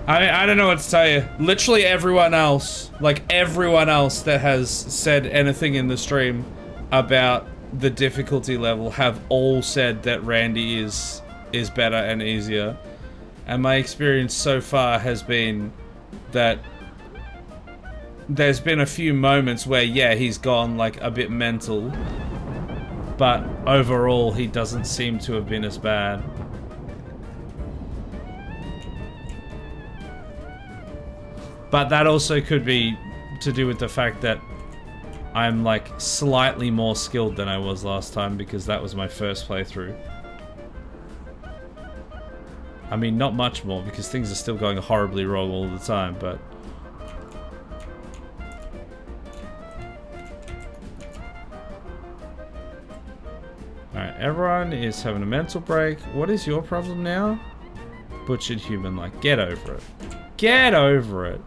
I don't know what to tell you. Literally everyone else, like everyone else that has said anything in the stream about the difficulty level have all said that Randy is better and easier. And my experience so far has been that there's been a few moments where, yeah, he's gone like a bit mental, but overall he doesn't seem to have been as bad. But that also could be to do with the fact that I'm like slightly more skilled than I was last time because that was my first playthrough. I mean, not much more because things are still going horribly wrong all the time, but... Alright, everyone is having a mental break. What is your problem now? Butchered human, like, get over it. Get over it.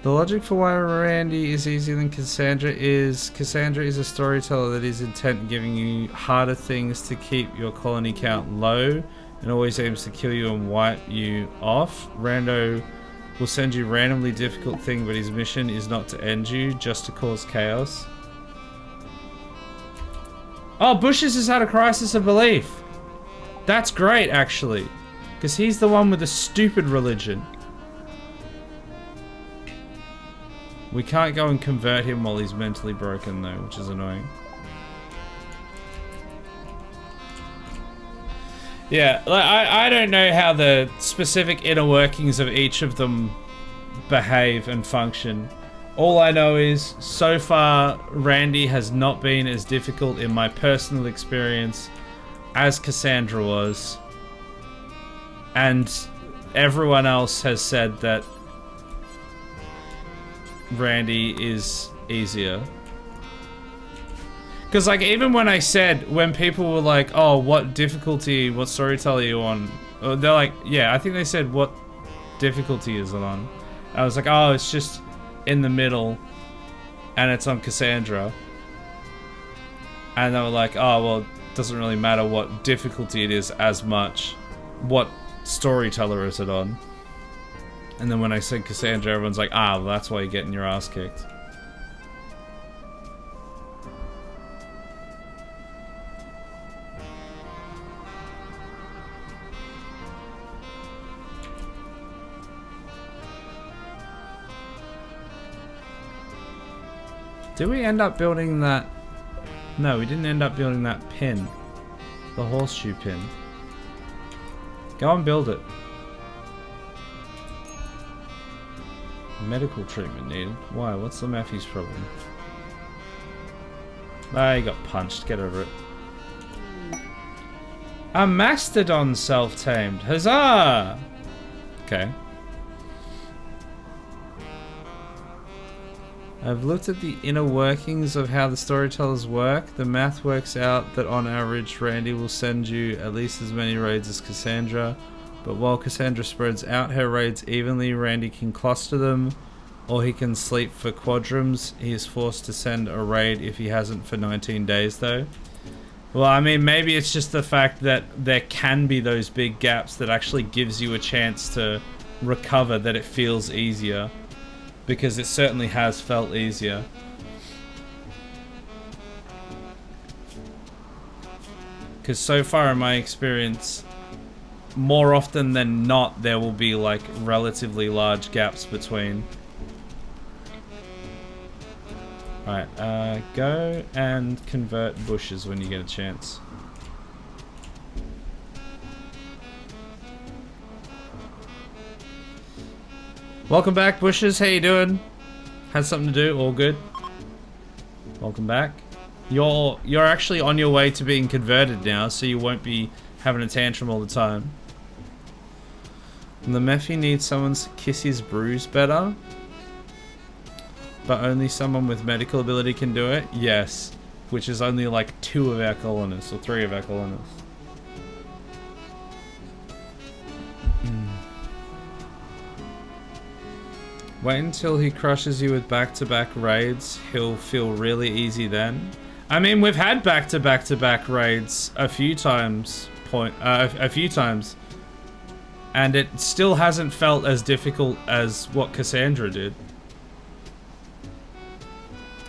The logic for why Randy is easier than Cassandra is a storyteller that is intent on giving you harder things to keep your colony count low and always aims to kill you and wipe you off. Rando will send you randomly difficult thing, but his mission is not to end you, just to cause chaos. Oh, Bushes has had a crisis of belief. That's great, actually. Because he's the one with the stupid religion. We can't go and convert him while he's mentally broken though, which is annoying. Yeah, like, I don't know how the specific inner workings of each of them behave and function. All I know is, so far, Randy has not been as difficult in my personal experience as Cassandra was. And everyone else has said that Randy is easier. Because, like, even when I said, when people were like, oh, what difficulty, what storyteller are you on? They're like, yeah, I think they said, what difficulty is it on? I was like, oh, it's just in the middle, and it's on Cassandra. And they were like, oh, well, it doesn't really matter what difficulty it is as much. What storyteller is it on? And then when I said Cassandra, everyone's like, ah, well, that's why you're getting your ass kicked. Did we end up building that? No, we didn't end up building that pin. The horseshoe pin. Go and build it. Medical treatment needed. Why? What's the Matthew's problem? Ah, he got punched. Get over it. A mastodon self-tamed. Huzzah! Okay. I've looked at the inner workings of how the storytellers work. The math works out that on average, Randy will send you at least as many raids as Cassandra. But while Cassandra spreads out her raids evenly, Randy can cluster them, or he can sleep for quadrums. He is forced to send a raid if he hasn't for 19 days though. Well, I mean, maybe it's just the fact that there can be those big gaps that actually gives you a chance to recover, that it feels easier. because it certainly has felt easier. Because so far in my experience, more often than not, there will be like relatively large gaps between. Alright, go and convert bushes when you get a chance. Welcome back, bushes. How you doing? Had something to do? All good? Welcome back. You're actually on your way to being converted now, so you won't be having a tantrum all the time. The Mephi needs someone to kiss his bruise better, but only someone with medical ability can do it. Yes, which is only like 2 of our colonists, or 3 of our colonists. Wait until he crushes you with back-to-back raids. He'll feel really easy then. I mean, we've had back-to-back raids a few times. And it still hasn't felt as difficult as what Cassandra did.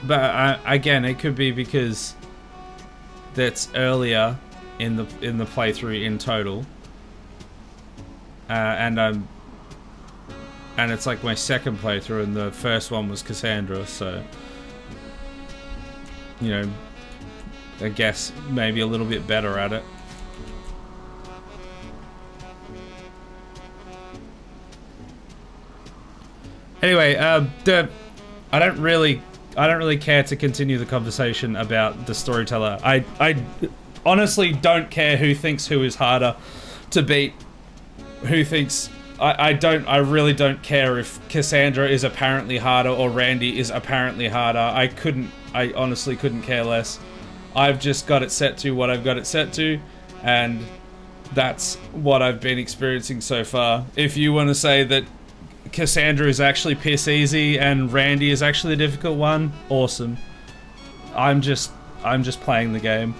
But again, it could be because that's earlier in the playthrough in total, and it's like my second playthrough, and the first one was Cassandra, so you know, I guess maybe a little bit better at it. Anyway, I don't really care to continue the conversation about the storyteller. I honestly don't care who thinks who is harder to beat. Who thinks... I really don't care if Cassandra is apparently harder or Randy is apparently harder. I honestly couldn't care less. I've just got it set to what I've got it set to, and that's what I've been experiencing so far. If you want to say that Cassandra is actually piss easy and Randy is actually the difficult one, awesome. I'm just playing the game.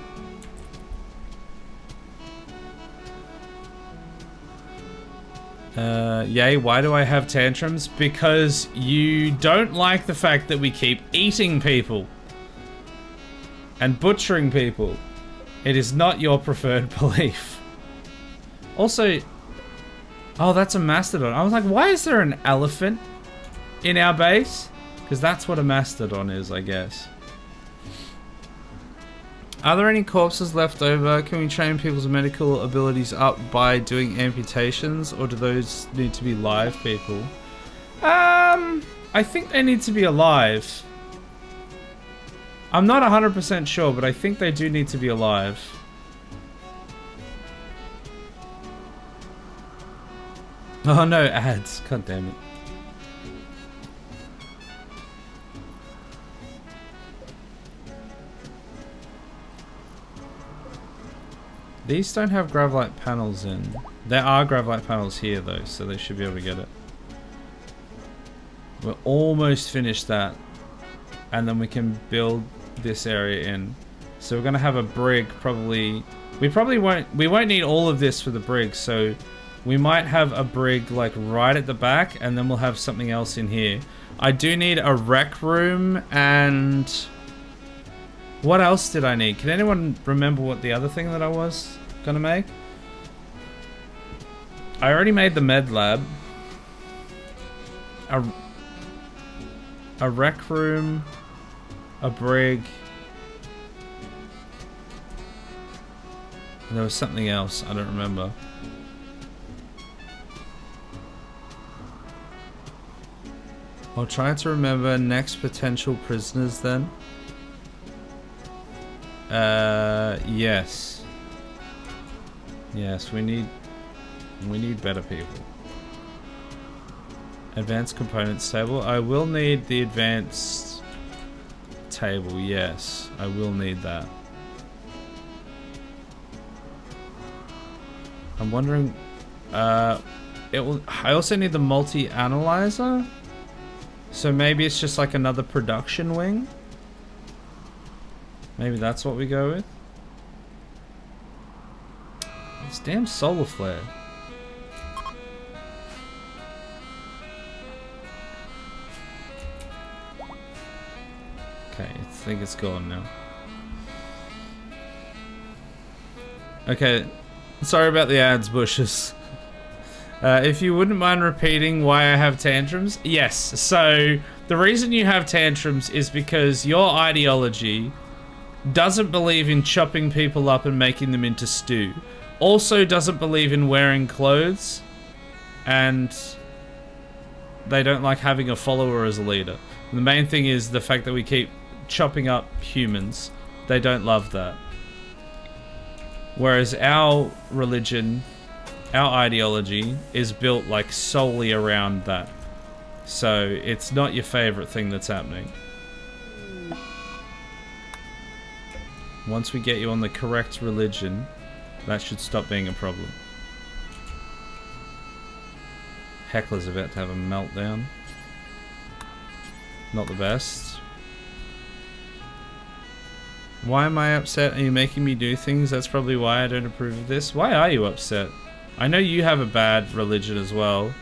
Yay, why do I have tantrums? Because you don't like the fact that we keep eating people and butchering people. It is not your preferred belief. Also, oh, that's a mastodon. I was like, why is there an elephant in our base? Because that's what a mastodon is, I guess. Are there any corpses left over? Can we train people's medical abilities up by doing amputations, or do those need to be live people? I think they need to be alive. I'm not 100% sure, but I think they do need to be alive. Oh no, ads. God damn it. These don't have Gravlite panels in. There are Gravlite panels here though, so they should be able to get it. We're almost finished that. And then we can build this area in. So we're gonna have a brig probably... We won't need all of this for the brig, so we might have a brig like right at the back, and then we'll have something else in here. I do need a rec room, and... What else did I need? Can anyone remember what the other thing that I was gonna make? I already made the med lab. A rec room, a brig. There was something else, I don't remember. I'll try to remember next potential prisoners then. Yes. Yes, we need better people. Advanced components table. I will need the advanced table, yes. I will need that. I'm wondering, I also need the multi-analyzer. So maybe it's just like another production wing. Maybe that's what we go with. This damn solar flare. think it's gone now. Okay, sorry about the ads, Bushes. If you wouldn't mind repeating why I have tantrums? Yes, so the reason you have tantrums is because your ideology doesn't believe in chopping people up and making them into stew. Also doesn't believe in wearing clothes, and they don't like having a follower as a leader. And the main thing is the fact that we keep chopping up humans. They don't love that. Whereas our religion, our ideology, is built like solely around that. So it's not your favorite thing that's happening. Once we get you on the correct religion, that should stop being a problem. Heckler's about to have a meltdown. Not the best. Why am I upset? Are you making me do things? That's probably why I don't approve of this. Why are you upset? I know you have a bad religion as well.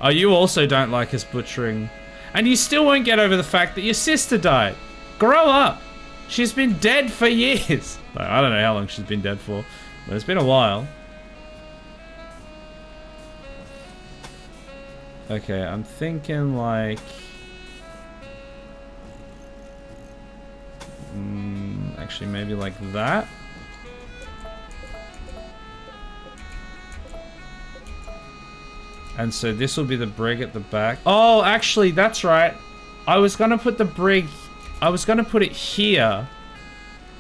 Oh, you also don't like us butchering. And you still won't get over the fact that your sister died. Grow up! She's been dead for years. I don't know how long she's been dead for, but it's been a while. Okay, I'm thinking like... actually, maybe like that. And so this will be the brig at the back. Oh, actually, that's right. I was gonna put the brig... I was gonna put it here,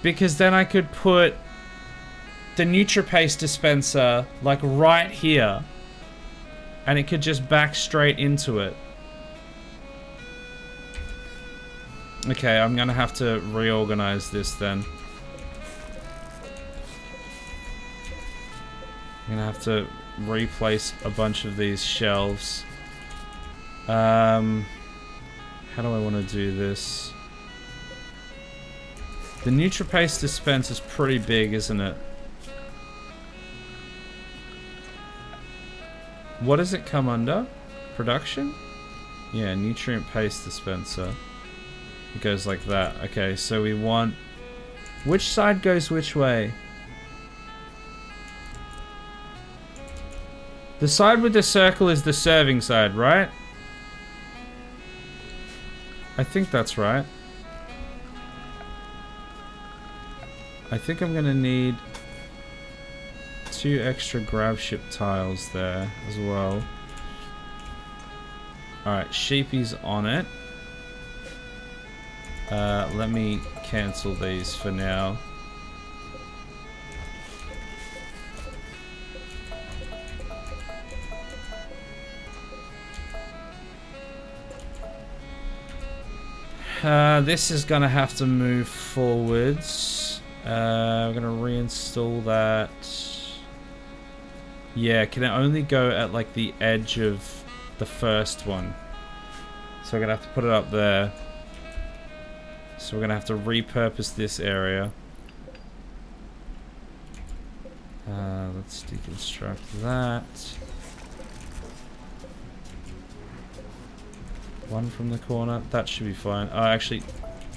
because then I could put the NutriPaste dispenser like right here, and it could just back straight into it. Okay, I'm gonna have to reorganize this then. I'm gonna have to replace a bunch of these shelves. How do I want to do this? The NutriPaste dispenser is pretty big, isn't it? What does it come under? Production? Yeah, nutrient paste dispenser. It goes like that. Okay, so we want... Which side goes which way? The side with the circle is the serving side, right? I think that's right. I think I'm gonna need 2 extra grab ship tiles there as well. Alright, Sheepy's on it. Let me cancel these for now. This is gonna have to move forwards. We're gonna reinstall that. Yeah, can it only go at like the edge of the first one? So we're gonna have to put it up there. So we're gonna have to repurpose this area. Let's deconstruct that. One from the corner. That should be fine. Oh, actually,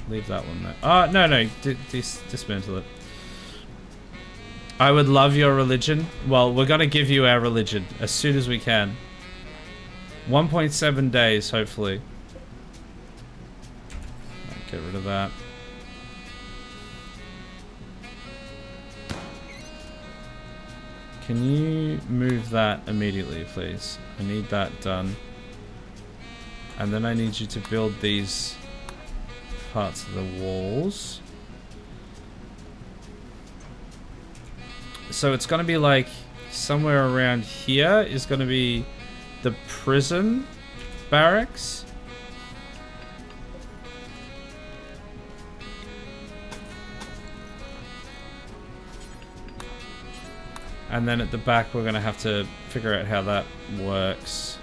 leave that one there. No. Dismantle it. I would love your religion. Well, we're gonna give you our religion as soon as we can. 1.7 days, hopefully. Get rid of that. Can you move that immediately, please? I need that done. And then I need you to build these parts of the walls. So it's gonna be like somewhere around here is gonna be the prison barracks. And then at the back we're gonna have to figure out how that works.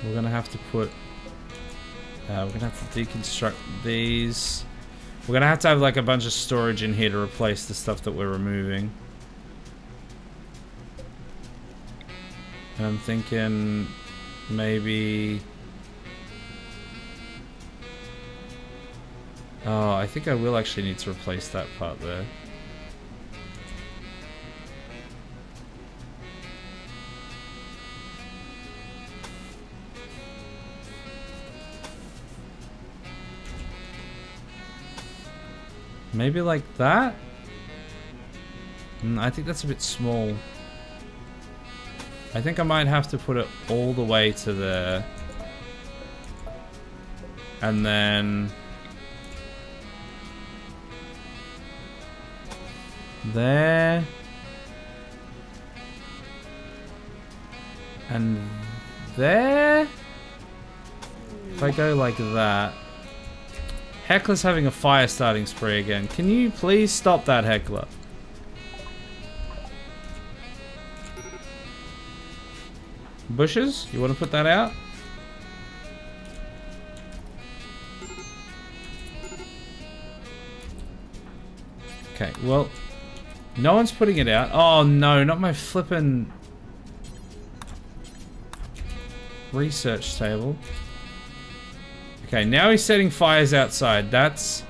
We're gonna have to put... we're gonna have to deconstruct these. We're gonna have to have like a bunch of storage in here to replace the stuff that we're removing. And I'm thinking maybe... Oh, I think I will actually need to replace that part there. Maybe like that? I think that's a bit small. I think I might have to put it all the way to there. And then... there. And there? If I go like that... Heckler's having a fire starting spree again. Can you please stop that, Heckler? Bushes? You want to put that out? Okay, well, no one's putting it out. Oh no, not my flippin' research table. Okay, now he's setting fires outside. That's...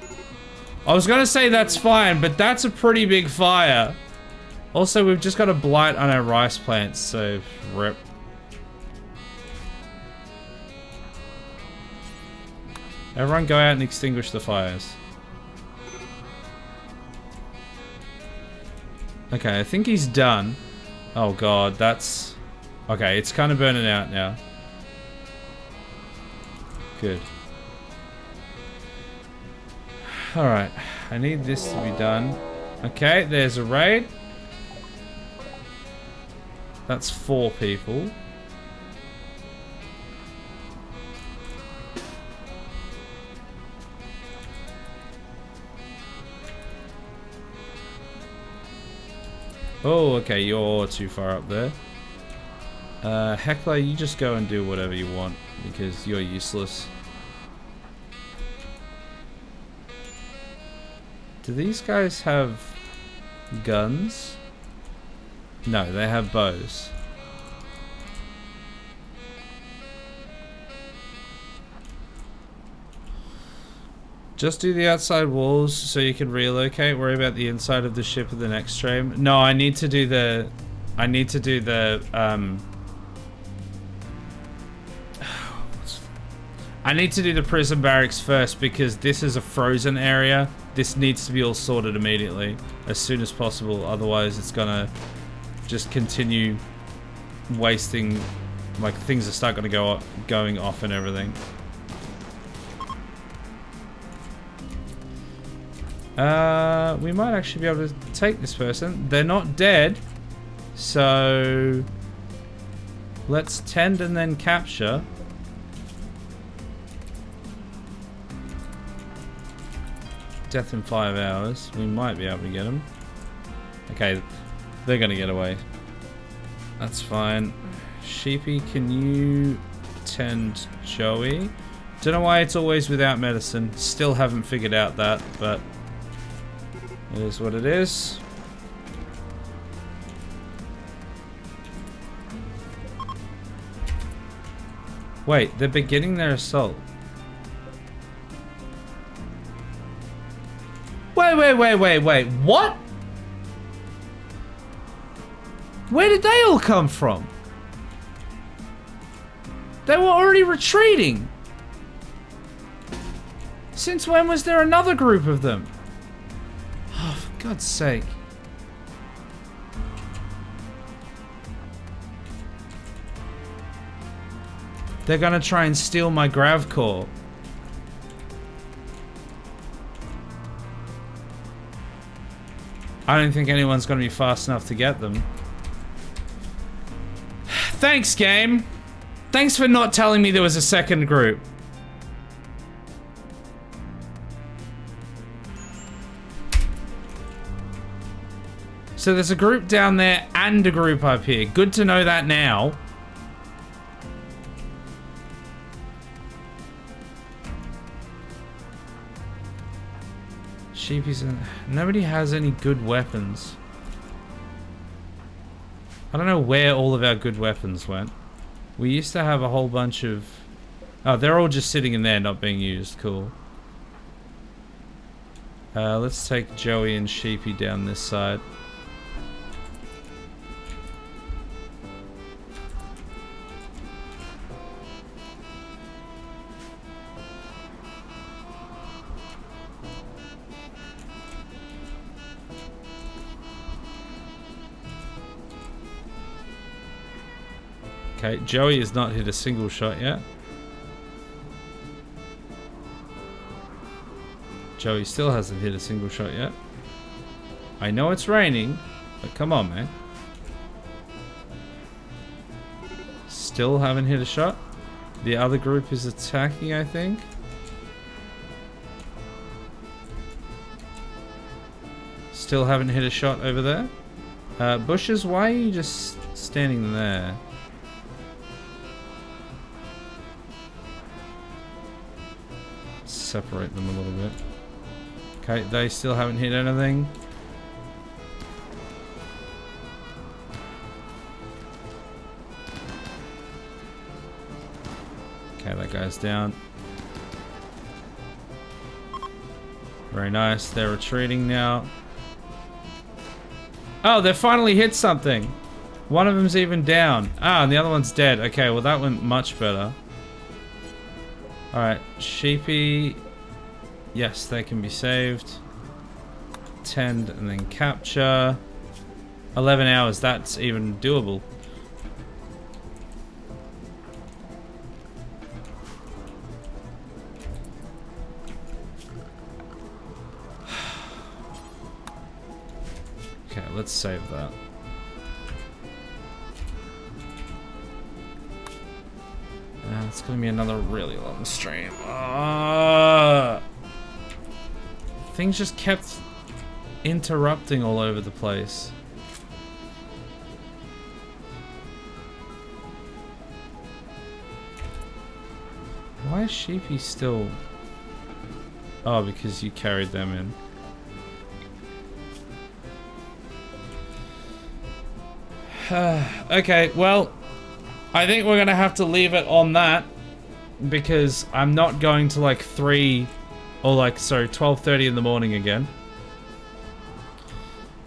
I was gonna say that's fine, but that's a pretty big fire. Also, we've just got a blight on our rice plants, so rip. Everyone go out and extinguish the fires. Okay, I think he's done. Oh god, that's... Okay, it's kind of burning out now. Good. Alright, I need this to be done. Okay, there's a raid. That's 4 people. Oh, okay, you're too far up there. Heckler, you just go and do whatever you want, because you're useless. Do these guys have guns? No, they have bows. Just do the outside walls so you can relocate. Worry about the inside of the ship in the next stream. No, I need to do the... I need to do the prison barracks first because this is a frozen area. This needs to be all sorted immediately, as soon as possible. Otherwise, it's gonna just continue wasting. Like things are start gonna going off and everything. We might actually be able to take this person. They're not dead, so let's tend and then capture. Death in 5 hours. We might be able to get them. Okay, they're gonna get away. That's fine. Sheepy, can you tend Joey? Don't know why it's always without medicine. Still haven't figured out that, but it is what it is. Wait, they're beginning their assault. Wait, what? Where did they all come from? They were already retreating. Since when was there another group of them? Oh, for God's sake. They're gonna try and steal my grav core. I don't think anyone's gonna be fast enough to get them. Thanks, game. Thanks for not telling me there was a second group. So there's a group down there and a group up here. Good to know that now. Sheepy's in... Nobody has any good weapons. I don't know where all of our good weapons went. We used to have a whole bunch of... Oh, they're all just sitting in there, not being used. Cool. Let's take Joey and Sheepy down this side. Okay, Joey has not hit a single shot yet. Joey still hasn't hit a single shot yet. I know it's raining, but come on, man. Still haven't hit a shot. The other group is attacking, I think. Still haven't hit a shot over there. Bushes, why are you just standing there? Separate them a little bit. Okay, they still haven't hit anything. Okay, that guy's down. Very nice. They're retreating now. Oh, they finally hit something. One of them's even down. Ah, and the other one's dead. Okay, well that went much better. Alright, Sheepy. Yes, they can be saved. Tend and then capture. 11 hours, that's even doable. Okay, let's save that. It's gonna be another really long stream. Things just kept interrupting all over the place. Why is Sheepy still... Oh, because you carried them in. Okay, well... I think we're gonna have to leave it on that because I'm not going to like 12:30 in the morning again.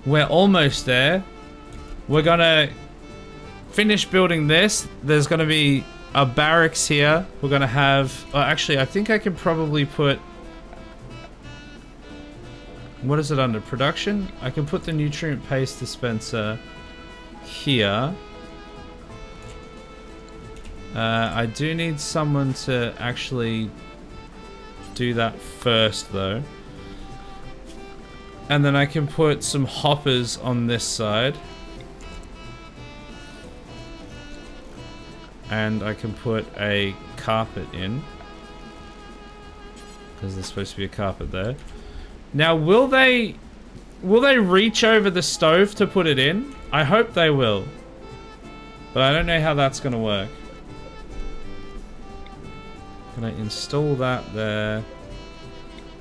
We're almost there. We're gonna finish building this. There's gonna be a barracks here. We're gonna have... actually, I think I can probably put... What is it under? Production? I can put the nutrient paste dispenser here. I do need someone to actually do that first though. And then I can put some hoppers on this side. And I can put a carpet in. Because there's supposed to be a carpet there. Now will they reach over the stove to put it in? I hope they will. But I don't know how that's gonna work. Can I install that there?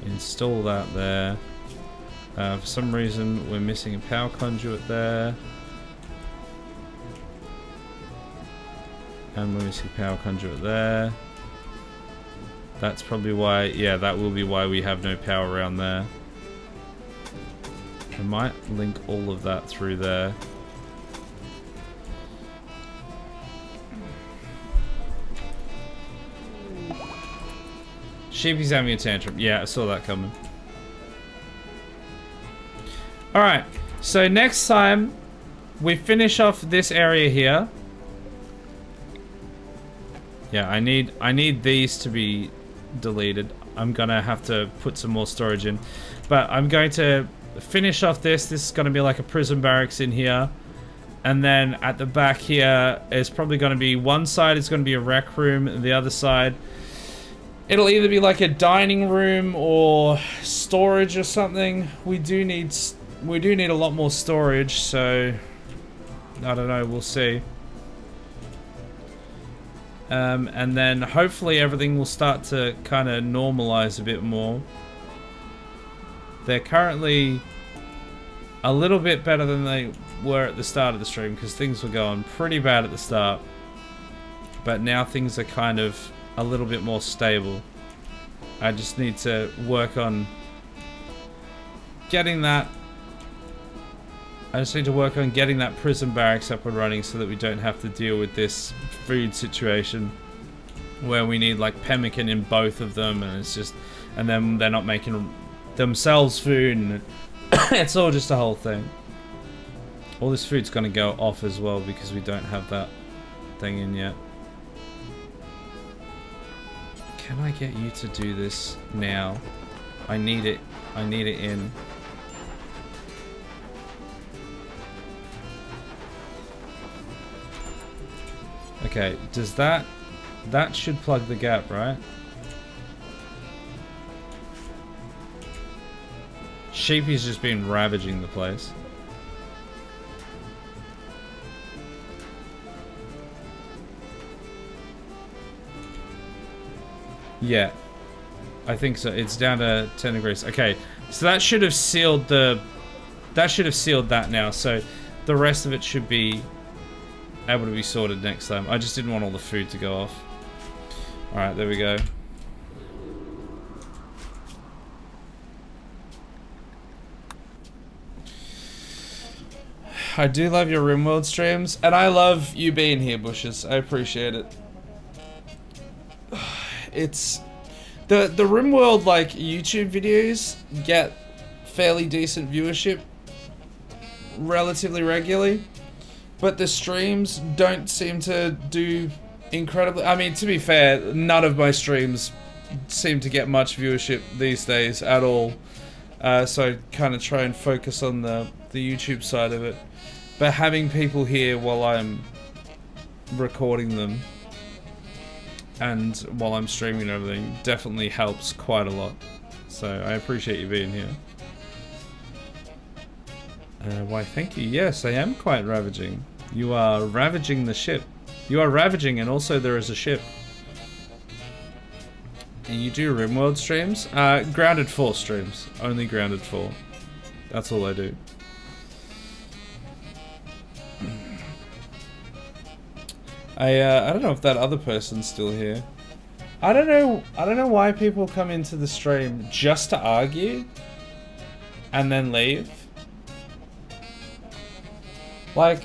Install that there. For some reason, we're missing a power conduit there. And we're missing a power conduit there. That's probably why, yeah, that will be why we have no power around there. I might link all of that through there. Sheepy's having a tantrum. Yeah, I saw that coming. Alright, so next time we finish off this area here. Yeah, I need these to be deleted. I'm gonna have to put some more storage in. But I'm going to finish off this. This is gonna be like a prison barracks in here. And then at the back here is probably gonna be one side is gonna be a rec room, and the other side it'll either be like a dining room or storage or something. We do need a lot more storage, so I don't know, we'll see. And then hopefully everything will start to kind of normalize a bit more. They're currently a little bit better than they were at the start of the stream, because things were going pretty bad at the start. But now things are kind of a little bit more stable. I just need to work on getting that. I just need to work on getting that prison barracks up and running so that we don't have to deal with this food situation where we need like pemmican in both of them, and it's just, and then they're not making themselves food, and it's all just a whole thing. All this food's gonna go off as well because we don't have that thing in yet. Can I get you to do this now? I need it. I need it in. Okay, does that should plug the gap, right? Sheepy's just been ravaging the place. Yeah, I think so. It's down to 10 degrees. Okay, so that should have sealed the. That should have sealed that now. So the rest of it should be able to be sorted next time. I just didn't want all the food to go off. All right, there we go. I do love your RimWorld streams, and I love you being here, Bushes. I appreciate it. It's the RimWorld like YouTube videos get fairly decent viewership relatively regularly, but the streams don't seem to do incredibly. I mean, to be fair, none of my streams seem to get much viewership these days at all. So I kind of try and focus on the YouTube side of it. But having people here while I'm recording them and while I'm streaming and everything definitely helps quite a lot. So I appreciate you being here. Why, thank you. Yes, I am quite ravaging. You are ravaging the ship. You are ravaging, and also there is a ship. And you do RimWorld streams? Grounded 4 streams. Only Grounded 4. That's all I do. I don't know if that other person's still here. I don't know why people come into the stream just to argue and then leave. Like,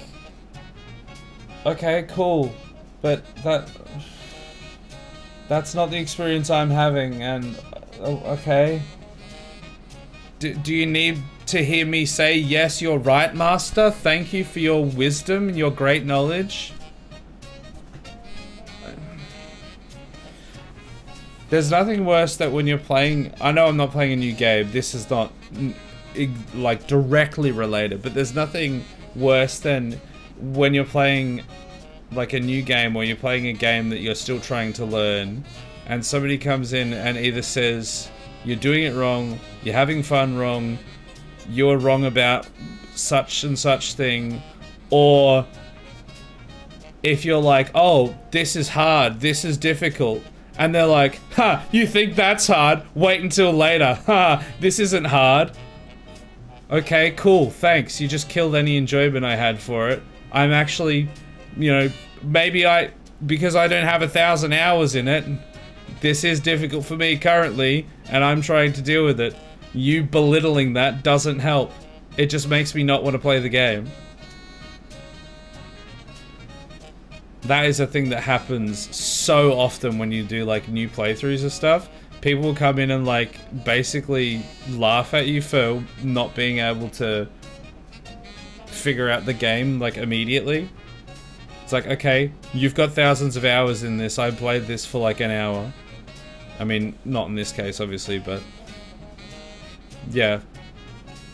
okay, cool, but that's not the experience I'm having, and okay. Do you need to hear me say, yes, you're right, master? Thank you for your wisdom and your great knowledge. There's nothing worse that when you're playing. I know I'm not playing a new game. This is not like directly related, but there's nothing worse than when you're playing like a new game, or you're playing a game that you're still trying to learn, and somebody comes in and either says you're doing it wrong, you're having fun wrong, you're wrong about such and such thing, or if you're like, oh, this is hard, this is difficult. And they're like, ha, you think that's hard? Wait until later. Ha, this isn't hard. Okay, cool, thanks. You just killed any enjoyment I had for it. I'm actually, you know, maybe because I don't have 1,000 hours in it, this is difficult for me currently, and I'm trying to deal with it. You belittling that doesn't help. It just makes me not want to play the game. That is a thing that happens so often when you do like new playthroughs of stuff. People will come in and like basically laugh at you for not being able to figure out the game like immediately. It's like, okay, you've got thousands of hours in this. I played this for like an hour. I mean, not in this case, obviously, but yeah.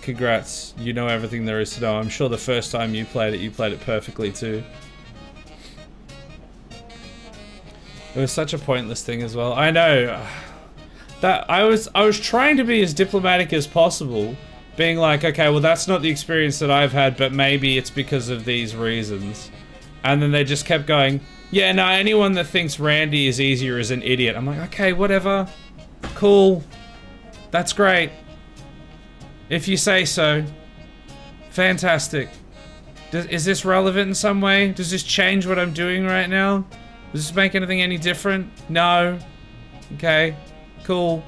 Congrats. You know everything there is to know. I'm sure the first time you played it perfectly too. It was such a pointless thing as well. I know. That I was trying to be as diplomatic as possible, being like, okay, well that's not the experience that I've had, but maybe it's because of these reasons. And then they just kept going, yeah, no, anyone that thinks Randy is easier is an idiot. I'm like, okay, whatever. Cool. That's great. If you say so. Fantastic. Is this relevant in some way? Does this change what I'm doing right now? Does this make anything any different? No. Okay. Cool.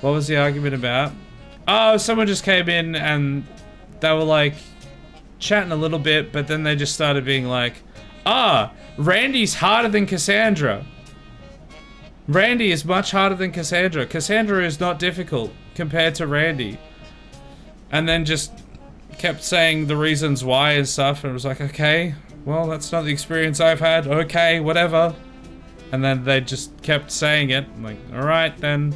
What was the argument about? Oh, someone just came in and they were like chatting a little bit, but then they just started being like, Randy's harder than Cassandra. Randy is much harder than Cassandra. Cassandra is not difficult compared to Randy. And then just kept saying the reasons why and stuff, and it was like, okay, well, that's not the experience I've had. Okay, whatever. And then they just kept saying it. I'm like, alright then.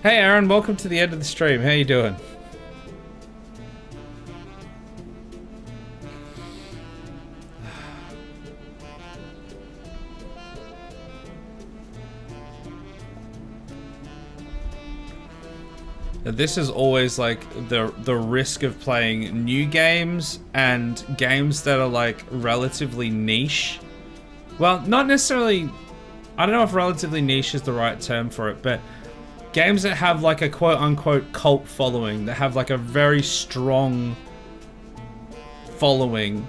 Hey Aaron, welcome to the end of the stream. How you doing? This is always like the risk of playing new games and games that are like relatively niche. Well, not necessarily, I don't know if relatively niche is the right term for it, but games that have like a quote-unquote cult following, that have like a very strong following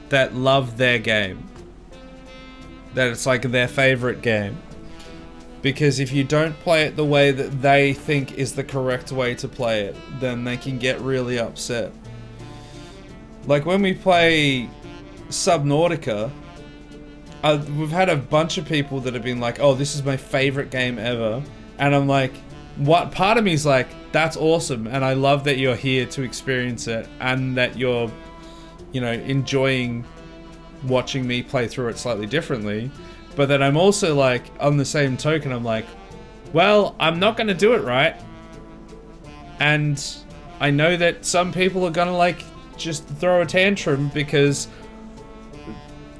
that love their game. That it's like their favorite game. Because if you don't play it the way that they think is the correct way to play it, then they can get really upset. Like when we play Subnautica, we've had a bunch of people that have been like, oh, this is my favorite game ever. And I'm like, what? Part of me is like, that's awesome. And I love that you're here to experience it and that you're, you know, enjoying watching me play through it slightly differently. But then I'm also like, on the same token, I'm like, well, I'm not going to do it right. And I know that some people are going to like just throw a tantrum because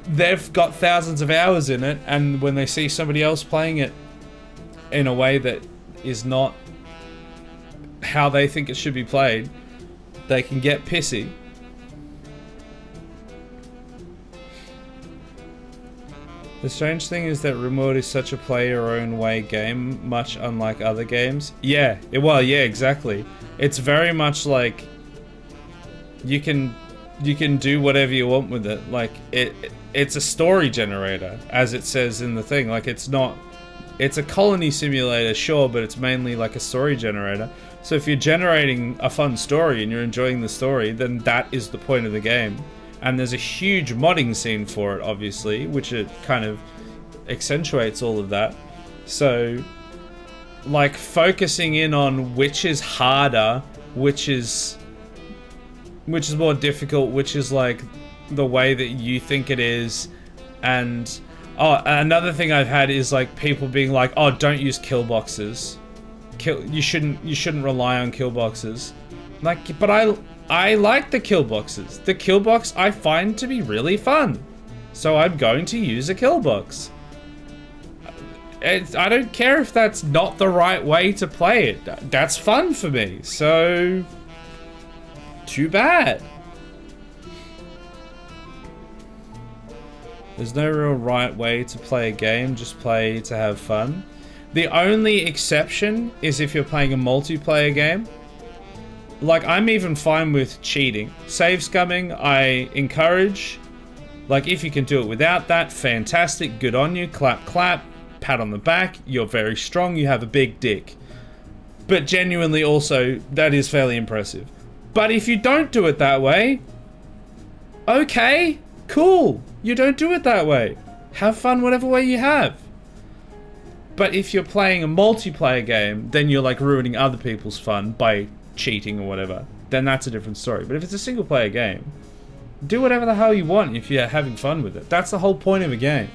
they've got thousands of hours in it. And when they see somebody else playing it in a way that is not how they think it should be played, they can get pissy. The strange thing is that RimWorld is such a play your own way game, much unlike other games. Yeah, yeah, exactly. It's very much like you can do whatever you want with it. Like it's a story generator, as it says in the thing. Like it's a colony simulator, sure, but it's mainly like a story generator. So if you're generating a fun story and you're enjoying the story, then that is the point of the game. And there's a huge modding scene for it, obviously, which it kind of accentuates all of that. So, like, focusing in on which is harder, which is more difficult, which is, like, the way that you think it is. And, another thing I've had is, like, people being like, oh, don't use kill boxes. You shouldn't rely on kill boxes. Like, but I like the kill boxes. The kill box I find to be really fun. So I'm going to use a kill box. I don't care if that's not the right way to play it. That's fun for me. So, too bad. There's no real right way to play a game. Just play to have fun. The only exception is if you're playing a multiplayer game. Like, I'm even fine with cheating. Save scumming, I encourage. Like, if you can do it without that, fantastic. Good on you. Clap, clap. Pat on the back. You're very strong. You have a big dick. But genuinely also, that is fairly impressive. But if you don't do it that way, okay, cool. You don't do it that way. Have fun whatever way you have. But if you're playing a multiplayer game, then you're like ruining other people's fun by cheating or whatever, then that's a different story. But if it's a single player game, do whatever the hell you want if you're having fun with it. That's the whole point of a game.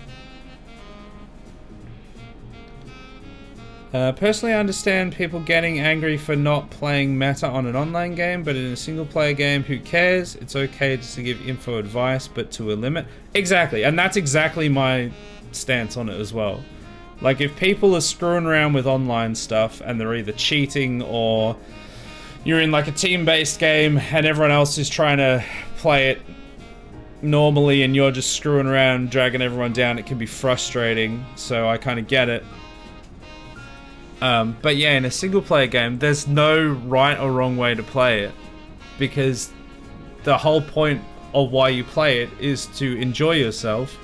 Personally, I understand people getting angry for not playing meta on an online game, but in a single player game, who cares? It's okay just to give info advice, but to a limit. Exactly, and that's exactly my stance on it as well. Like, if people are screwing around with online stuff and they're either cheating or you're in like a team-based game and everyone else is trying to play it normally and you're just screwing around, dragging everyone down, it can be frustrating. So I kind of get it. But yeah, in a single player game, there's no right or wrong way to play it, because the whole point of why you play it is to enjoy yourself.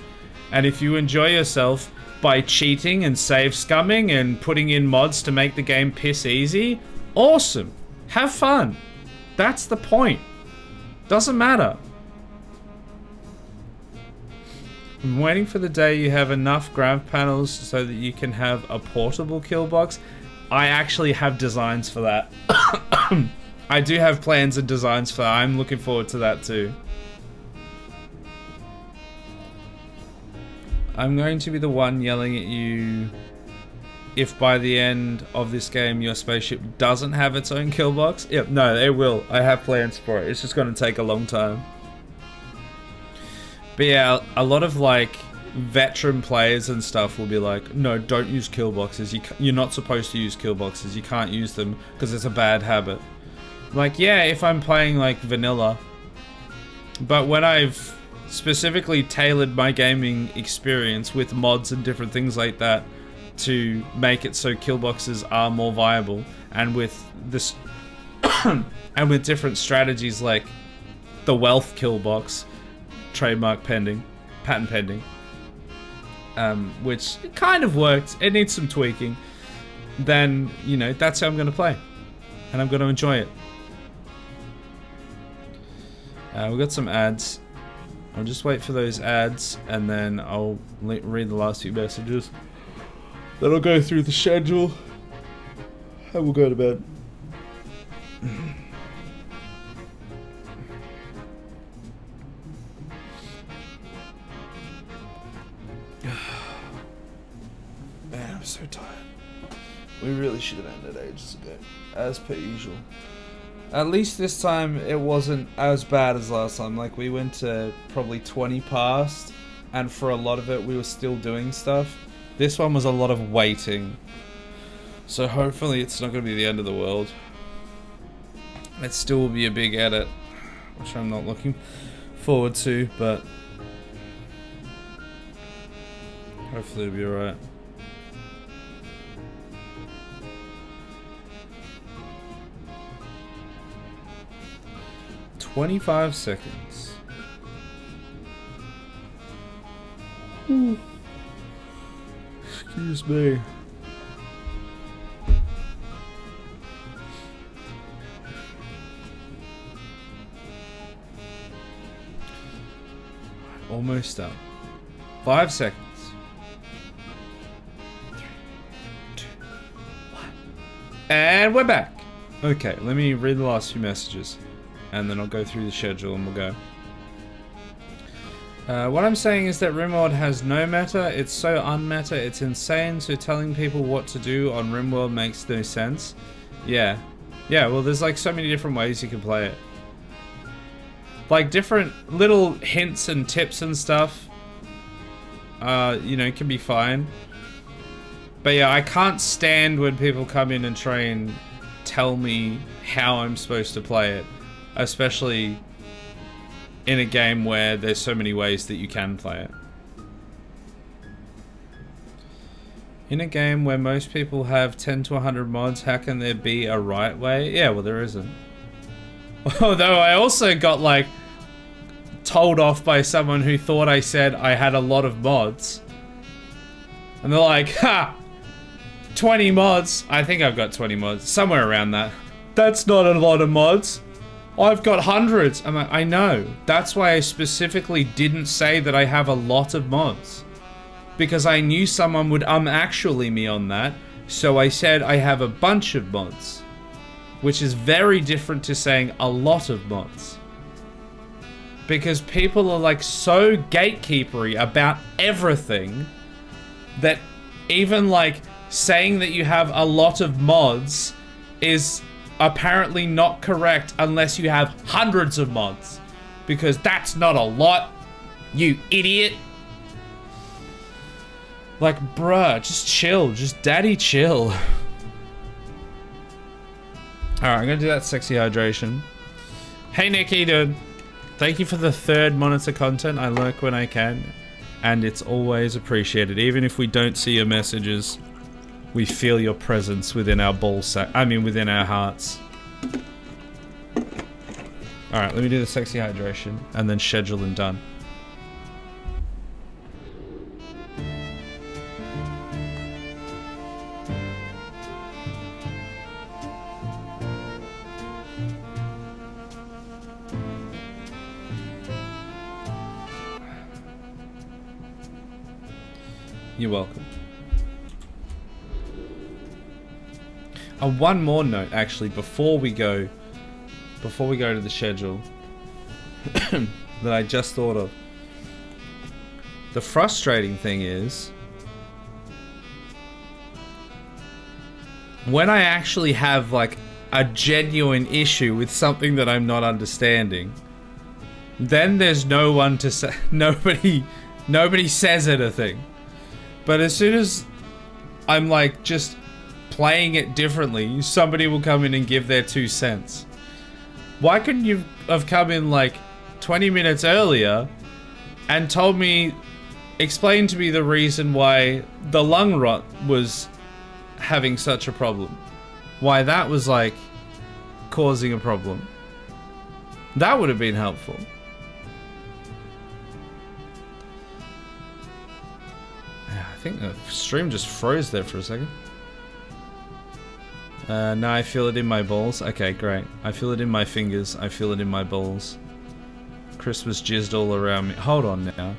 And if you enjoy yourself by cheating and save scumming and putting in mods to make the game piss easy, awesome. Have fun. That's the point. Doesn't matter. I'm waiting for the day you have enough grav panels so that you can have a portable kill box. I actually have designs for that. I do have plans and designs for that. I'm looking forward to that too. I'm going to be the one yelling at you if by the end of this game your spaceship doesn't have its own kill box. Yep, no, it will. I have plans for it. It's just going to take a long time. But yeah, a lot of like veteran players and stuff will be like, no, don't use kill boxes. You're not supposed to use kill boxes. You can't use them because it's a bad habit. Like, yeah, if I'm playing like vanilla. But when I've specifically tailored my gaming experience with mods and different things like that to make it so kill boxes are more viable, and with this and with different strategies like the wealth kill box, trademark pending, patent pending, which kind of worked. It needs some tweaking. Then, you know, that's how I'm going to play, and I'm going to enjoy it. We've got some ads. I'll just wait for those ads, and then I'll read the last few messages. Then I'll go through the schedule, and we'll go to bed. Man, I'm so tired. We really should have ended ages ago, as per usual. At least this time it wasn't as bad as last time. Like, we went to probably 20 past, and for a lot of it we were still doing stuff. This one was a lot of waiting. So hopefully it's not going to be the end of the world. It still will be a big edit, which I'm not looking forward to, but hopefully it'll be alright. "25 seconds. Excuse me. Almost done. 5 seconds. 3, 2, 1. And we're back. Okay, let me read the last few messages, and then I'll go through the schedule and we'll go. What I'm saying is that RimWorld has no meta. It's so unmeta, it's insane. So telling people what to do on RimWorld makes no sense. Yeah. Yeah, well, there's like so many different ways you can play it. Like different little hints and tips and stuff, you know, can be fine. But yeah, I can't stand when people come in and try and tell me how I'm supposed to play it. Especially in a game where there's so many ways that you can play it. In a game where most people have 10 to 100 mods, how can there be a right way? Yeah, well, there isn't. Although I also got, like, told off by someone who thought I said I had a lot of mods. And they're like, ha! 20 mods? I think I've got 20 mods. Somewhere around that. That's not a lot of mods. I've got hundreds. I'm like, I know. That's why I specifically didn't say that I have a lot of mods. Because I knew someone would actually me on that. So I said I have a bunch of mods. Which is very different to saying a lot of mods. Because people are like so gatekeepery about everything that even like saying that you have a lot of mods is apparently not correct unless you have hundreds of mods, because that's not a lot, you idiot. Like, bruh, just chill, just daddy chill. Alright, I'm gonna do that sexy hydration. Hey Nick, how you doing? Thank you for the 3rd monitor content. I lurk when I can, and it's always appreciated, even if we don't see your messages. We feel your presence within our within our hearts. Alright, let me do the sexy hydration and then schedule and done. You're welcome. One more note, actually, before we go to the schedule, that I just thought of. The frustrating thing is, when I actually have like a genuine issue with something that I'm not understanding, then there's no one to say. Nobody says anything. But as soon as I'm like just playing it differently, somebody will come in and give their 2 cents. Why couldn't you have come in like 20 minutes earlier and explained to me the reason why the lung rot was having such a problem? Why that was like causing a problem? That would have been helpful. I think the stream just froze there for a second. Now I feel it in my balls. Okay, great. I feel it in my fingers. I feel it in my balls. Christmas jizzed all around me. Hold on now.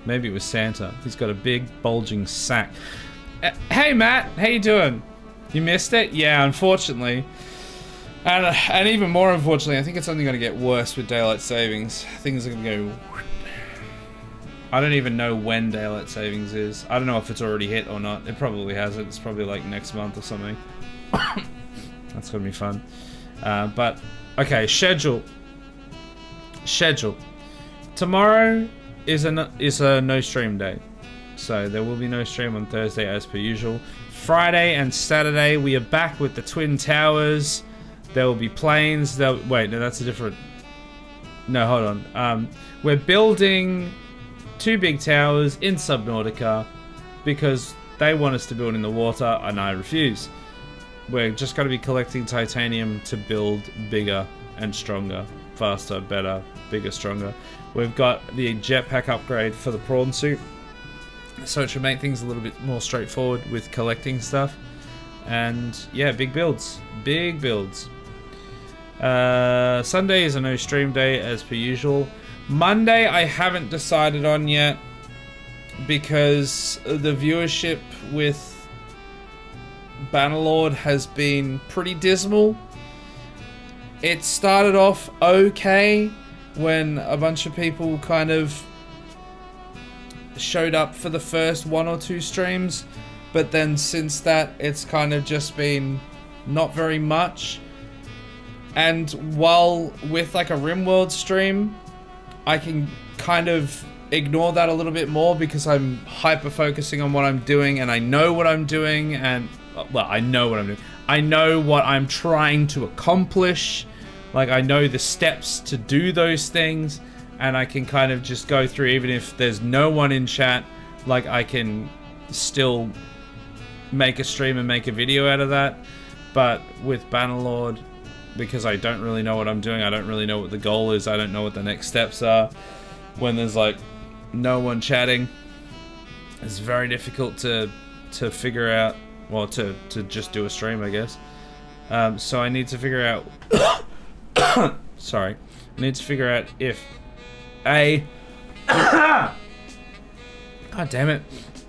Maybe it was Santa. He's got a big bulging sack. Hey Matt, how you doing? You missed it? Yeah, unfortunately. And even more unfortunately, I think it's only going to get worse with daylight savings. Things are going to go... I don't even know when daylight savings is. I don't know if it's already hit or not. It probably hasn't. It's probably like next month or something. That's gonna be fun. But okay, schedule. Tomorrow is a no stream day, so there will be no stream on Thursday as per usual. Friday and Saturday we are back with the Twin Towers. There will be planes. Wait, no, that's a different. No, hold on. We're building 2 big towers in Subnautica because they want us to build in the water and I refuse. We're just going to be collecting titanium to build bigger and stronger, faster, better, bigger, stronger. We've got the jetpack upgrade for the prawn suit, so it should make things a little bit more straightforward with collecting stuff. And yeah, big builds. Sunday is a no stream day as per usual. Monday I haven't decided on yet because the viewership with Bannerlord has been pretty dismal. It started off okay when a bunch of people kind of showed up for the first 1 or 2 streams, but then since that it's kind of just been not very much. And while with like a RimWorld stream I can kind of ignore that a little bit more because I'm hyper focusing on what I'm doing and I know what I'm doing, and well, I know what I'm doing. I know what I'm trying to accomplish. Like, I know the steps to do those things, and I can kind of just go through, even if there's no one in chat, like, I can still make a stream and make a video out of that. But with Bannerlord, because I don't really know what I'm doing, I don't really know what the goal is, I don't know what the next steps are, when there's, like, no one chatting, it's very difficult to figure out. Well, to just do a stream, I guess. So I need to figure out... Sorry. I need to figure out if God damn it.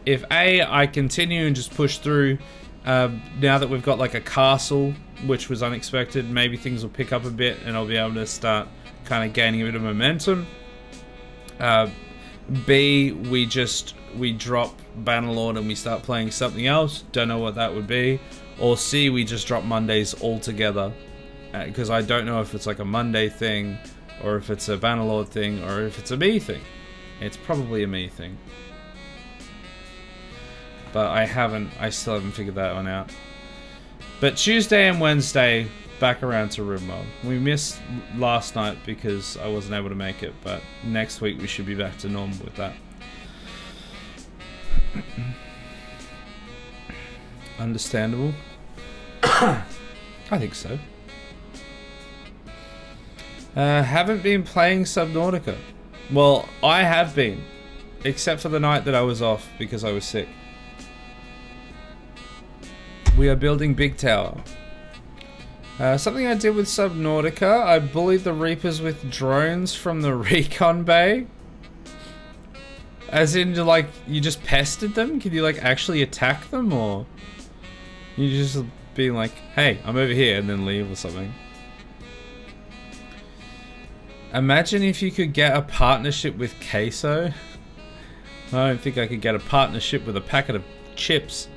If I continue and just push through, now that we've got like a castle, which was unexpected, maybe things will pick up a bit and I'll be able to start kind of gaining a bit of momentum. B, we drop Bannerlord and we start playing something else. Don't know what that would be. Or C, we just drop Mondays altogether. Because I don't know if it's like a Monday thing, or if it's a Bannerlord thing, or if it's a me thing. It's probably a me thing. But I still haven't figured that one out. But Tuesday and Wednesday, back around to RimWorld. We missed last night because I wasn't able to make it, but next week we should be back to normal with that. Understandable. I think so. Haven't been playing Subnautica. Well, I have been. Except for the night that I was off because I was sick. We are building Big Tower. Something I did with Subnautica, I bullied the Reapers with drones from the recon bay. As in, like, you just pestered them? Can you, like, actually attack them, or you just being like, hey, I'm over here, and then leave or something? Imagine if you could get a partnership with Queso. I don't think I could get a partnership with a packet of chips.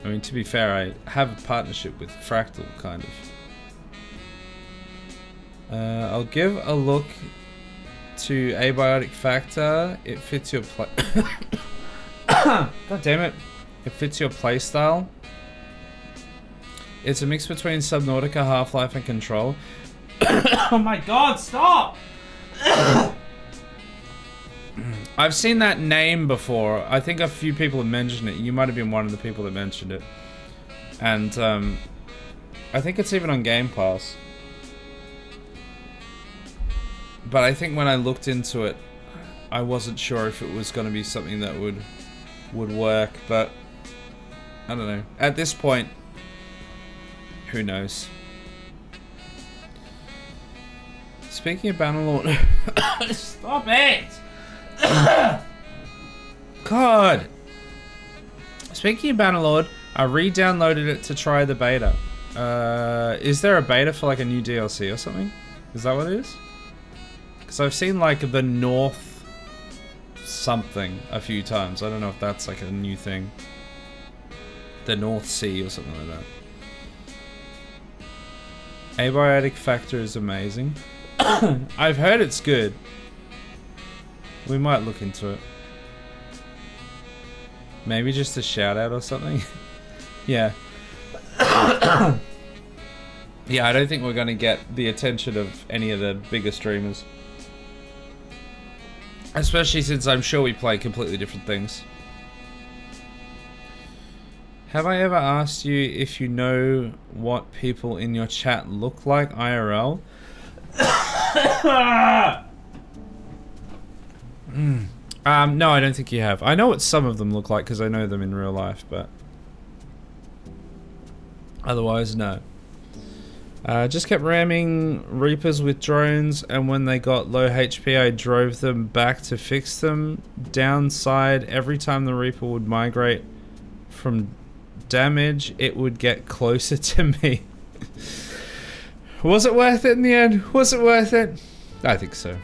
I mean, to be fair, I have a partnership with Fractal, kind of. I'll give a look to Abiotic Factor. It fits your play. God damn it! It fits your playstyle. It's a mix between Subnautica, Half-Life, and Control. Oh my God! Stop! I've seen that name before. I think a few people have mentioned it. You might have been one of the people that mentioned it. And I think it's even on Game Pass. But I think when I looked into it, I wasn't sure if it was going to be something that would work. But I don't know. At this point, who knows? Speaking of Bannerlord, stop it! God. Speaking of Bannerlord, I re-downloaded it to try the beta. Is there a beta for like a new DLC or something? Is that what it is? Because I've seen like the North something a few times. I don't know if that's like a new thing. The North Sea or something like that. Abiotic Factor is amazing. I've heard it's good. We might look into it. Maybe just a shout out or something. Yeah. Yeah, I don't think we're gonna get the attention of any of the bigger streamers. Especially since I'm sure we play completely different things. Have I ever asked you if you know what people in your chat look like IRL? No, I don't think you have. I know what some of them look like because I know them in real life, but otherwise, no. Just kept ramming Reapers with drones, and when they got low HP, I drove them back to fix them. Downside, every time the Reaper would migrate from damage, it would get closer to me. Was it worth it in the end? Was it worth it? I think so.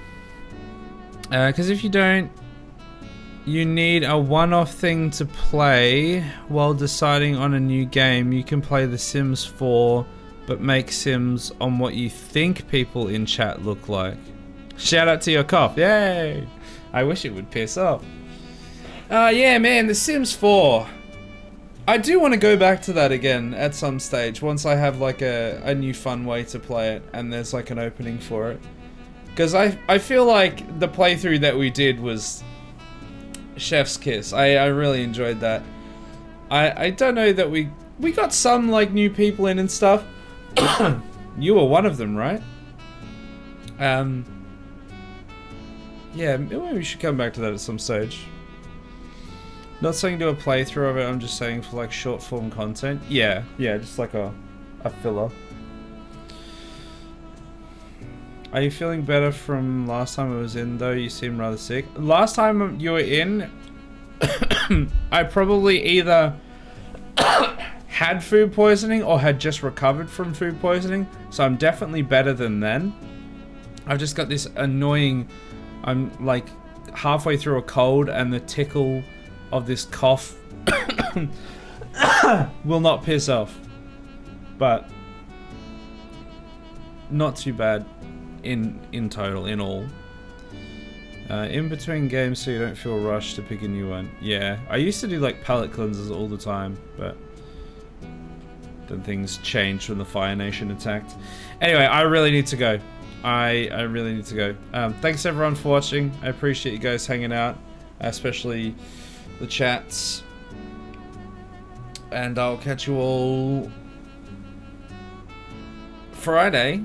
Because if you don't, you need a one-off thing to play while deciding on a new game. You can play The Sims 4, but make Sims on what you think people in chat look like. Shout out to your cough. Yay! I wish it would piss off. Yeah, man, The Sims 4. I do want to go back to that again at some stage, once I have like a new fun way to play it and there's like an opening for it. Because I feel like the playthrough that we did was chef's kiss. I really enjoyed that. I don't know that we got some like new people in and stuff. You were one of them, right? Yeah, maybe we should come back to that at some stage. Not saying do a playthrough of it, I'm just saying for like short form content. Yeah, just like a filler. Are you feeling better from last time I was in though? You seem rather sick. Last time you were in, I probably either had food poisoning or had just recovered from food poisoning. So I'm definitely better than then. I've just got this annoying, I'm like halfway through a cold and the tickle of this cough will not piss off. But not too bad in total, in all. In between games so you don't feel rushed to pick a new one. Yeah, I used to do like palate cleansers all the time, but then things changed when the Fire Nation attacked. Anyway, I really need to go. I really need to go. Thanks everyone for watching. I appreciate you guys hanging out, especially the chats. And I'll catch you all Friday.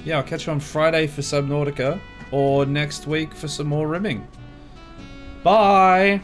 Yeah, I'll catch you on Friday for Subnautica, or next week for some more rimming. Bye!